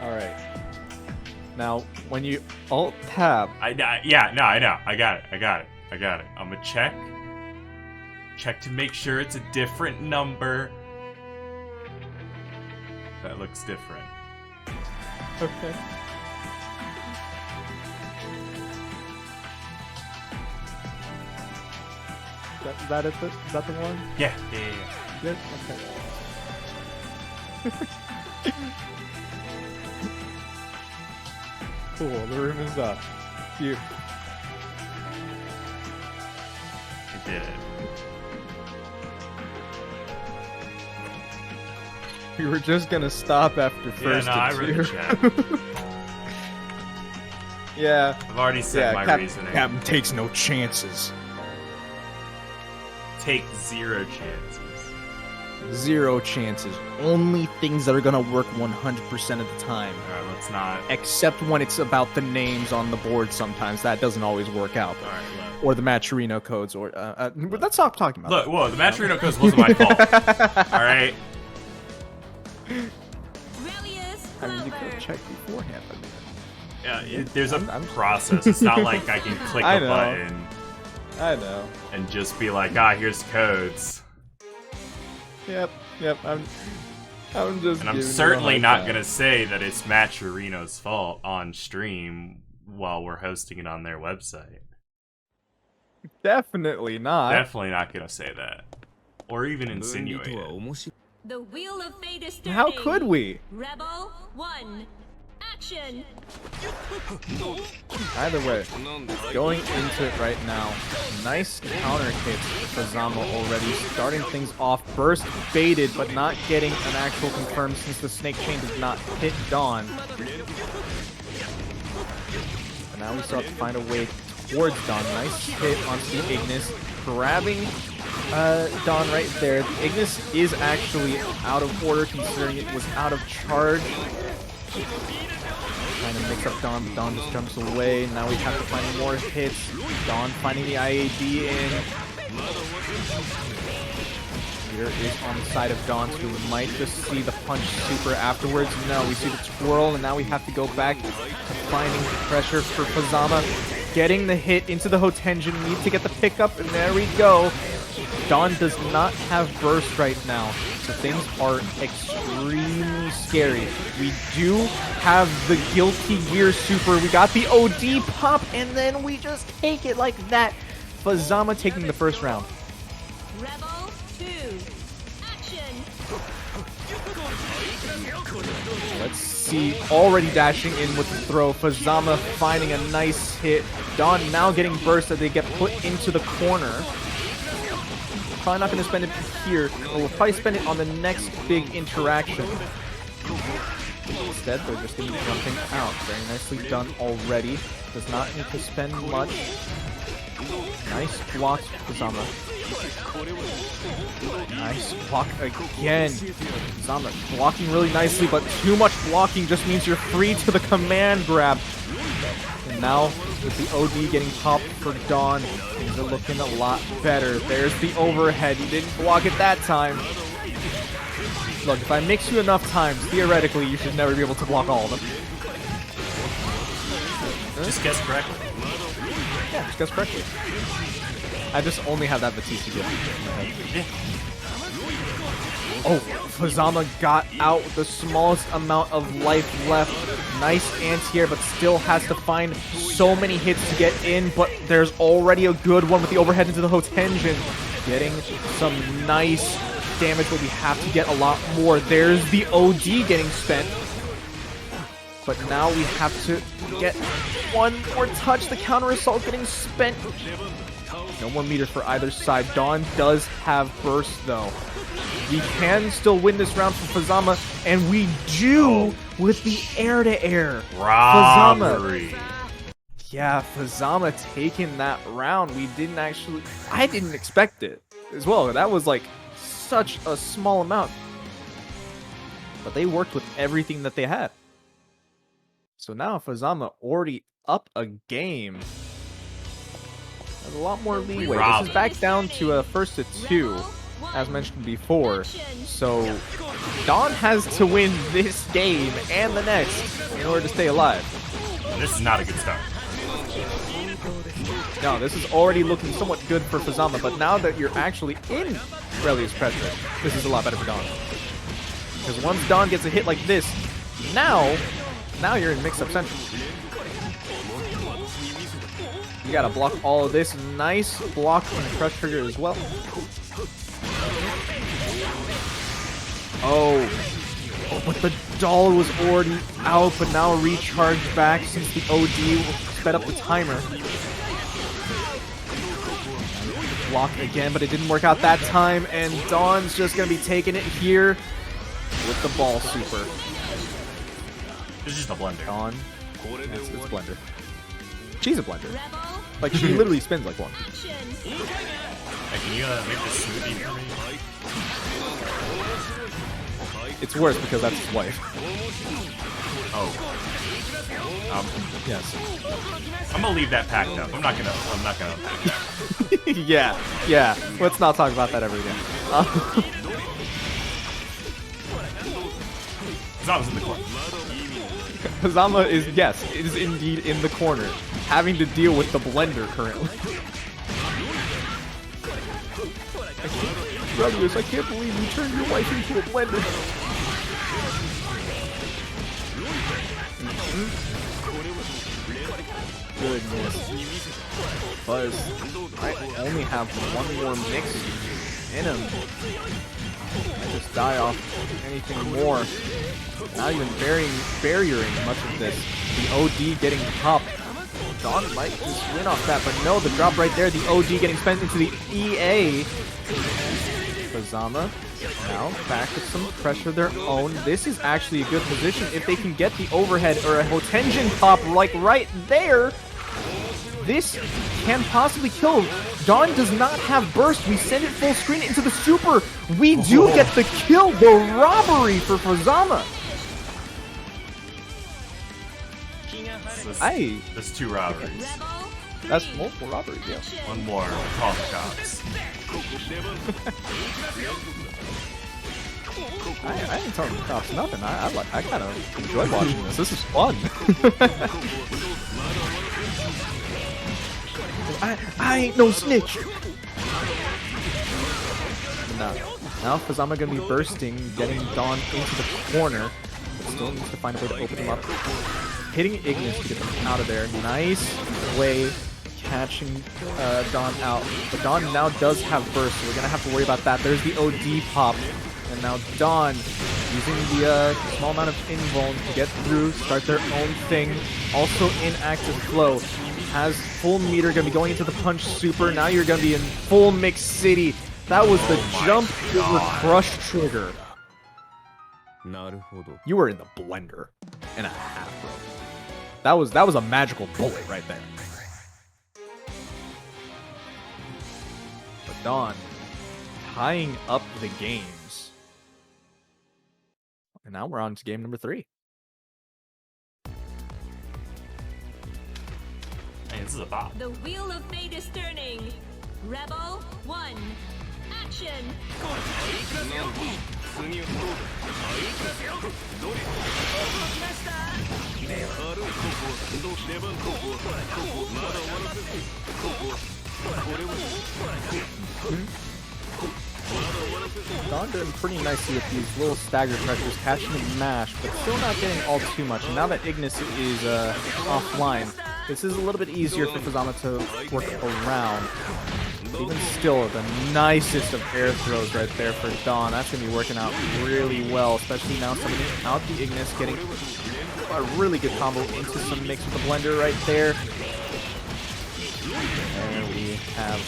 Alright. Now, when you Alt-Tab... Yeah, no, I know. I got it. I'm gonna check. Check to make sure it's a different number. That looks different. Okay. Is that it? Is that the one? Yeah. Good? Okay. Cool, the room is up. Cute. I did it. We were just gonna stop after first. Yeah, no, I read the chat. Yeah. I've already said my reasoning. Captain takes no chances. Take 0 chances. 0 chances. Only things that are gonna work 100% of the time. Alright, let's not. Except when it's about the names on the board sometimes. That doesn't always work out. Alright, look. Or the Maturino codes, or... let's stop talking about Look, whoa, the Maturino codes wasn't my fault. Alright? I mean, you could have checked beforehand. Yeah, there's a process. It's not like I can click a button. I know. And just be like, here's codes. Yep. I'm just. And I'm certainly not gonna say that it's Maturino's fault on stream while we're hosting it on their website. Definitely not. Definitely not gonna say that, or even insinuate it. The wheel of fate is turning. How could we? Rebel 1, action. Either way, going into it right now. Nice counter hits for Hazama already, starting things off. Burst baited, but not getting an actual confirm since the snake chain did not hit Dawn. And now we still have to find a way towards Dawn. Nice hit onto the Ignis, grabbing Dawn right there. The Ignis is actually out of order considering it was out of charge. Trying to mix up Dawn, but Dawn just jumps away. Now we have to find more hits. Dawn finding the IAD in. Peter is on the side of Dawn, so we might just see the punch super afterwards. No, we see the twirl, and now we have to go back to finding pressure for Fuzzama. Getting the hit into the Hotenjin. Need to get the pickup, and there we go. Dawn does not have burst right now, so things are extremely scary. We do have the Guilty Gear super. We got the OD pop, and then we just take it like that. Fuzzama taking the first round. Rebel 2, action. Let's see, already dashing in with the throw. Fuzzama finding a nice hit. Dawn now getting burst as they get put into the corner. Probably not going to spend it here, but we'll probably spend it on the next big interaction. Instead, they're just going to be jumping out. Very nicely done already. Does not need to spend much. Nice block, Fuzzama. Nice block again. Fuzzama blocking really nicely, but too much blocking just means you're free to the command grab. And now, with the OD getting popped for Dawn, things are looking a lot better. There's the overhead. You didn't block it that time. Look, if I mix you enough times, theoretically, you should never be able to block all of them. Just guess correctly. Yeah, just guess correctly. I just only have that Batista gift. Oh, Fuzzama got out with the smallest amount of life left. Nice anti-air, but still has to find so many hits to get in, but there's already a good one with the overhead into the Hotenjin. Getting some nice damage, but we have to get a lot more. There's the OD getting spent. But now we have to get one more touch. The counter assault getting spent. No more meter for either side. Dawn does have burst though. We can still win this round for Fuzzama, and we do with the air-to-air. Robbery. Fuzzama. Yeah, Fuzzama taking that round. We didn't actually... I didn't expect it as well. That was like such a small amount. But they worked with everything that they had. So now Fuzzama already up a game. There's a lot more leeway. This is back down to a first to 2, as mentioned before. So Dawn has to win this game and the next in order to stay alive. This is not a good start. No, this is already looking somewhat good for Fuzzama, but now that you're actually in Relius pressure, this is a lot better for Dawn. Because once Dawn gets a hit like this, now you're in mix-up central. You gotta block all of this. Nice block from Crush Trigger as well. Oh, but the doll was already out, but now recharged back since the OD sped up the timer. Block again, but it didn't work out that time, and Dawn's just gonna be taking it here with the ball super. It's just a blender. Dawn. It's blender. She's a blender. Like, she literally spins like one. Hey, can you make this smoothie for me? It's worse because that's his wife. Oh. Yes. I'm gonna leave that packed up. I'm not gonna unpack that. Yeah. Let's not talk about that ever again. Zama's in the corner. Hazama is indeed in the corner, having to deal with the blender currently. Relius, I can't believe you turned your wife into a blender. Goodness. Buzz, I only have one more mix in him. I just die off anything more. Not even barriering much of this. The OD getting popped. Dawn might just win off that, but no, the drop right there. The OD getting spent into the EA. Fuzzama now back with some pressure of their own. This is actually a good position if they can get the overhead or a Hotenjin pop like right there. This can possibly kill. Dawn does not have burst. We send it full screen into the super. We do get the kill. The robbery for Fuzzama. That's 2 robberies. That's multiple robberies, yeah. One more. Call the cops. I ain't talking to the cops nothing. I kind of enjoy watching this. This is fun. I ain't no snitch. Now Fuzzama gonna be bursting, getting Dawn into the corner, but still needs to find a way to open him up. Hitting Ignis to get them out of there. Nice way catching Dawn out. But Dawn now does have burst, so we're gonna have to worry about that. There's the OD pop. And now Dawn using the small amount of invuln to get through, start their own thing. Also in active flow. Has full meter, gonna be going into the punch super. Now you're gonna be in full Mix City. That was the jump over crush trigger. You were in the blender. and a half, bro. That was a magical bullet right there. But Dawn tying up the games. And now we're on to game number 3. Hey, this is a bop. The wheel of fate is turning. Rebel 1. Action. Dawn doing pretty nicely with these little stagger pressures, catching the mash, but still not getting all too much. And now that Ignis is offline, this is a little bit easier for Fuzzama to work around. Even still, the nicest of air throws right there for Dawn. That's going to be working out really well, especially now summoning out the Ignis, getting a really good combo into some mix with the blender right there. And we have...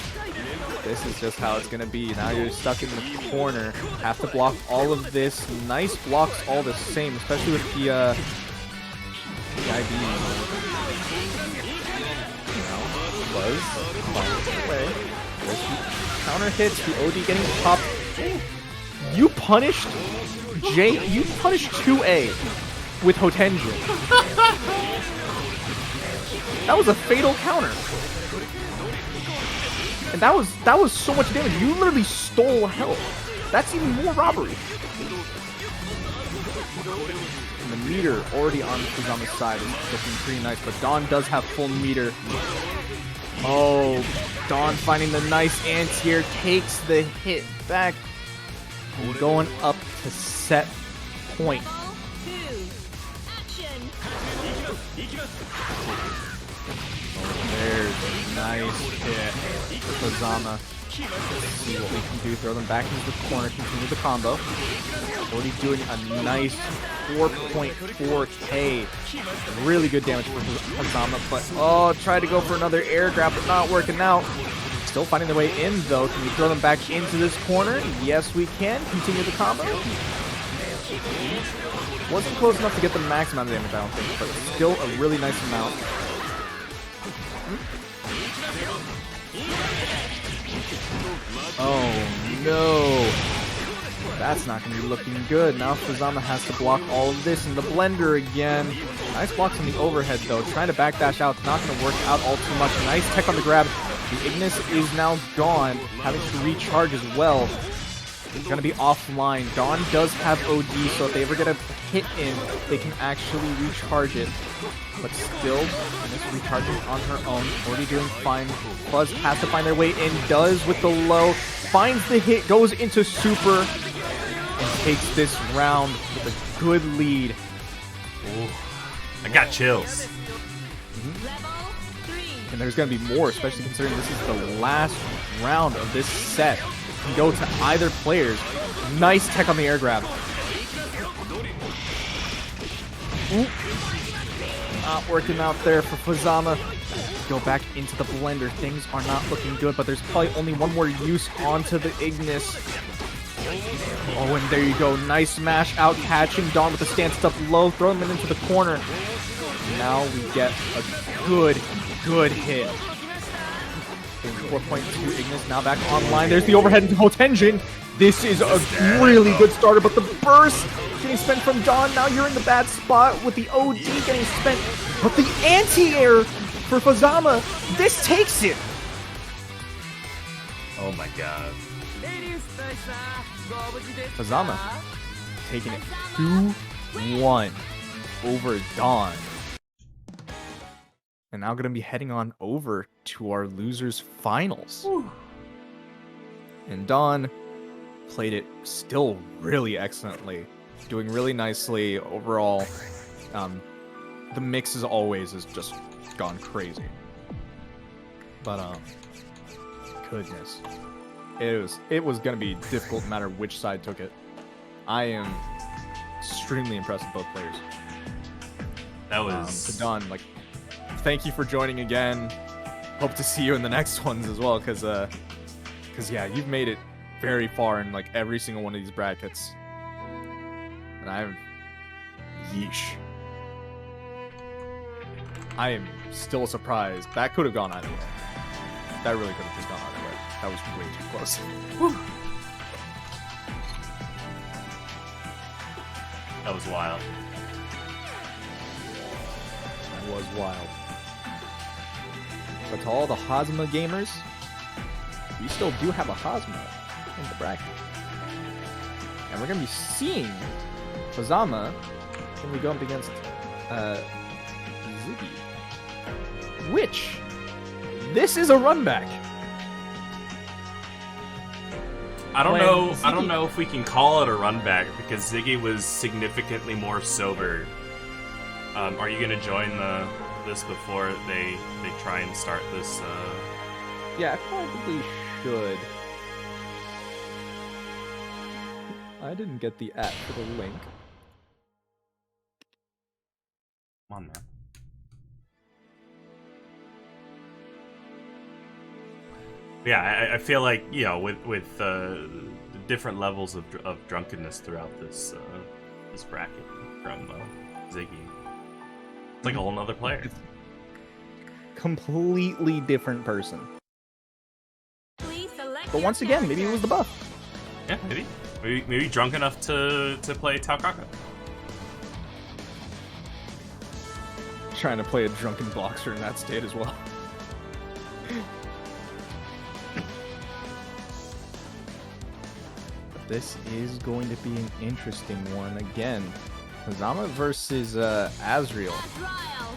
This is just how it's going to be. Now you're stuck in the corner. Have to block all of this. Nice blocks all the same, especially with the IB. Buzz finds a way. There's the counter hits, the OD getting popped. You punished you punished 2A with Hotenjin. That was a fatal counter. And that was so much damage. You literally stole health. That's even more robbery. And the meter already on Fuzzama's side is looking pretty nice, but Dawn does have full meter. Oh, Dawn finding the nice anti-air, takes the hit back. And going up to set point. There's a nice hit for Fuzzama. Let's see what we can do. Throw them back into the corner, continue the combo. Already doing a nice 4.4k. Really good damage for Hazama, but try to go for another air grab, but not working out. Still finding their way in, though. Can we throw them back into this corner? Yes, we can. Continue the combo. Wasn't close enough to get the max amount of damage, I don't think, but still a really nice amount. Oh no, that's not going to be looking good. Now Fuzzama has to block all of this in the blender again. Nice blocks on the overhead though. Trying to backdash out, not going to work out all too much. Nice tech on the grab. The Ignis is now gone, having to recharge as well. It's going to be offline. Dawn does have OD, so if they ever get a hit in, they can actually recharge it. But still, Ignis recharging on her own. Already doing fine. Fuzz has to find their way in. Does with the low. Finds the hit. Goes into super. And takes this round with a good lead. Ooh, I got chills. And there's going to be more, especially considering this is the last round of this set. Can go to either players. Nice tech on the air grab. Ooh. Not working out there for Fuzzama. Go back into the blender. Things are not looking good, but there's probably only one more use onto the Ignis. Oh, and there you go. Nice smash out, catching Dawn with the stance up low. Throw him into the corner. Now we get a good hit. 4.2 Ignis now back online. There's the overhead into Hotenjin. This is a really good starter, but the burst getting spent from Dawn. Now you're in the bad spot with the OD getting spent. But the anti-air for Fuzzama, this takes it. Oh my god. Fuzzama taking it 2-1 over Dawn. And now going to be heading on over to our losers finals. Whew. And Dawn played it still really excellently, doing really nicely overall. The mix as always has just gone crazy. But goodness, it was gonna be difficult no matter which side took it. I am extremely impressed with both players. That was to Dawn, like, thank you for joining again. Hope to see you in the next ones as well, because yeah, you've made it very far in like every single one of these brackets. And yeesh. I am still surprised. That could have gone either way. That really could have just gone either way. That was way too close. Whew. That was wild. That was wild. But to all the Hazama gamers, we still do have a Hazama in the bracket. And we're going to be seeing Fuzzama when we go up against Ziggy. Which, this is a run back. I don't know if we can call it a run back because Ziggy was significantly more sober. Are you gonna join this before they try and start this? Yeah, I probably should. I didn't get the app for the link. Come on, man. Yeah, I feel like, you know, with the different levels of drunkenness throughout this bracket from Ziggy, it's like a whole nother player. Completely different person. Please select But your once again, maybe it was the buff. Yeah, maybe drunk enough to play Taokaka. Trying to play a drunken boxer in that state as well. This is going to be an interesting one again. Hazama versus Azrael. Azrael.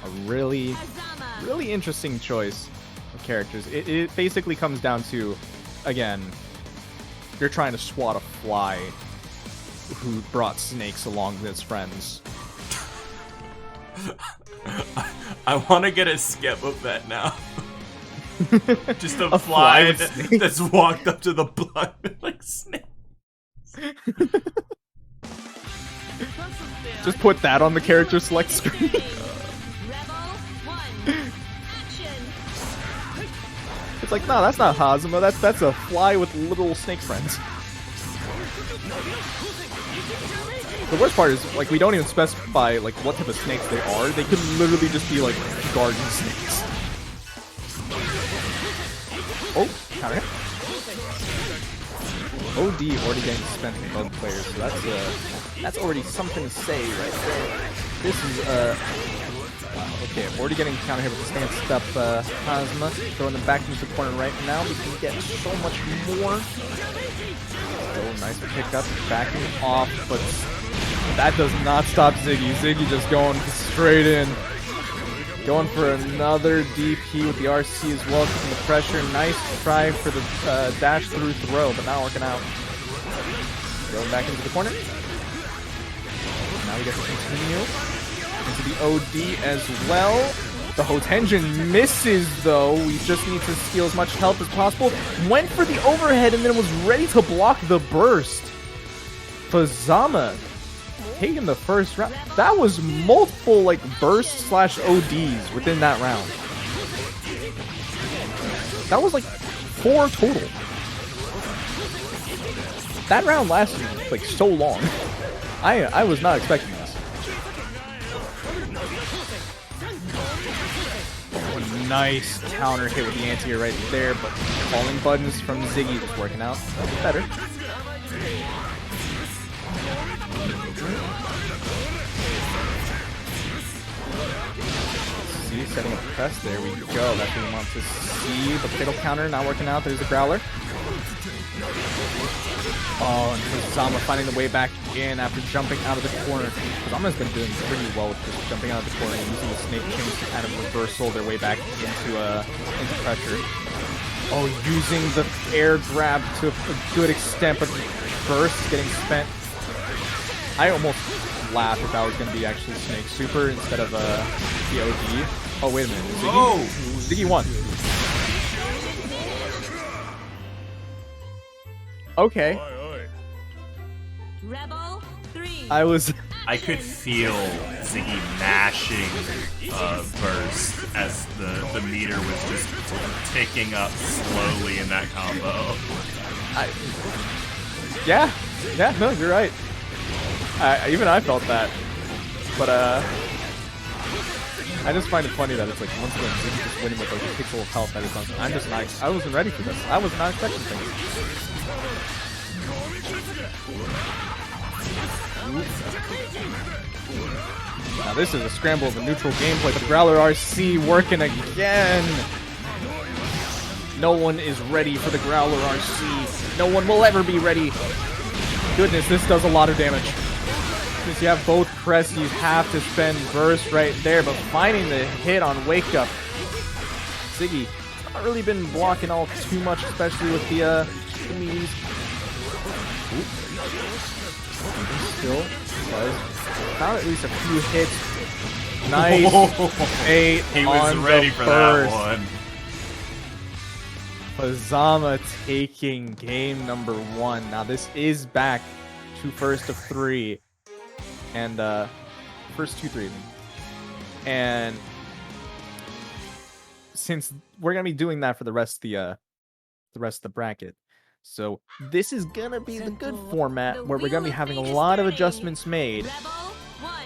A really Hazama. interesting choice of characters. It basically comes down to, again, you're trying to swat a fly who brought snakes along with his friends. I want to get a skip of that now. Just a A fly, fly with that's walked up to the blood like snake. Just put that on the character select screen. Rebel 1. Action. It's like, no, that's not Hazama. That's a fly with little snake friends. The worst part is, like, we don't even specify, like, what type of snakes they are. They could literally just be, like, garden snakes. Oh, counter hit. OD already getting spent in bug players, so that's already something to say right there. This is, wow, okay, already getting counter hit with the stance up, Hazama. Throwing them back into the corner right now. We can get so much more. Oh, nice pick up, backing off, but that does not stop Ziggy. Ziggy just going straight in. Going for another DP with the RC as well, keeping the pressure. Nice try for the dash through throw, but not working out. Going back into the corner. Now we get to continue into the OD as well. The Hotenjin misses though. We just need to steal as much health as possible. Went for the overhead and then was ready to block the burst. Fuzzama taking the first round. That was multiple like bursts / ODs within that round. That was like 4 total. That round lasted like so long. I was not expecting this. Oh, nice counter hit with the anti-air right there, but falling buttons from Ziggy was working out better. See, setting up the press. There we go. That's what we want to see. The fatal counter not working out. There's a growler. Oh, and Fuzzama finding the way back in after jumping out of the corner. Fuzzama's been doing pretty well with just jumping out of the corner and using the snake chains to kind of reversal their way back into pressure. Oh, using the air grab to a good extent, but burst getting spent. I almost laughed if that was going to be actually Snake Super instead of the OD. Oh, wait a minute. Ziggy? Oh! Ziggy won. Okay. Rebel 3. I could feel Ziggy mashing burst as the meter was just ticking up slowly in that combo. Yeah, no, you're right. Even I felt that. But, I just find it funny that it's like once again Ziggy just winning with like a pixel of health that is on. I'm just not. I wasn't ready for this. I was not expecting things. Now this is a scramble of a neutral gameplay, but Growler RC working again. No one is ready for the Growler RC. No one will ever be ready. Goodness, this does a lot of damage. Since you have both crests, you have to spend burst right there, but finding the hit on Wake Up. Ziggy, not really been blocking all too much, especially with the memes. Still does. Found at least a few hits. Nice. He was ready for that one. Fuzzama taking game number 1. Now this is back to first of 3. And first 2-3. And since we're gonna be doing that for the rest of the bracket. So this is gonna be the good format where we're gonna be having a lot of adjustments made.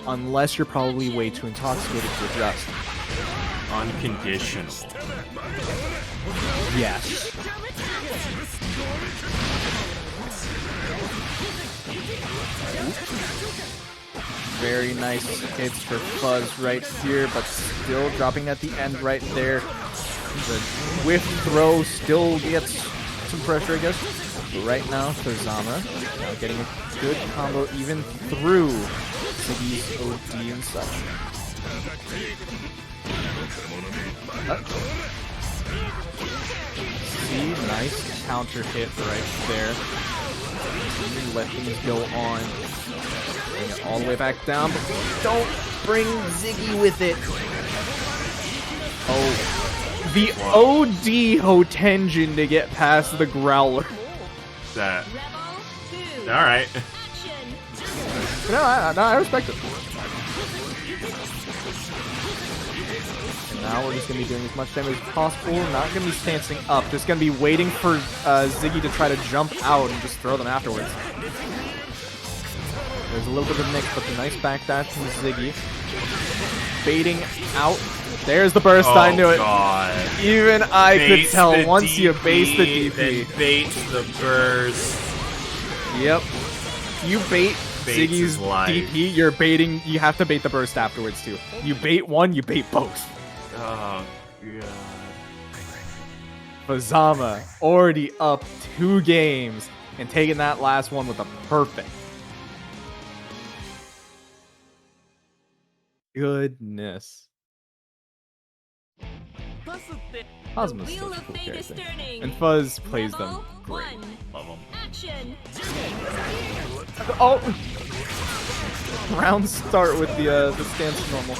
Unless you're probably way too intoxicated to adjust. Unconditional. Yes. Very nice hits for Fuzz right here, but still dropping at the end right there. The whiff throw still gets some pressure, I guess. But right now, Fuzzama now getting a good combo even through Ziggy's OD and such. See, nice counter hit right there. Let things go on. Bring it all the way back down, but don't bring Ziggy with it. Oh, the OD Hotenjin to get past the Growler. That. Alright. No, I respect it. And now we're just going to be doing as much damage as possible. Not going to be stancing up. Just going to be waiting for Ziggy to try to jump out and just throw them afterwards. There's a little bit of a mix, but the nice backdash from Ziggy. Baiting out. There's the burst, I knew it. God. Even I could tell once you base the DP. Then bait the burst. Yep. You bait Ziggy's DP, you're baiting, you have to bait the burst afterwards too. You bait one, you bait both. Oh, God. Fuzzama already up 2 games and taking that last one with a perfect. Goodness. Hazama's such a cool character. And Fuzz plays them great. Love them. Oh! Round start with the stance normal.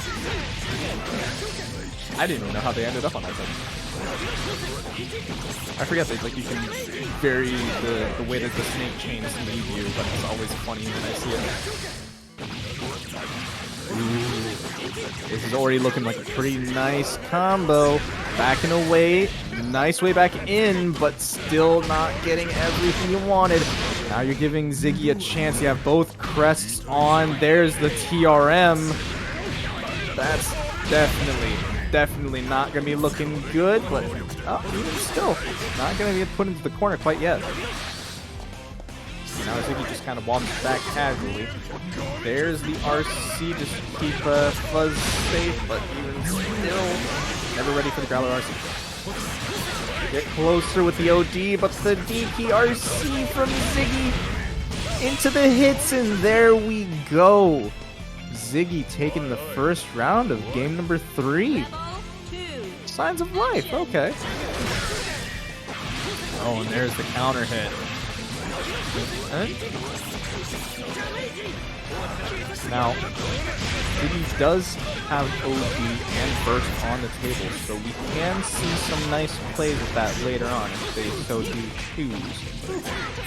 I didn't even know how they ended up on that thing. I forget that like you can vary the way that the snake chains leave you, but it's always funny when I see it. Ooh. This is already looking like a pretty nice combo. Backing away. Nice way back in, but still not getting everything you wanted. Now you're giving Ziggy a chance. You have both crests on. There's the TRM. That's definitely not going to be looking good, but even still, not going to get put into the corner quite yet. Now Ziggy just kind of walks back casually. There's the RC just to keep Fuzz safe, but even still, never ready for the Growler RC. Get closer with the OD, but the DP RC from Ziggy into the hits, and there we go. Ziggy taking the first round of game number 3. Signs of life, okay. Oh, and there's the counter hit. Now, Ziggy does have OD and burst on the table, so we can see some nice plays with that later on if they so do choose.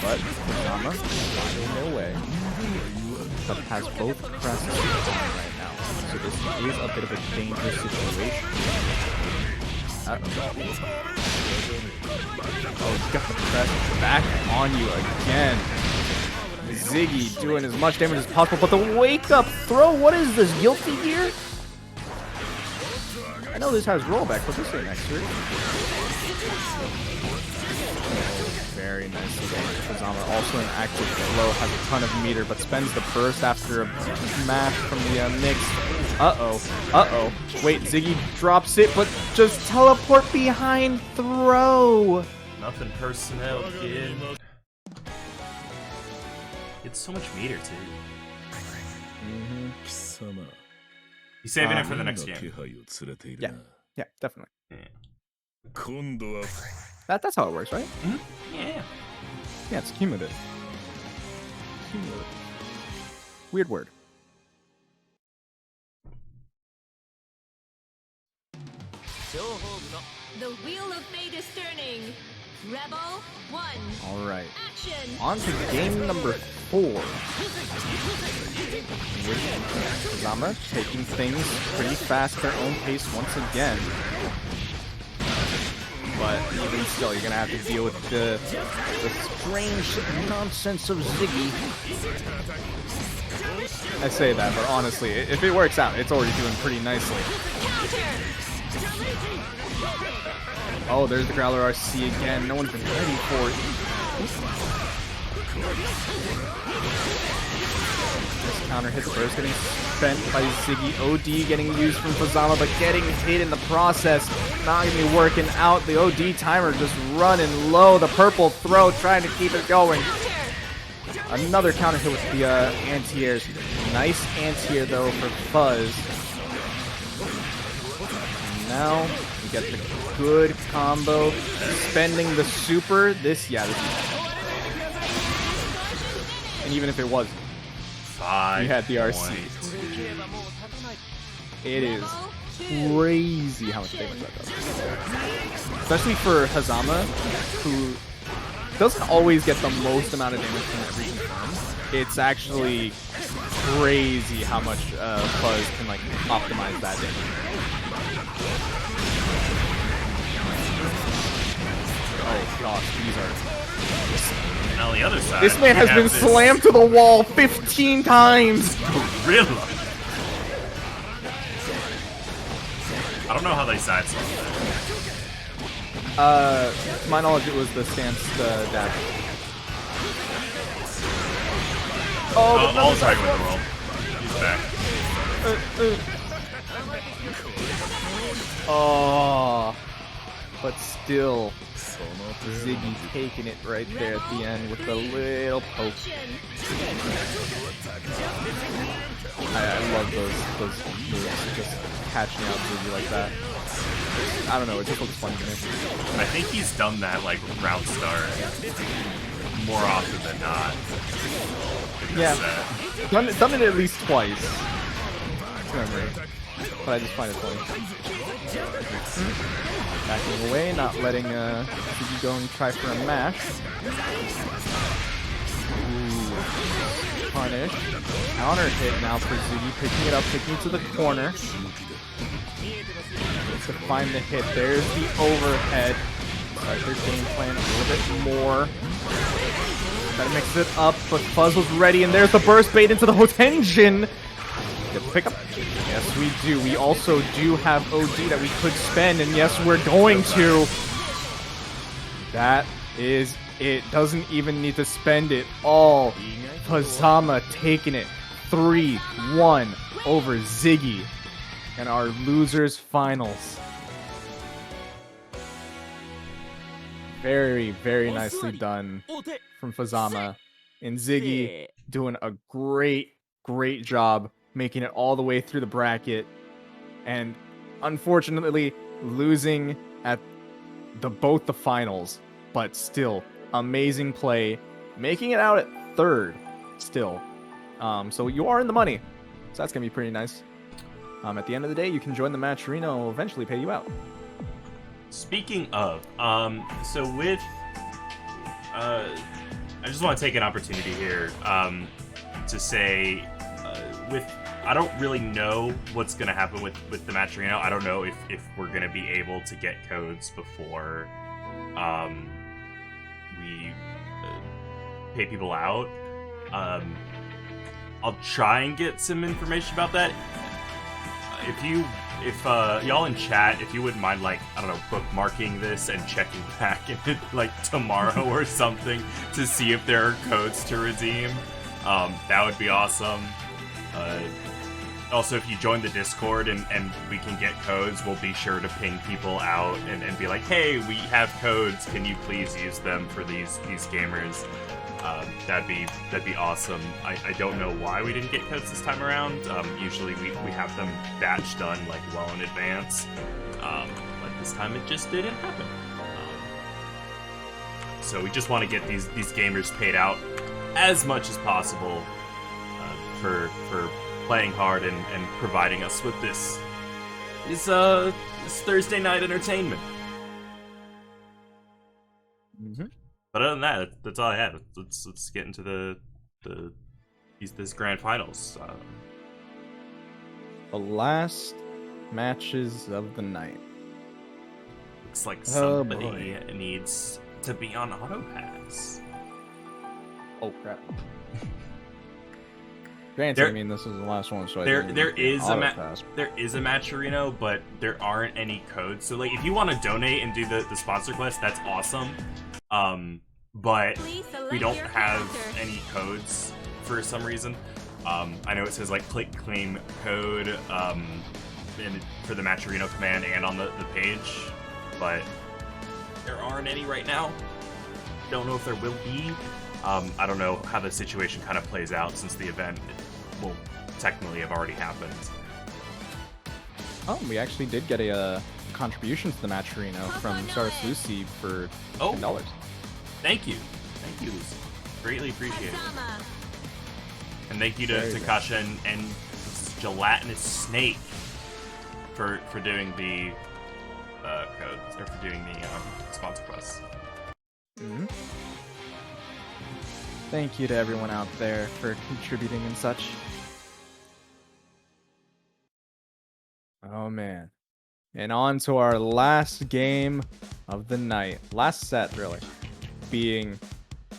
But Fuzzama finding their way, but has both crests on right now, so this is a bit of a dangerous situation. Oh, he's got the crest back on you again. Ziggy doing as much damage as possible, but the wake up throw, what is this, guilty gear? I know this has rollback, but this ain't extra. Very nice. Fuzzama also an active flow, has a ton of meter, but spends the burst after a mash from the mix. Uh-oh. Wait, Ziggy drops it, but just teleport behind throw. Nothing personnel, kid. It's so much meter, too. He's saving it for the next game. Yeah, definitely. Yeah. That's how it works, right? Mm-hmm. Yeah. Yeah, it's cumulative. Weird word. The wheel of fate is turning. Rebel 1. All right. Action. On to game number 4. Hazama taking things pretty fast at their own pace once again. But even still, you're going to have to deal with the strange nonsense of Ziggy. I say that, but honestly, if it works out, it's already doing pretty nicely. Oh, there's the Growler RC again. No one's been ready for it. This counter hit first, getting spent by Ziggy. OD getting used from Fuzzama, but getting hit in the process. Not going to be working out. The OD timer just running low. The purple throw trying to keep it going. Another counter hit with the anti-airs. Nice anti-air though for Fuzz. And now we get the good combo. Spending the super. This is. And even if it wasn't, you had the RC. It is crazy how much damage that does. Especially for Hazama, who doesn't always get the most amount of damage from every confirm. It's actually crazy how much Fuzz can like optimize that damage. Oh gosh, these are... And on the other side, this man has been slammed to the wall 15 times! Really? I don't know how they side swap. To my knowledge, it was the stance dash. Oh, I'll try with the roll. He's back. Oh, but still, Ziggy taking it right there at the end with a little poke. I love those moves, just catching out Ziggy like that. I don't know, it just looks fun to me. I think he's done that like round start more often than not. Yeah, done it at least twice. But I just find it funny. Backing away, not letting Ziggy go and try for a mash. Ooh, punish. Counter hit now for Ziggy, picking it up, taking it to the corner. To find the hit. There's the overhead. Start their game plan a little bit more. Gotta mix it up, but Fuzz was ready, and there's the burst bait into the Hotenjin. Get the pickup. Yes, we do. We also do have OD that we could spend, and yes, we're going to. That is it. Doesn't even need to spend it all. Fuzzama taking it 3-1 over Ziggy. And our losers finals. Very, very nicely done from Fuzzama. And Ziggy doing a great, great job making it all the way through the bracket. And unfortunately, losing at both the finals. But still, amazing play. Making it out at third still. So you are in the money. So that's going to be pretty nice. At the end of the day, you can join the match arena and will eventually pay you out. Speaking of, so with, I just want to take an opportunity here to say, I don't really know what's going to happen with the match arena. I don't know if we're going to be able to get codes before we pay people out. I'll try and get some information about that. if y'all in chat, if you wouldn't mind, like, I don't know, bookmarking this and checking back in it, like, tomorrow or something to see if there are codes to redeem, that would be awesome. Also, if you join the Discord and we can get codes, we'll be sure to ping people out and be like, hey, we have codes, can you please use them for these gamers? That'd be awesome. I don't know why we didn't get codes this time around. Usually we have them batch done like well in advance. But this time it just didn't happen. So we just want to get these gamers paid out as much as possible for playing hard and providing us with this Thursday night entertainment. Mm-hmm. But other than that, that's all I have. Let's get into this grand finals. The last matches of the night. Looks like somebody needs to be on auto pass. Oh crap! Granted, I mean this is the last one, so there is a Matcherino, but there aren't any codes. So like, if you want to donate and do the sponsor quest, that's awesome. But we don't have any codes for some reason. I know it says like click claim code for the Matcherino command and on the page, but there aren't any right now. Don't know if there will be. I don't know how the situation kind of plays out since the event will technically have already happened. Oh, we actually did get a contribution to the Matcherino from Stardust Lucy for $10. Thank you, Lucy. Greatly appreciate it. And thank you to Kasha and Gelatinous Snake for doing the codes or for doing the sponsor quests. Mm-hmm. Thank you to everyone out there for contributing and such. Oh man. And on to our last game of the night. Last set, really. Being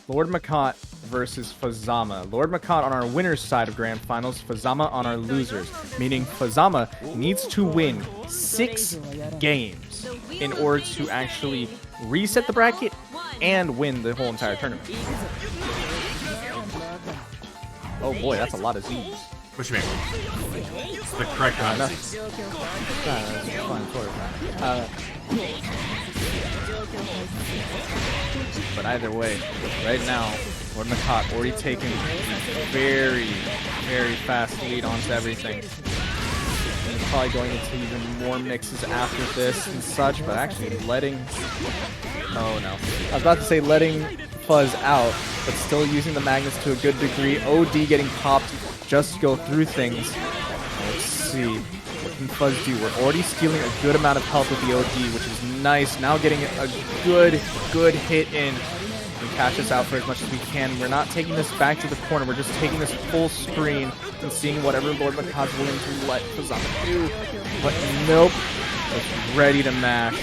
LordMacoT versus Fuzzama. LordMacoT on our winner's side of Grand Finals, Fuzzama on our losers. Meaning Fuzzama needs to win 6 games in order to actually reset the bracket and win the whole entire tournament. Oh boy, that's a lot of Z's. What you mean? It's the correct amount of Z's. But either way, right now, LordMacoT already taking a very, very fast lead onto everything. And probably going into even more mixes after this and such, but actually letting... Oh no. I was about to say letting Fuzz out, but still using the magnets to a good degree. OD getting popped just to go through things. Let's see. What can Fuzz do? We're already stealing a good amount of health with the OD, which is nice. Now getting a good hit in. We cash this out for as much as we can. We're not taking this back to the corner. We're just taking this full screen and seeing whatever LordMacoT's willing to let Fuzzama do. But nope. It's ready to mash.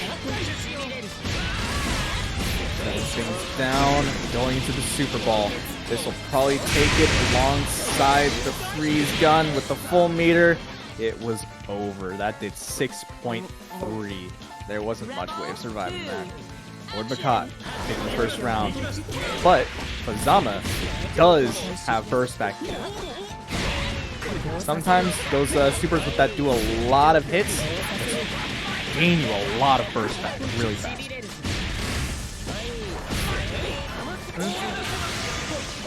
Things down, going into the Super Ball. This will probably take it alongside the freeze gun with the full meter. It was over. That did 6.3. There wasn't much way of surviving that. LordMacoT taking the first round. But Fuzzama does have burst back. Sometimes those supers with that do a lot of hits gain you a lot of burst back really fast.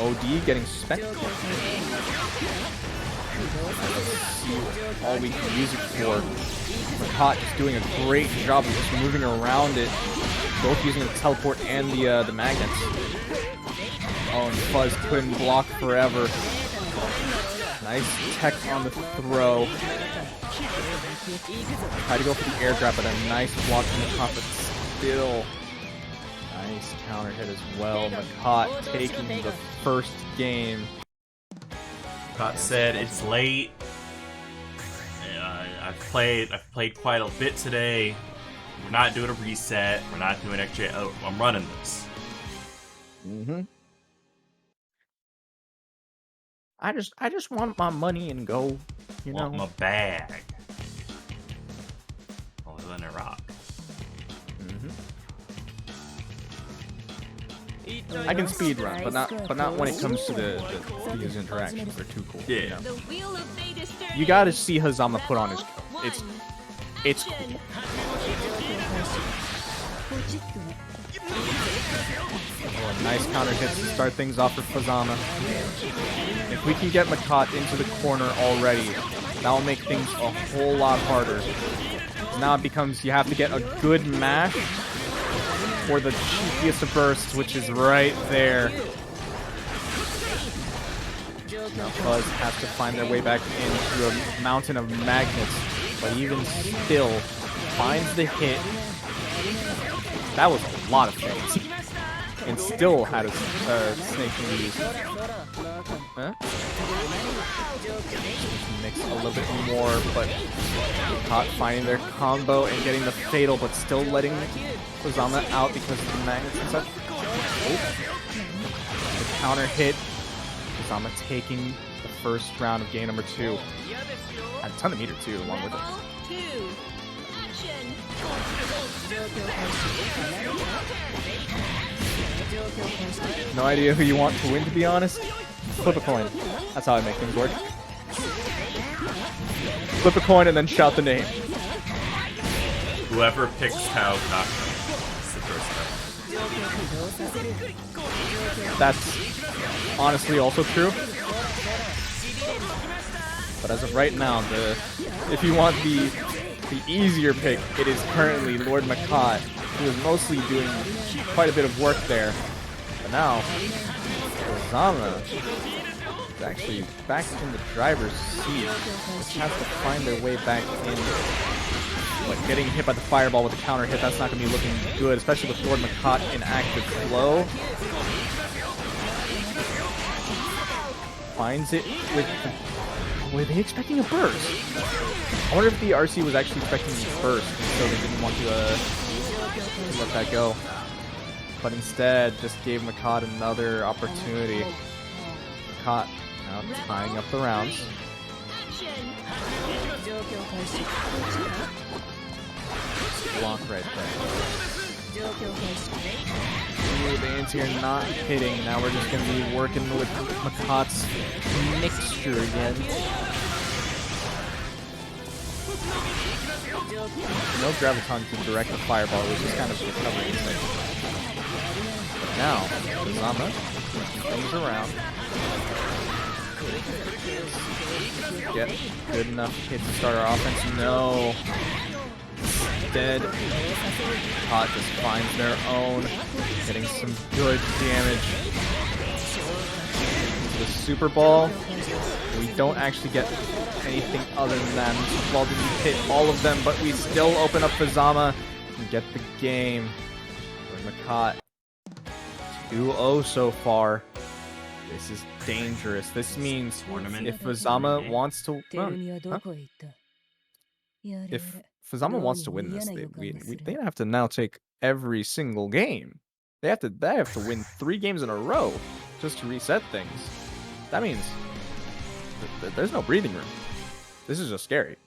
OD getting spent. Let's see all we can use it for. MacoT just doing a great job of just moving around it. Both using the teleport and the magnets. Oh, and Fuzz couldn't block forever. Nice tech on the throw. Tried to go for the air grab, but a nice block from the top, but still. Nice counter hit as well. MacoT taking the first game. MacoT said it's late. I've played quite a bit today. We're not doing a reset. We're not doing extra. Oh, I'm running this. I just want my money and go. You know. Want my bag. I can speed run, but not when it comes to these interactions. They're too cool. Yeah. You know? The wheel of fate is turning. You gotta see Hazama put on his coat. It's cool. Action. Oh, nice counter hits to start things off for Fuzzama. If we can get MacoT into the corner already, that will make things a whole lot harder. Now it becomes you have to get a good mash for the cheekiest of bursts, which is right there. Now Fuzz has to find their way back into a mountain of magnets, but even still finds the hit. That was a lot of things. And still had a snake knees. Huh? Mix a little bit more, but caught finding their combo and getting the fatal, but still letting Fuzzama out because of the magnets and such. Oh. The counter hit. Fuzzama taking the first round of game number 2. Had a ton of meter too, along with it. Level 2. Action. No idea who you want to win, to be honest. Flip a coin. That's how I make things work. Flip a coin and then shout the name. Whoever picks Taokaka is the first one. That's honestly also true. But as of right now, if you want the easier pick, it is currently LordMacoT, who is mostly doing quite a bit of work there. But now, Hazama is actually back in the driver's seat. Just has to find their way back in. But getting hit by the fireball with a counter hit, that's not going to be looking good, especially with LordMacoT in active flow. Finds it with were they expecting a burst? I wonder if the RC was actually expecting a burst, so they didn't want to let that go. But instead, just gave MacoT another opportunity. MacoT now tying up the rounds. Block right there. Ooh, the anti are not hitting. Now we're just going to be working with MacoT's mixture again. No graviton to direct the fireball. It was just kind of recovering. But now, Hazama comes around. Get good enough hit to start our offense. No. Instead, MacoT just finds their own, getting some good damage. The Super Ball, we don't actually get anything other than that. The Super Ball didn't hit all of them, but we still open up Fuzzama and get the game. MacoT 2-0 so far. This is dangerous. This means if Fuzzama wants to... If Fuzzama wants to win this, they have to now take every single game. They have to win 3 games in a row just to reset things. That means there's no breathing room. This is just scary.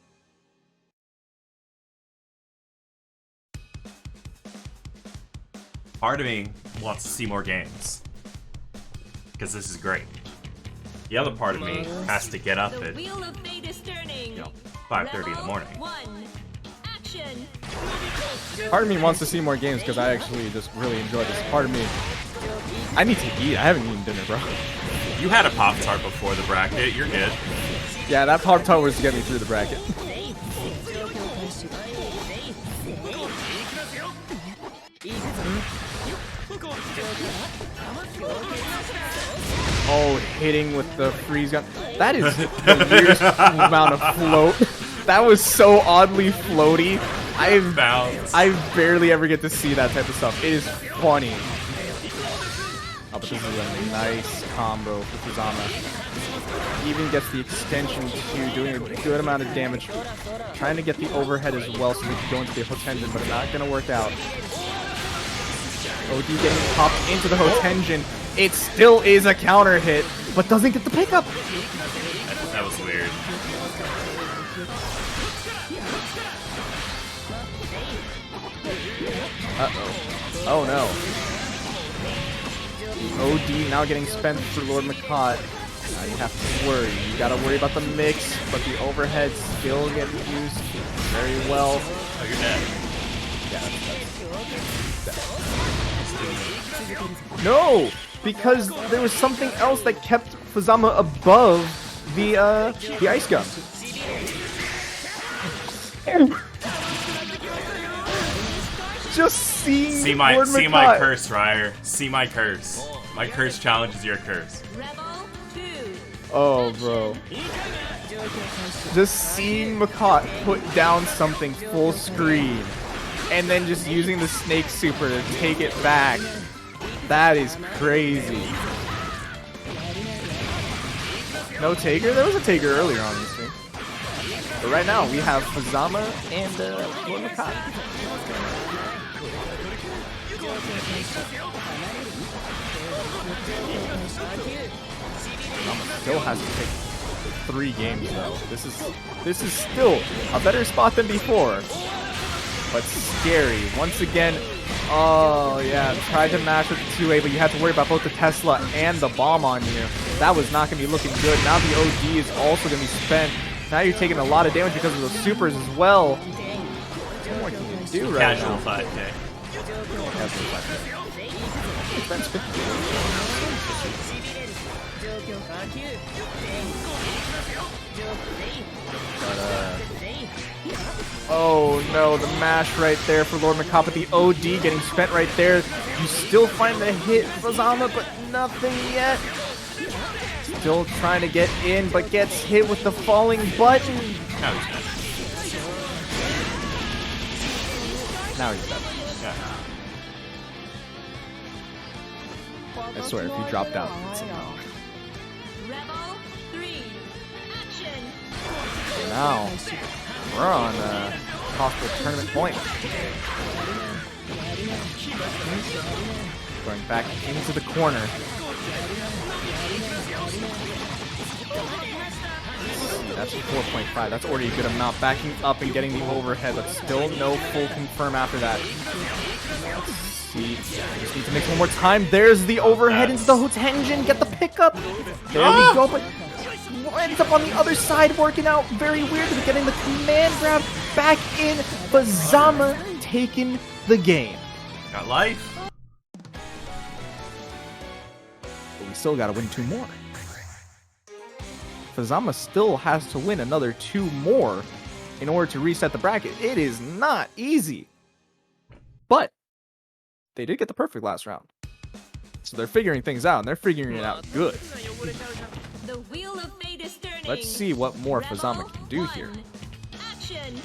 Part of me wants to see more games, because this is great. The other part of me has to get up at, 5:30 in the morning. Part of me wants to see more games because I actually just really enjoy this. Part of me, I need to eat. I haven't eaten dinner, bro. You had a Pop-Tart before the bracket. You're good. Yeah, that Pop-Tart was to get me through the bracket. Oh, hitting with the freeze gun. That is the weirdest amount of float. That was so oddly floaty. I barely ever get to see that type of stuff. It is funny. Oh, but this is a nice combo for Fuzzama. He even gets the extension too, doing a good amount of damage. Trying to get the overhead as well so we can go into the Hotenjin, but not going to work out. OD getting popped into the Hotenjin. It still is a counter hit, but doesn't get the pickup. That was weird. Uh-oh. Oh, no. OD now getting spent for LordMacoT. Now you have to worry. You gotta worry about the mix, but the overhead still getting used very well. Oh, you're dead. Yeah, no! Because there was something else that kept Fuzzama above the ice gun. Just see my LordMacoT. curse, Ryer. See my curse. My curse challenges your curse. Rebel 2. Oh, bro. Just seeing MacoT put down something full screen and then just using the Snake Super to take it back. That is crazy. No Taker? There was a Taker earlier on this stream. But right now we have Hazama and LordMacoT. Still has to take 3 games though. This is still a better spot than before, but scary. Once again, oh yeah, tried to mash with the 2A, but you had to worry about both the Tesla and the bomb on you. That was not going to be looking good. Now the OD is also going to be spent. Now you're taking a lot of damage because of those supers as well. What can you do right Casual now? 5K. Casual 5K. Spends 50. Oh no, the mash right there for LordMacoT, but the OD getting spent right there. You still find the hit, Fuzzama, but nothing yet. Still trying to get in, but gets hit with the falling button. Now he's dead. Now he's dead. Yeah. I swear, if he dropped out, it's a no. Rebel 3. Action. Now, we're on a possible tournament point. Going back into the corner. That's 4.5. That's already a good amount. Backing up and getting the overhead, but still no full confirm after that. Let's see. Just need to make one more time. There's the overhead into the Hotenjin. Get the pickup. There we go. But ends up on the other side, working out very weirdly, getting the command grab back in. Fuzzama taking the game. Got life. But we still got to win 2 more. Fuzzama still has to win another 2 more in order to reset the bracket. It is not easy. But they did get the perfect last round. So they're figuring things out, and they're figuring it out good. The wheel of fate is turning. Let's see what more Fuzzama can do here. Action.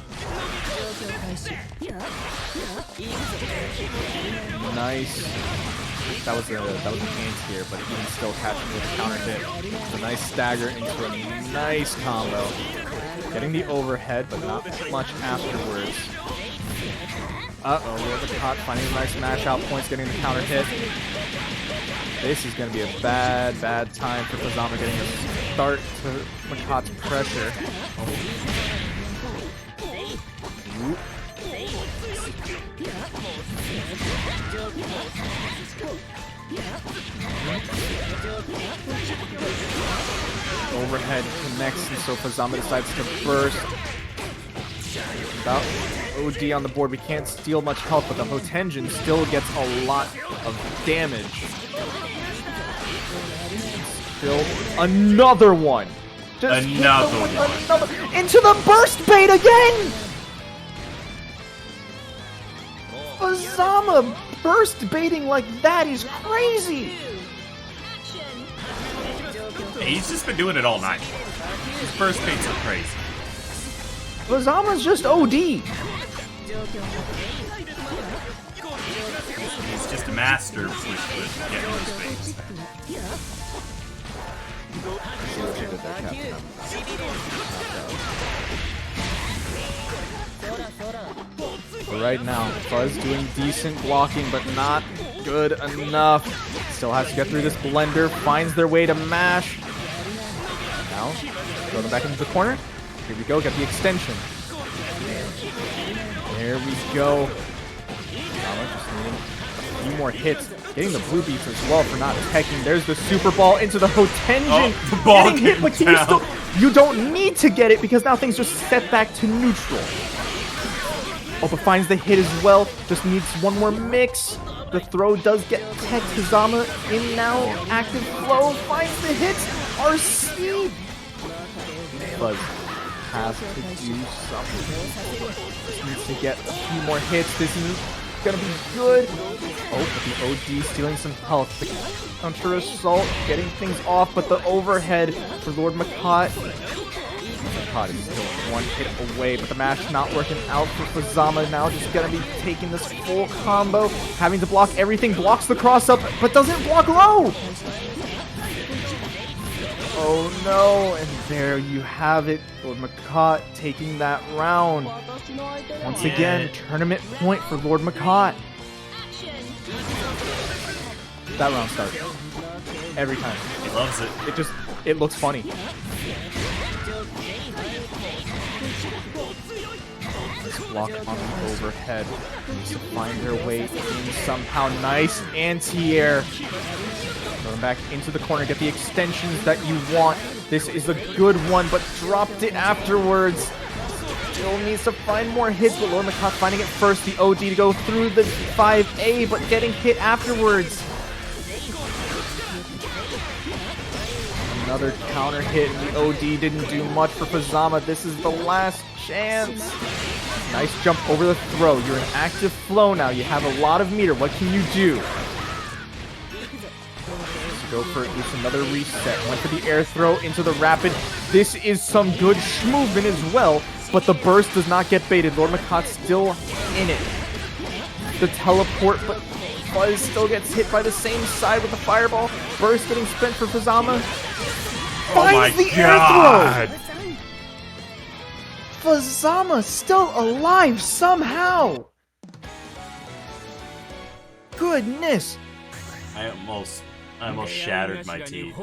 Nice. That was a chance here, but even still catching with a counter hit. It's a nice stagger into a nice combo. Getting the overhead, but not much afterwards. Uh-oh, LordMacoT finding a nice mash out points, getting the counter hit. This is going to be a bad, bad time for Fuzzama getting a start to MacoT's pressure. Oop. Overhead connects, and so Fuzzama decides to burst. Without OD on the board, we can't steal much health, but the Hotenjin still gets a lot of damage. Still another one. Just Another one. Into the burst bait again! Fuzzama burst baiting like that is crazy! Hey, he's just been doing it all night. His burst baits are crazy. Fuzzama's just OD. He's just a master with getting those baits. But right now, Fuzz doing decent blocking, but not good enough. Still has to get through this blender, finds their way to mash. Now, throw them back into the corner. Here we go, get the extension. There we go. Just needing a few more hits. Getting the blue beats as well for not teching. There's the super ball into the Hotenjin. Oh, the ball getting hit, came but can you down. still... You don't need to get it because now things just set back to neutral. Oh, but finds the hit as well. Just needs one more mix. The throw does get teched. Hazama in now. Active flow. Finds the hits. RC. Fuzz has to do something. Just needs to get a few more hits. This is gonna be good. Oh, but the OD stealing some health. The counter assault getting things off, but the overhead for LordMacoT. LordMacoT is still one hit away, but the mash not working out for Fuzzama. Now just gonna be taking this full combo, having to block everything. Blocks the cross up, but doesn't block low. Oh no, and there you have it. LordMacoT taking that round. Once again, tournament point for LordMacoT. That round starts. Every time. He loves it. It looks funny. This block on the overhead needs to find their way in somehow. Nice anti-air. Going back into the corner, get the extensions that you want. This is a good one, but dropped it afterwards. Still needs to find more hits, but LordMacoT finding it first. The OD to go through the 5A, but getting hit afterwards. Another counter hit, and the OD didn't do much for Fuzzama. This is the last chance. Nice jump over the throw. You're in active flow now. You have a lot of meter. What can you do? Go for at least another reset. Went for the air throw into the rapid. This is some good movement as well, but the burst does not get baited. LordMacoT still in it. The teleport, but Fuzz still gets hit by the same side with the fireball. Burst getting spent for Fuzzama. Finds the air throw! Fuzzama still alive somehow! Goodness! I almost shattered my teeth. I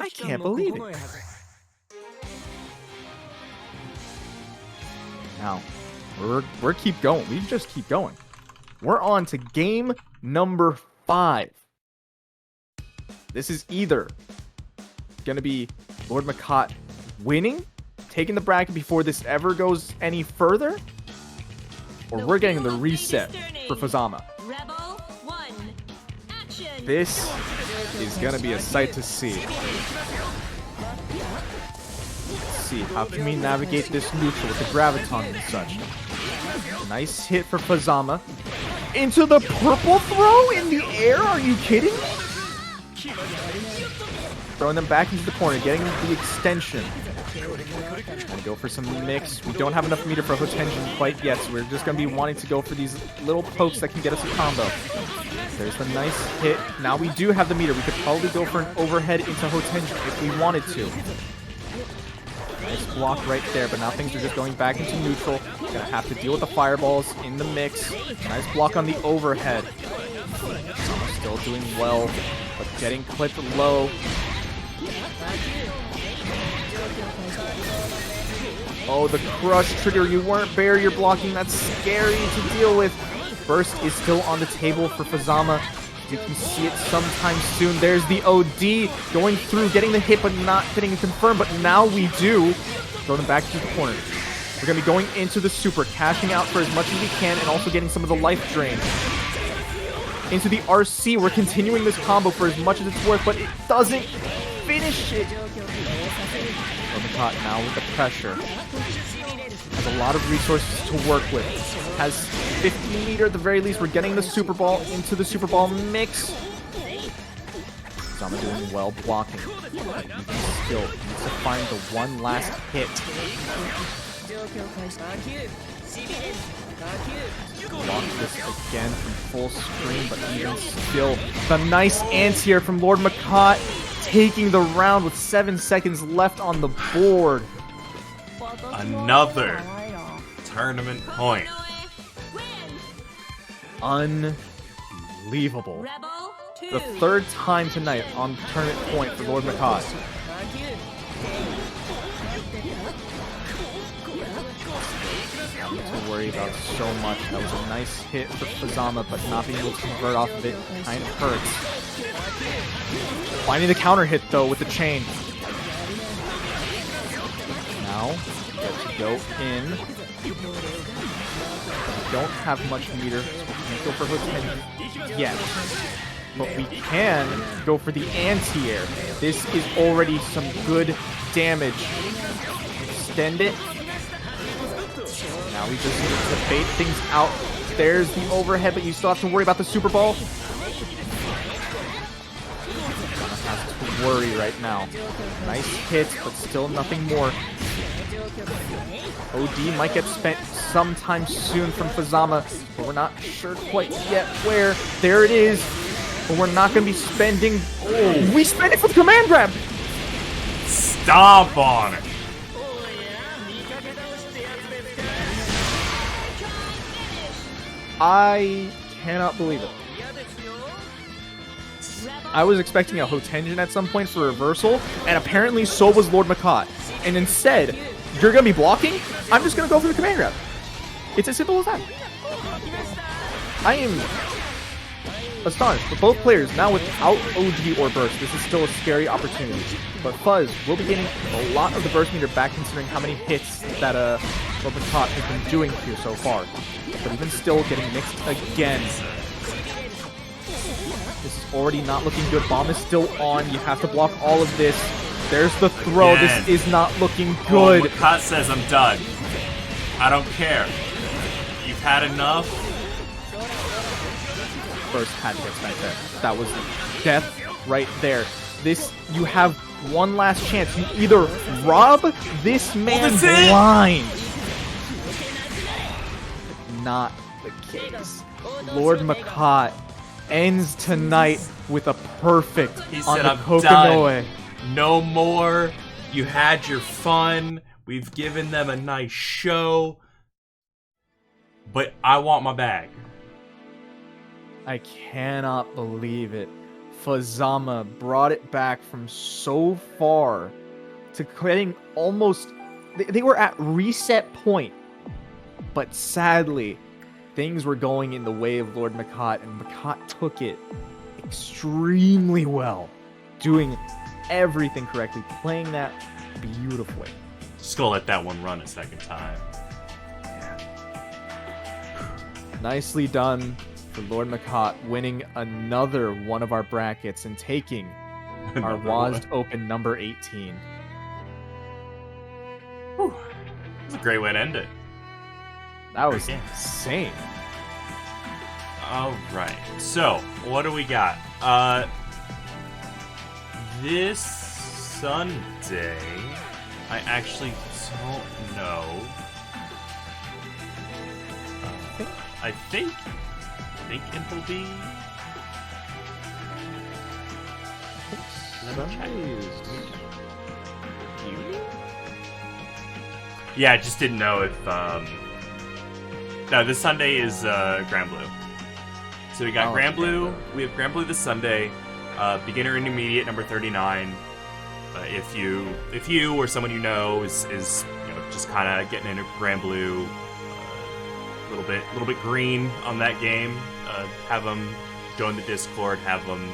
can't believe it. Now, we're keep going. We just keep going. We're on to game number 5. This is either gonna be LordMacoT winning, taking the bracket before this ever goes any further, or we're getting the reset for Fuzzama. This is gonna be a sight to see. Let's see, how can we navigate this neutral with the graviton and such? Nice hit for Fuzzama. Into the purple throw in the air? Are you kidding me? Throwing them back into the corner, getting the extension. Gonna go for some mix. We don't have enough meter for Hotenjin quite yet, so we're just gonna be wanting to go for these little pokes that can get us a combo. There's the nice hit. Now we do have the meter. We could probably go for an overhead into Hotenjin if we wanted to. Nice block right there, but now things are just going back into neutral. Gonna have to deal with the fireballs in the mix. Nice block on the overhead. Still doing well, but getting clipped low. Oh, the crush trigger. You weren't barrier blocking. That's scary to deal with. Burst is still on the table for Fuzzama. You can see it sometime soon. There's the OD going through, getting the hit, but not getting it confirmed. But now we do. Throw them back to the corner. We're going to be going into the super, cashing out for as much as we can, and also getting some of the life drain. Into the RC. We're continuing this combo for as much as it's worth, but it doesn't finish it. LordMacoT now with the pressure. Has a lot of resources to work with. Has 50 meter at the very least. We're getting the Super Ball into the Super Ball mix. Zama doing well blocking. But you can still needs to find the one last hit. Block this again from full screen, but even still, the nice anti-air from LordMacoT taking the round with 7 seconds left on the board. Another tournament point. Unbelievable. The third time tonight on tournament point for LordMacoT. need to worry about so much. That was a nice hit for Fuzzama, but not being able to convert off of it kind of hurts. Finding the counter hit, though, with the chain. Now, get to go in. We don't have much meter, so we can't go for hook 10 yet. But we can go for the anti-air. This is already some good damage. Extend it. Now we just need to bait things out. There's the overhead, but you still have to worry about the Super Ball. Has to worry right now. Nice hits, but still nothing more. OD might get spent sometime soon from Fuzzama, but we're not sure quite yet where. There it is. But we're not going to be spending... Oh, we spent it for the command grab! Stomp on it! I cannot believe it. I was expecting a Hotenjin at some point for reversal, and apparently so was LordMacoT. And instead, you're going to be blocking? I'm just going to go for the command grab. It's as simple as that. I am astonished. But both players, now without OG or burst, this is still a scary opportunity. But Fuzz will be getting a lot of the burst meter back, considering how many hits that LordMacoT has been doing here so far. But even still getting mixed again. This is already not looking good. Bomb is still on. You have to block all of this. There's the throw. Again. This is not looking good. LordMacoT says I'm done. I don't care. You've had enough. First had to get spent there. That was death right there. This, you have one last chance. You either rob this man blind. Not the case. LordMacoT ends tonight with a perfect He on said, the I'm Kokonoe. done. No more. You had your fun. We've given them a nice show. But I want my bag. I cannot believe it. Fuzzama brought it back from so far to getting almost... They were at reset point. But sadly, things were going in the way of LordMacoT, and MacoT took it extremely well. Doing everything correctly, playing that beautifully. Just gonna let that one run a second time. Nicely done for LordMacoT, winning another one of our brackets and taking our WASD Open number 18. Whew. That's a great way to end it. That was Great game. insane. Alright, so, what do we got? This Sunday, I actually don't know. I think it will be... Let me check. Yeah, I just didn't know if, No, this Sunday is, Grand Blue. So we got Grand Blue, we have Grand Blue this Sunday, beginner intermediate number 39. If you or someone you know is just kind of getting into Grand Blue, a little bit green on that game, have them join the Discord, have them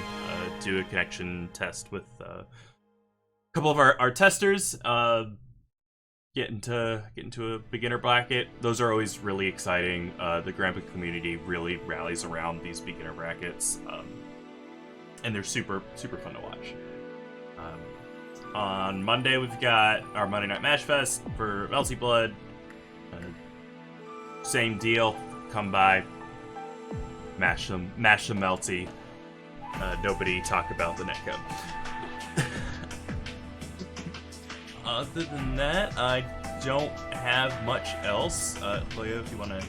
do a connection test with a couple of our testers, get into a beginner bracket. Those are always really exciting. The Grand Blue community really rallies around these beginner brackets, and they're super fun to watch. On Monday, we've got our Monday Night Match Fest for Melty Blood. Same deal. Come by, mash them Melty. Nobody talk about the netcode. Other than that, I don't have much else. Koyo, if you want to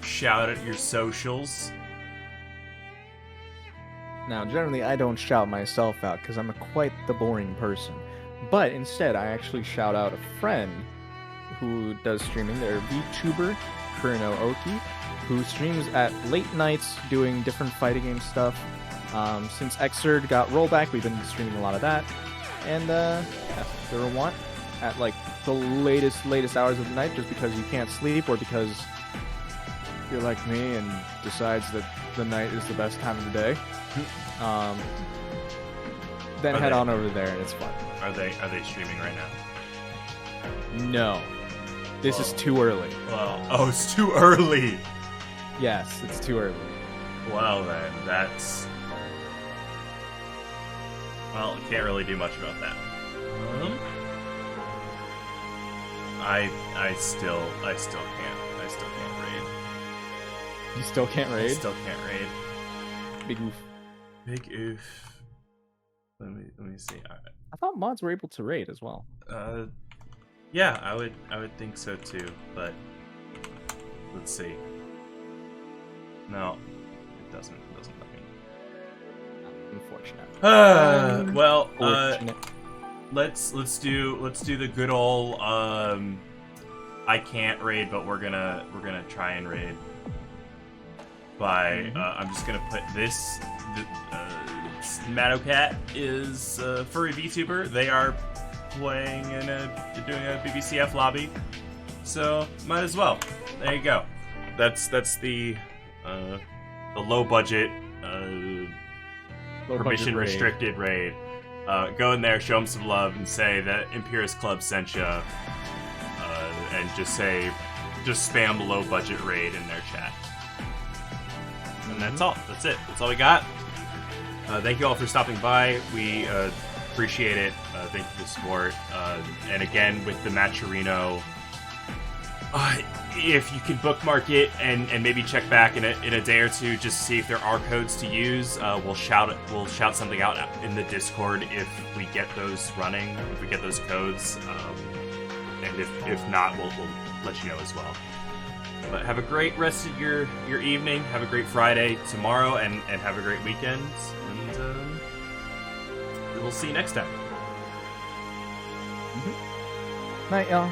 shout at your socials. Now, generally, I don't shout myself out because I'm quite the boring person. But instead, I actually shout out a friend who does streaming. They're a VTuber, Kurino Oki, who streams at late nights doing different fighting game stuff. Since Xrd got rollback, we've been streaming a lot of that. And, yeah, if you ever want, at like the latest hours of the night just because you can't sleep, or because you're like me and decides that the night is the best time of the day, then head on over there and it's fun. Are they streaming right now? No. This is too early. Well, oh, it's too early. Yes, it's too early. Well then, that's... Well, can't really do much about that. I still can't raid. You still can't raid? I still can't raid. Big oof. Big oof. Let me see. I thought mods were able to raid as well. Yeah, I would think so too, but let's see. No, it doesn't let me. Unfortunate. Well, let's do the good old I can't raid, but we're gonna try and raid by I'm just gonna put this. LordMacoT is a furry VTuber. They are playing doing a BBCF lobby, so might as well. There you go. That's the low budget permission restricted raid. Go in there, show them some love, and say that Imperius Club sent you, and just spam low budget raid in their chat. And that's all. That's it. That's all we got. Thank you all for stopping by. We appreciate it. Thank you for the support. And again, with the Matcherino, if you can bookmark it and maybe check back in a day or two just to see if there are codes to use, we'll shout something out in the Discord if we get those running, if we get those codes. And if not, we'll let you know as well. But have a great rest of your evening. Have a great Friday tomorrow, and have a great weekend. And we'll see you next time. Night, y'all.